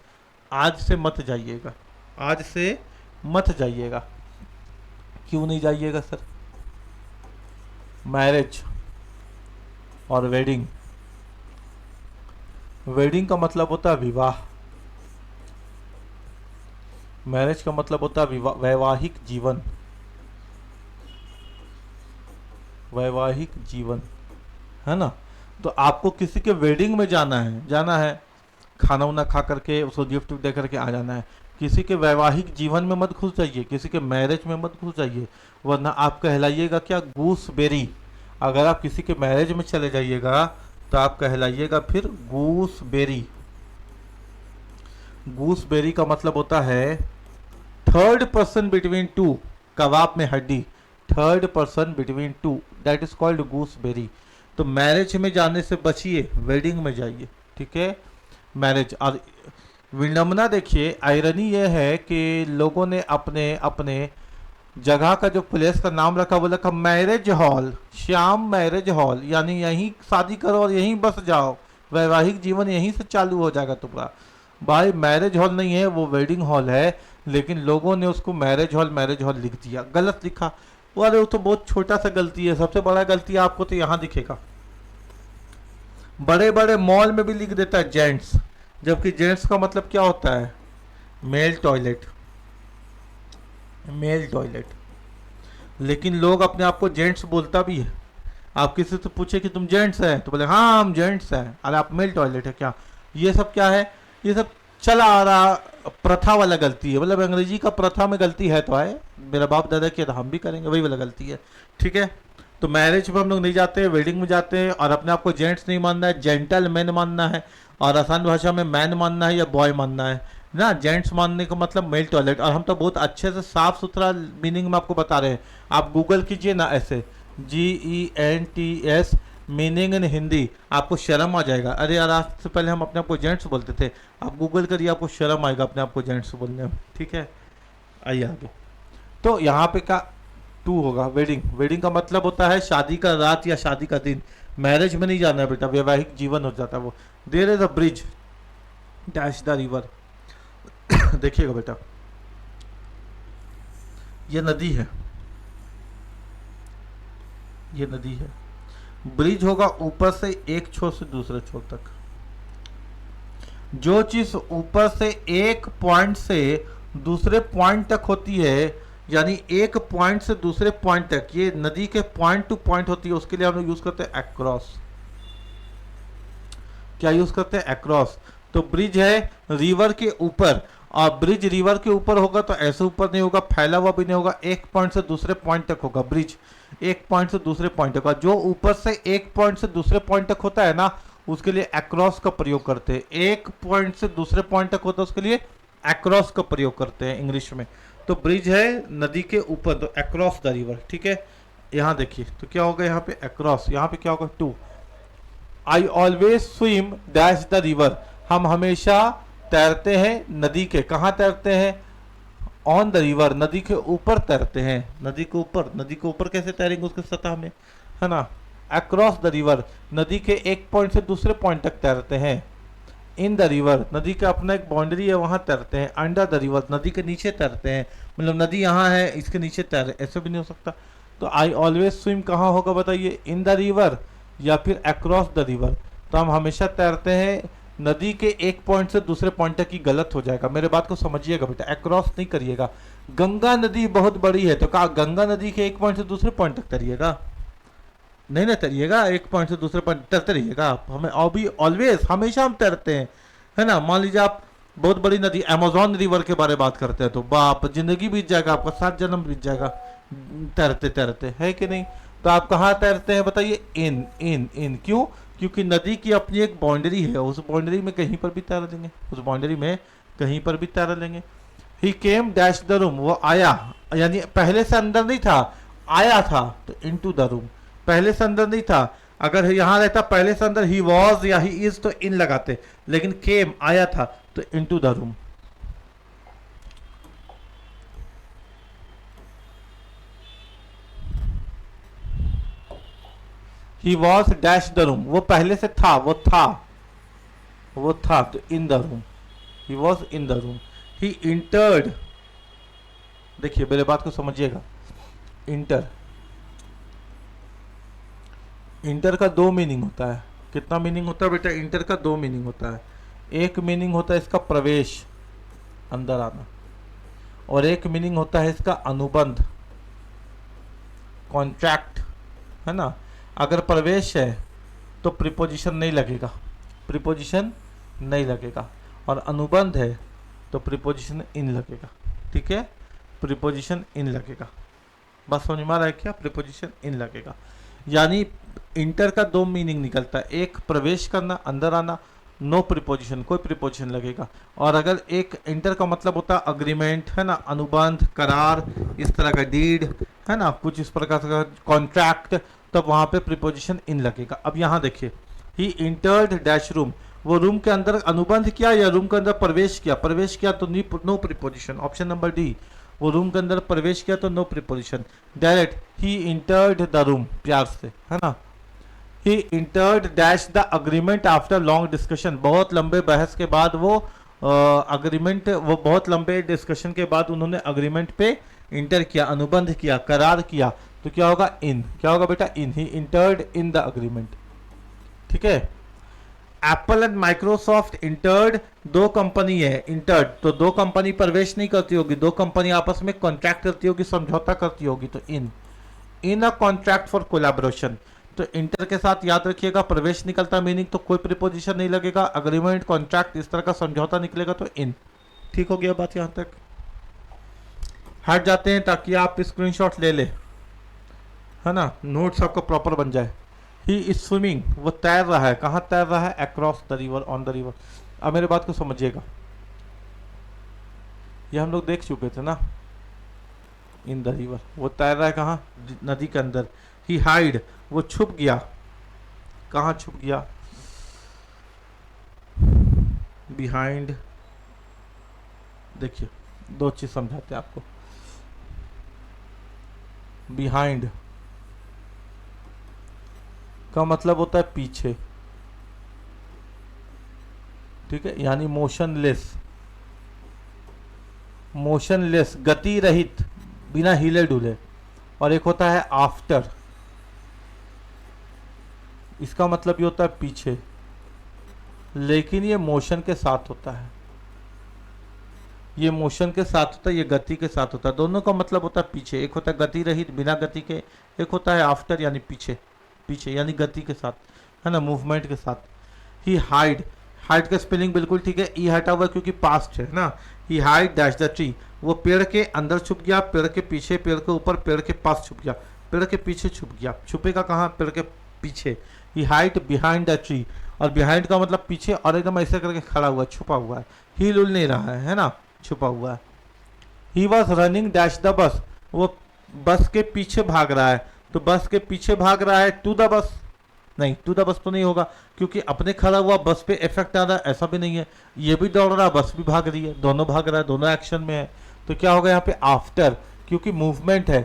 आज से मत जाइएगा, आज से मत जाइएगा। क्यों नहीं जाइएगा सर? मैरिज और वेडिंग, वेडिंग का मतलब होता है विवाह, मैरिज का मतलब होता है वैवाहिक जीवन, वैवाहिक जीवन, है ना? तो आपको किसी के वेडिंग में जाना है, खाना वाना खा करके उसको गिफ्ट दे करके आ जाना है। किसी के वैवाहिक जीवन में मत घुस जाइए, किसी के मैरिज में मत घुस जाइए, वरना आप कहलाइएगा क्या? गूसबेरी। अगर आप किसी के मैरिज में चले जाइएगा तो आप कहलाइएगा फिर गूसबेरी। गूसबेरी का मतलब होता है थर्ड पर्सन बिटवीन टू, कबाब में हड्डी, third person between two, that is called gooseberry. तो मैरिज में जाने से बचिए, वेडिंग में जाइए। ठीक है, मैरिज। और विडंबना देखिए, आयरनी यह है कि लोगों ने अपने अपने जगह का जो प्लेस का नाम रखा वो रखा marriage hall, Shyam marriage hall, यानी यहीं शादी करो और यहीं बस जाओ, वैवाहिक जीवन यहीं से चालू हो जाएगा तुम्हारा। भाई मैरिज हॉल नहीं है, वो वेडिंग हॉल है, लेकिन लोगों ने उसको मैरिज हॉल लिख दिया, गलत लिखा। वो अरे वो तो बहुत छोटा सा गलती है, सबसे बड़ा गलती आपको तो यहाँ दिखेगा। बड़े बड़े मॉल में भी लिख देता है जेंट्स, जबकि जेंट्स का मतलब क्या होता है? Male toilet, male toilet. लेकिन लोग अपने आप को जेंट्स बोलता भी है। आप किसी से पूछे कि तुम जेंट्स हैं तो बोले हाँ हम जेंट्स हैं, अरे आप मेल टॉयलेट है क्या? ये सब क्या है? ये सब चला आ रहा प्रथा वाला गलती है। मतलब अंग्रेजी का प्रथा में गलती है तो है, मेरा बाप दादा किया तो हम भी करेंगे, वही वाला गलती है। ठीक है, तो मैरिज में हम लोग नहीं जाते, वेडिंग में जाते हैं, और अपने आप को जेंट्स नहीं मानना है, जेंटल मैन मानना है, और आसान भाषा में मैन मानना है या बॉय मानना है ना। जेंट्स मानने का मतलब मेल टॉयलेट। और हम तो बहुत अच्छे से साफ सुथरा मीनिंग में आपको बता रहे हैं। आप गूगल कीजिए ना ऐसे, GENTS मीनिंग इन हिंदी, आपको शर्म आ जाएगा। अरे यार, आज से पहले हम अपने आप को जेंट्स बोलते थे, आप गूगल करिए, आपको शर्म आएगा अपने आप को जेंट्स बोलने में। ठीक है, आइए आगे। तो यहाँ पे का टू होगा वेडिंग। वेडिंग का मतलब होता है शादी का रात या शादी का दिन। मैरिज में नहीं जाना है बेटा, वैवाहिक जीवन हो जाता है वो। There is a bridge dash the river. देखिएगा बेटा, ये नदी है, ये नदी है। ब्रिज होगा ऊपर से एक छोर से दूसरे छोर तक। जो चीज ऊपर से एक पॉइंट से दूसरे पॉइंट तक होती है, यानी एक पॉइंट से दूसरे पॉइंट तक, ये नदी के पॉइंट टू पॉइंट होती है, उसके लिए हम लोग यूज करते हैं अक्रॉस। क्या यूज करते हैं? अक्रॉस। तो ब्रिज है रिवर के ऊपर, और ब्रिज रिवर के ऊपर होगा तो ऐसे ऊपर नहीं होगा, फैला हुआ भी नहीं होगा, एक पॉइंट से दूसरे पॉइंट तक होगा। ब्रिज एक पॉइंट से दूसरे पॉइंट तक, जो ऊपर से एक पॉइंट से दूसरे पॉइंट तक होता है ना, उसके लिए अक्रॉस का प्रयोग करते हैं। एक पॉइंट से दूसरे पॉइंट तक होता है, उसके लिए अक्रॉस का प्रयोग करते हैं इंग्लिश में। तो ब्रिज है नदी के ऊपर, तो अक्रॉस द रिवर। ठीक है, यहाँ देखिए तो क्या होगा, यहाँ पे अक्रॉस, यहाँ पे क्या होगा? To. I always swim dash the river, हम हमेशा तैरते हैं नदी के। कहाँ तैरते हैं? ऑन द रिवर, नदी के ऊपर तैरते हैं। नदी के ऊपर, नदी के ऊपर कैसे तैरेंगे? उसके सतह में, है ना। अक्रॉस द रिवर, नदी के एक पॉइंट से दूसरे पॉइंट तक तैरते हैं। इन द रिवर, नदी का अपना एक बाउंड्री है, वहां तैरते हैं। अंडर द रिवर, नदी के नीचे तैरते हैं, मतलब नदी यहाँ है इसके नीचे तैरे, ऐसे भी नहीं हो सकता। तो आई ऑलवेज स्विम कहाँ होगा बताइए? इन द रिवर या फिर अक्रॉस द रिवर। तो हम हमेशा तैरते हैं नदी के एक पॉइंट से दूसरे पॉइंट तक ही, गलत हो जाएगा। मेरे बात को समझिएगा बेटा, अक्रॉस नहीं करिएगा। गंगा नदी बहुत बड़ी है, तो कहा गंगा नदी के एक पॉइंट से दूसरे पॉइंट तक तैरिएगा? नहीं ना तैरिएगा, एक पॉइंट से दूसरे पॉइंट तैरते रहिएगा आप। हमें अभी ऑलवेज, हमेशा हम तैरते हैं है ना। मान लीजिए आप बहुत बड़ी नदी अमेजोन रिवर के बारे में बात करते हैं तो बाप जिंदगी बीत जाएगा आपका, 7 जन्म बीत जाएगा तैरते तैरते, है कि नहीं। तो आप कहाँ तैरते हैं बताइए, इन इन इन, क्यों? क्योंकि नदी की अपनी एक बाउंड्री है, उस बाउंड्री में कहीं पर भी तैर लेंगे, उस बाउंड्री में कहीं पर भी तैर लेंगे। ही केम डैश द रूम, वो आया, यानी पहले से अंदर नहीं था, आया था तो इनटू द रूम, पहले से अंदर नहीं था। अगर यहां रहता पहले से अंदर ही वॉज या ही इज तो इन लगाते, लेकिन केम आया था तो into the room. He was dash the room, वो पहले से था, वो था तो in the room, he was in the room. He entered, देखिए मेरे बात को समझिएगा, इंटर, इंटर का दो मीनिंग होता है। कितना मीनिंग होता है बेटा? इंटर का दो मीनिंग होता है। एक मीनिंग होता है इसका प्रवेश, अंदर आना, और एक मीनिंग होता है इसका अनुबंध, कॉन्ट्रैक्ट, है ना। अगर प्रवेश है तो प्रीपोजिशन नहीं लगेगा, प्रीपोजिशन नहीं लगेगा, और अनुबंध है तो प्रीपोजिशन इन लगेगा, ठीक है, प्रीपोजिशन इन लगेगा। बस समझ में आ रहा है क्या? प्रीपोजिशन इन लगेगा। यानी इंटर का दो मीनिंग निकलता है, एक प्रवेश करना, अंदर आना, नो प्रीपोजिशन, कोई प्रीपोजिशन लगेगा। और अगर एक इंटर का मतलब होता है अग्रीमेंट, है ना, अनुबंध, करार, इस तरह का डीड, है ना, कुछ इस प्रकार का कॉन्ट्रैक्ट, तब वहां पे प्रीपोजिशन इन लगेगा। अब यहाँ देखिए, ही इंटर्ड डैश रूम, वो रूम के अंदर अनुबंध किया या रूम के अंदर प्रवेश किया? प्रवेश किया तो no preposition, option number D. वो रूम के अंदर प्रवेश किया तो no preposition, direct he entered the room, प्यार से, है ना। He entered dash the agreement after long discussion, बहुत लंबे बहस के बाद वो अग्रीमेंट, वो बहुत लंबे डिस्कशन के बाद उन्होंने अग्रीमेंट पे इंटर किया, अनुबंध किया, करार किया, तो क्या होगा? इन। क्या होगा बेटा? इन। ही इंटर्ड इन द अग्रीमेंट, ठीक है। एप्पल एंड माइक्रोसॉफ्ट इंटर्ड, दो कंपनी है, इंटर्ड तो दो कंपनी प्रवेश नहीं करती होगी, दो कंपनी आपस में कॉन्ट्रैक्ट करती होगी, समझौता करती होगी, तो इन अ कॉन्ट्रैक्ट फॉर कोलैबोरेशन। तो इंटर के साथ याद रखिएगा प्रवेश निकलता मीनिंग तो कोई प्रीपोजिशन नहीं लगेगा, अग्रीमेंट, कॉन्ट्रैक्ट, इस तरह का समझौता निकलेगा तो इन। ठीक हो गया बात? यहां तक हट जाते हैं ताकि आप स्क्रीनशॉट ले ले, है ना, नोट्स आपका प्रॉपर बन जाए। ही इज स्विमिंग, वो तैर रहा है, कहाँ तैर रहा है? Across the river, on the river. अब मेरे बात को समझिएगा, ये हम लोग देख चुके थे ना, इन द रिवर, वो तैर रहा है कहाँ? नदी के अंदर। ही हाइड, वो छुप गया, कहाँ छुप गया? बिहाइंड, देखिए दो चीज समझाते हैं आपको। बिहाइंड का मतलब होता है पीछे, ठीक है, यानी मोशनलेस, मोशनलेस, गति रहित, बिना हिले डुले। और एक होता है आफ्टर, इसका मतलब ये होता है पीछे, लेकिन ये मोशन के साथ होता है, ये मोशन के साथ होता है, ये गति के साथ होता है। दोनों का मतलब होता है पीछे, एक होता है गति रहित बिना गति के, एक होता है आफ्टर यानी पीछे, पीछे यानी गति के साथ, है ना, मूवमेंट के साथ। ही हाइड, हाइड का स्पेलिंग बिल्कुल ठीक है, ई हटा हुआ क्योंकि पास्ट है ना। ही हाइड डैश द ट्री, वो पेड़ के अंदर छुप गया, पेड़ के पीछे, पेड़ के ऊपर, पेड़ के पास छुप गया, पेड़ के पीछे छुप गया। छुपेगा कहाँ? पेड़ के पीछे। ही हाइड बिहाइंड द ट्री, और बिहाइंड का मतलब पीछे, और एकदम ऐसे करके खड़ा हुआ है, छुपा हुआ है, हिल उल नहीं रहा है ना, छुपा हुआ है। He was running dash the bus, वो बस के पीछे भाग रहा है, तो बस के पीछे भाग रहा है टू द बस, नहीं टू द बस तो नहीं होगा क्योंकि अपने खड़ा हुआ बस पे इफेक्ट आ रहा है, ऐसा भी नहीं है। ये भी दौड़ रहा है, बस भी भाग रही है, दोनों भाग रहा है, दोनों एक्शन में है। तो क्या होगा यहाँ पे? आफ्टर, क्योंकि मूवमेंट है,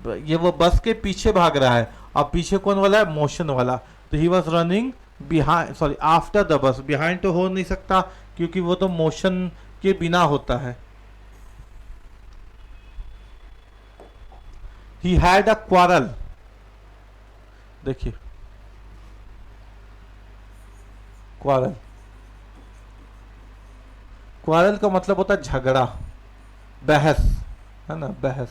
ये वो बस के पीछे भाग रहा है, अब पीछे कौन वाला है? मोशन वाला। तो he was running behind, sorry after the bus, behind तो हो नहीं सकता क्योंकि वो तो मोशन के बिना होता है। ही हैड अ क्वारल, देखिए क्वारल, क्वारल का मतलब होता है झगड़ा, बहस, है ना, बहस।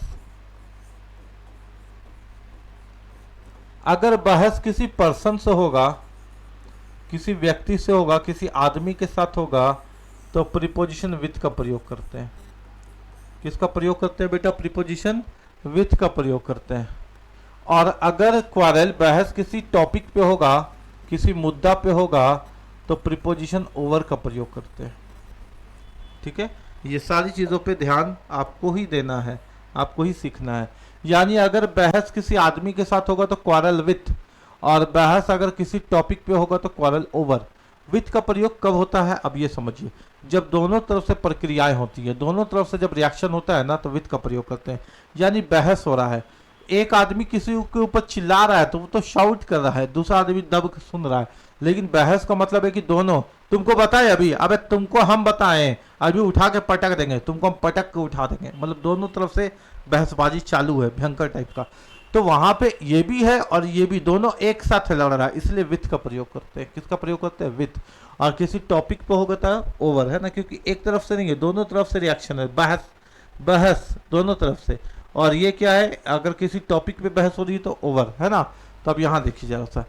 अगर बहस किसी पर्सन से होगा, किसी व्यक्ति से होगा, किसी आदमी के साथ होगा, तो प्रीपोजिशन विथ का प्रयोग करते हैं। किसका प्रयोग करते हैं बेटा? प्रीपोजिशन विथ का प्रयोग करते हैं। और अगर क्वारल, बहस किसी टॉपिक पे होगा, किसी मुद्दा पे होगा, तो प्रीपोजिशन ओवर का प्रयोग करते हैं। ठीक है, ये सारी चीज़ों पे ध्यान आपको ही देना है, आपको ही सीखना है। यानी अगर बहस किसी आदमी के साथ होगा तो क्वारल विथ, और बहस अगर किसी टॉपिक पे होगा तो क्वारल ओवर। विथ का प्रयोग कब होता है? अब ये समझिए, जब दोनों तरफ से प्रक्रियाएं होती है, दोनों तरफ से जब रिएक्शन होता है ना, तो विथ का प्रयोग करते हैं। यानी बहस हो रहा है, एक आदमी किसी के ऊपर चिल्ला रहा है तो वो तो शाउट कर रहा है, दूसरा आदमी दब के सुन रहा है। लेकिन बहस का मतलब है कि दोनों, तुमको बताए अभी, अबे तुमको हम बताएं, अभी उठा के पटक देंगे, तुमको हम पटक के उठा देंगे, मतलब दोनों तरफ से बहसबाजी चालू है, भयंकर टाइप का। तो वहां पे ये भी है और ये भी, दोनों एक साथ लड़ रहा है, इसलिए विथ का प्रयोग करते हैं। किसका प्रयोग करते हैं? विथ। और किसी टॉपिक पे होगा तो ओवर, है ना, क्योंकि एक तरफ से नहीं है, दोनों तरफ से रिएक्शन है, बहस बहस दोनों तरफ से। और ये क्या है? अगर किसी टॉपिक पे बहस हो रही है तो ओवर, है ना। तो अब यहाँ देखिए जरा सा,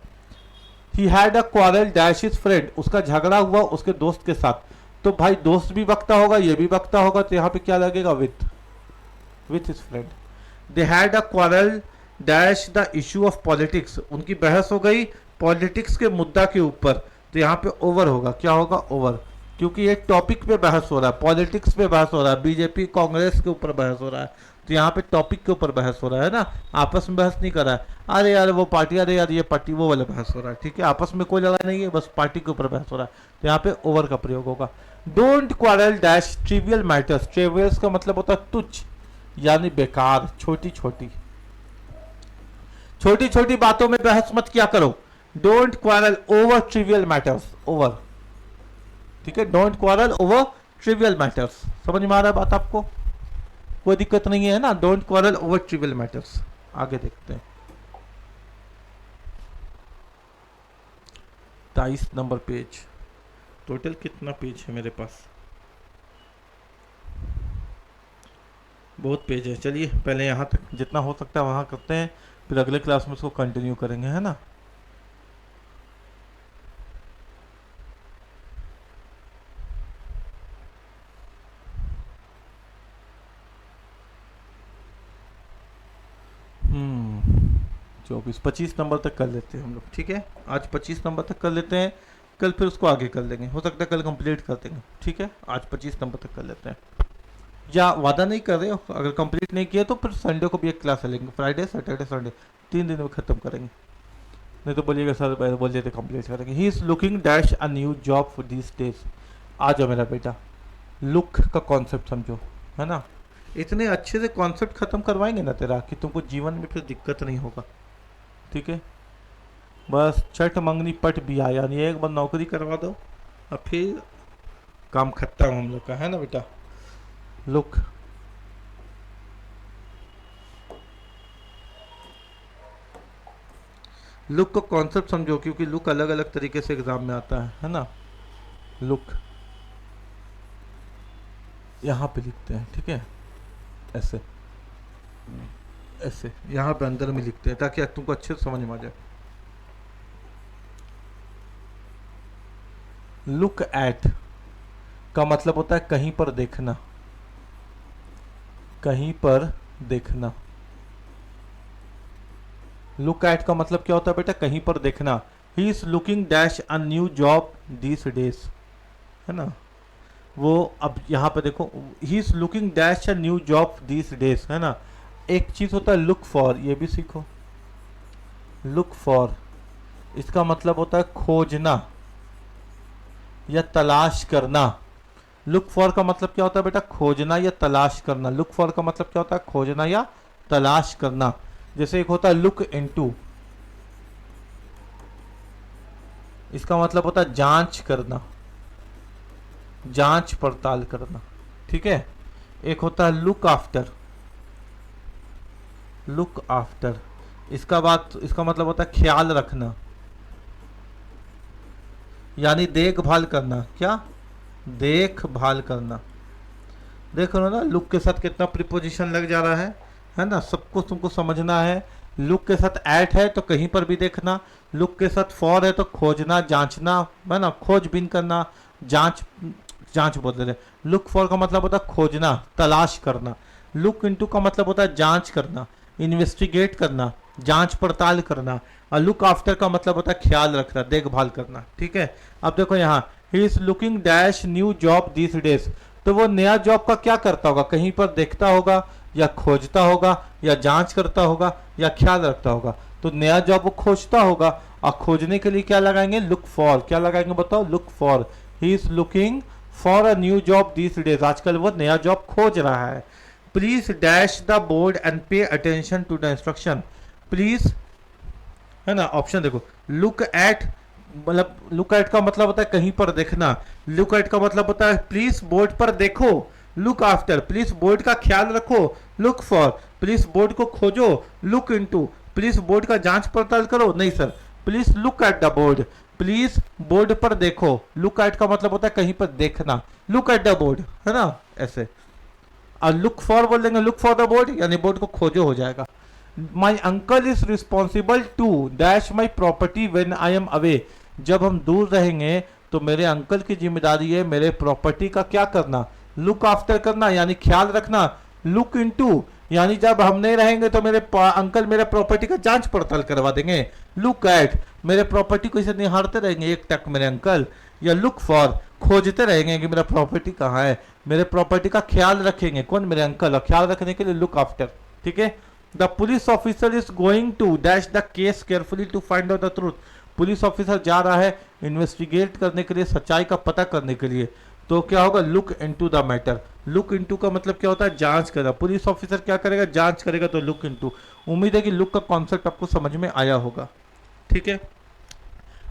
he had a quarrel dash his friend, उसका झगड़ा हुआ उसके दोस्त के साथ। तो भाई दोस्त भी वक्ता होगा, ये भी वक्ता होगा, तो यहाँ पे क्या लगेगा? With, with his friend. They had a quarrel dash the issue of politics, उनकी बहस हो गई पॉलिटिक्स के मुद्दा के ऊपर, तो यहाँ पे ओवर होगा। क्या होगा? ओवर, क्योंकि एक टॉपिक पे बहस हो रहा है, पॉलिटिक्स पे बहस हो रहा है, बीजेपी कांग्रेस के ऊपर बहस हो रहा है, तो यहाँ पे टॉपिक के ऊपर बहस हो रहा है ना, आपस में बहस नहीं कर रहा है, अरे यार वो पार्टी, अरे यार ये पार्टी, वो वाला बहस हो रहा है। ठीक है, आपस में कोई लड़ाई नहीं है, बस पार्टी के ऊपर बहस हो रहा है, तो यहाँ पे ओवर का प्रयोग होगा। Don't quarrel dash trivial matters, trivials का मतलब होता है तुच्छ, यानी बेकार, छोटी छोटी छोटी छोटी बातों में बहस मत किया करो। Don't quarrel over trivial matters, over. ठीक है, don't quarrel over trivial matters. समझ में आ रहा है बात आपको? कोई दिक्कत नहीं है ना? Don't quarrel over trivial matters. आगे देखते हैं, 23 नंबर पेज। टोटल कितना पेज है मेरे पास? बहुत पेज है। चलिए पहले यहाँ तक जितना हो सकता है वहाँ करते हैं, फिर अगले क्लास में इसको कंटिन्यू करेंगे, है ना। चौबीस 25 नंबर तक कर लेते हैं हम लोग। ठीक है, आज 25 नंबर तक कर लेते हैं, कल फिर उसको आगे कर लेंगे, हो सकता है कल कंप्लीट कर देंगे। ठीक है, आज 25 नंबर तक कर लेते हैं, या वादा नहीं कर रहे हो, अगर कंप्लीट नहीं किया तो फिर संडे को भी एक क्लास लेंगे, फ्राइडे सैटरडे संडे 3 दिन में ख़त्म करेंगे। नहीं तो बोलिएगा सर बोल देते कंप्लीट करेंगे। He is looking dash a new job for this days. आ जाओ मेरा बेटा, लुक का कॉन्सेप्ट समझो, है ना। इतने अच्छे से कॉन्सेप्ट ख़त्म करवाएंगे ना तेरा कि तुमको जीवन में फिर दिक्कत नहीं होगा। ठीक है, बस छठ मंगनी पट भी आया, यानी एक बार नौकरी करवा दो और फिर काम खत्म हम लोग का, है ना बेटा। लुक, लुक को कॉन्सेप्ट समझो, क्योंकि लुक अलग अलग तरीके से एग्जाम में आता है ना। लुक यहाँ पे लिखते हैं, ठीक है, ऐसे ऐसे यहाँ पे अंदर में लिखते हैं ताकि तुमको अच्छे से समझ में आ जाए। लुक एट का मतलब होता है कहीं पर देखना, कहीं पर देखना। लुक एट का मतलब क्या होता है बेटा? कहीं पर देखना। ही is looking dash a new job this days, है ना। वो अब यहाँ पे देखो, ही is looking dash a new job this days, है ना। एक चीज होता है लुक फॉर, ये भी सीखो। लुक फॉर इसका मतलब होता है खोजना या तलाश करना। लुक फॉर का मतलब क्या होता है बेटा? खोजना या तलाश करना। लुक फॉर का मतलब क्या होता है? खोजना या तलाश करना। जैसे एक होता है लुक इनटू, इसका मतलब होता है जांच करना, जांच पड़ताल करना। ठीक है, एक होता है लुक आफ्टर, लुक आफ्टर इसका मतलब होता है ख्याल रखना, यानी देखभाल करना। क्या? देखभाल करना। देख लो ना, लुक के साथ कितना प्रीपोजिशन लग जा रहा है ना। सबको तुमको समझना है लुक के साथ एट है तो कहीं पर भी देखना, लुक के साथ फॉर है तो खोजना, जांचना, है ना, खोजबीन करना, जांच, जांच बोलते हैं। लुक फॉर का मतलब होता है खोजना, तलाश करना। लुक इनटू का मतलब होता है जांच करना, इन्वेस्टिगेट करना, जांच पड़ताल करना। और लुक आफ्टर का मतलब होता है ख्याल रखना, देखभाल करना। ठीक है, अब देखो यहाँ ही is looking dash new job this days, तो वो नया जॉब का क्या करता होगा, कहीं पर देखता होगा या खोजता होगा या जांच करता होगा या ख्याल रखता होगा। तो नया जॉब वो खोजता होगा, और खोजने के लिए क्या लगाएंगे, लुक फॉर। क्या लगाएंगे बताओ, look for. He is looking for a new job this days, आजकल वो नया जॉब खोज रहा है। Please dash the board and pay attention to the instruction. Please, है ना, ऑप्शन देखो, लुक एट, मतलब लुक एट का मतलब होता है कहीं पर देखना, लुक एट का मतलब होता है प्लीज बोर्ड पर देखो, लुक आफ्टर प्लीज बोर्ड का ख्याल रखो, लुक फॉर प्लीज बोर्ड को खोजो, लुक इनटू प्लीज बोर्ड का जांच पड़ताल करो, नहीं sir, please look at the board, please board पर देखो। लुक एट का मतलब होता है कहीं पर देखना, लुक एट द बोर्ड, है ना, ऐसे। और लुक फॉर बोल देंगे, लुक फॉर द बोर्ड, यानी बोर्ड को खोजो हो जाएगा। My uncle is responsible to dash my property when I am away, जब हम दूर रहेंगे तो मेरे अंकल की जिम्मेदारी है मेरे प्रॉपर्टी का क्या करना, लुक आफ्टर करना, यानी ख्याल रखना। लुक इनटू यानी जब हम नहीं रहेंगे तो मेरे अंकल मेरे प्रॉपर्टी का जांच पड़ताल करवा देंगे। लुक एट मेरे प्रॉपर्टी को इसे निहारते रहेंगे एक टक मेरे अंकल। या लुक फॉर खोजते रहेंगे कि मेरा प्रॉपर्टी कहाँ है, मेरे प्रॉपर्टी का ख्याल रखेंगे कौन, मेरे अंकल, और ख्याल रखने के लिए लुक आफ्टर। ठीक है, the police officer is going to dash the case carefully to find out the truth, police officer जा रहा है इन्वेस्टिगेट करने के लिए, सच्चाई का पता करने के लिए। तो क्या होगा, look into the matter. Look into का मतलब क्या होता है, जांच करना। पुलिस ऑफिसर क्या करेगा, जांच करेगा, तो लुक इनटू। उम्मीद है कि लुक का कॉन्सेप्ट आपको समझ में आया होगा। ठीक है,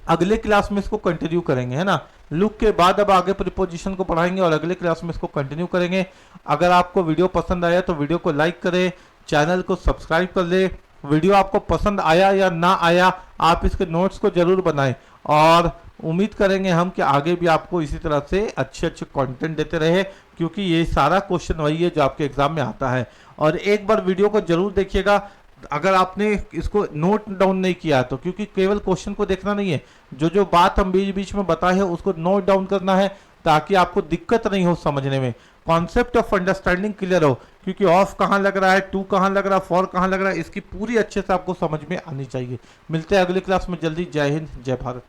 अगले क्लास में इसको कंटिन्यू करेंगे, है ना। लुक के बाद अब आगे प्रीपोजिशन को पढ़ाएंगे और अगले क्लास में इसको कंटिन्यू करेंगे। अगर आपको वीडियो पसंद आया तो वीडियो को लाइक करें, चैनल को सब्सक्राइब कर ले। वीडियो आपको पसंद आया या ना आया, आप इसके नोट्स को जरूर बनाएं, और उम्मीद करेंगे हम कि आगे भी आपको इसी तरह से अच्छे अच्छे कंटेंट देते रहे, क्योंकि ये सारा क्वेश्चन वही है जो आपके एग्जाम में आता है। और एक बार वीडियो को जरूर देखिएगा अगर आपने इसको नोट डाउन नहीं किया तो, क्योंकि केवल क्वेश्चन को देखना नहीं है, जो जो बात हम बीच बीच में बताए हैं उसको नोट डाउन करना है, ताकि आपको दिक्कत नहीं हो समझने में, कॉन्सेप्ट ऑफ अंडरस्टैंडिंग क्लियर हो। क्योंकि ऑफ कहाँ लग रहा है, टू कहाँ लग रहा है, फॉर कहाँ लग रहा है, इसकी पूरी अच्छे से आपको समझ में आनी चाहिए। मिलते हैं अगली क्लास में जल्दी। जय हिंद, जय भारत।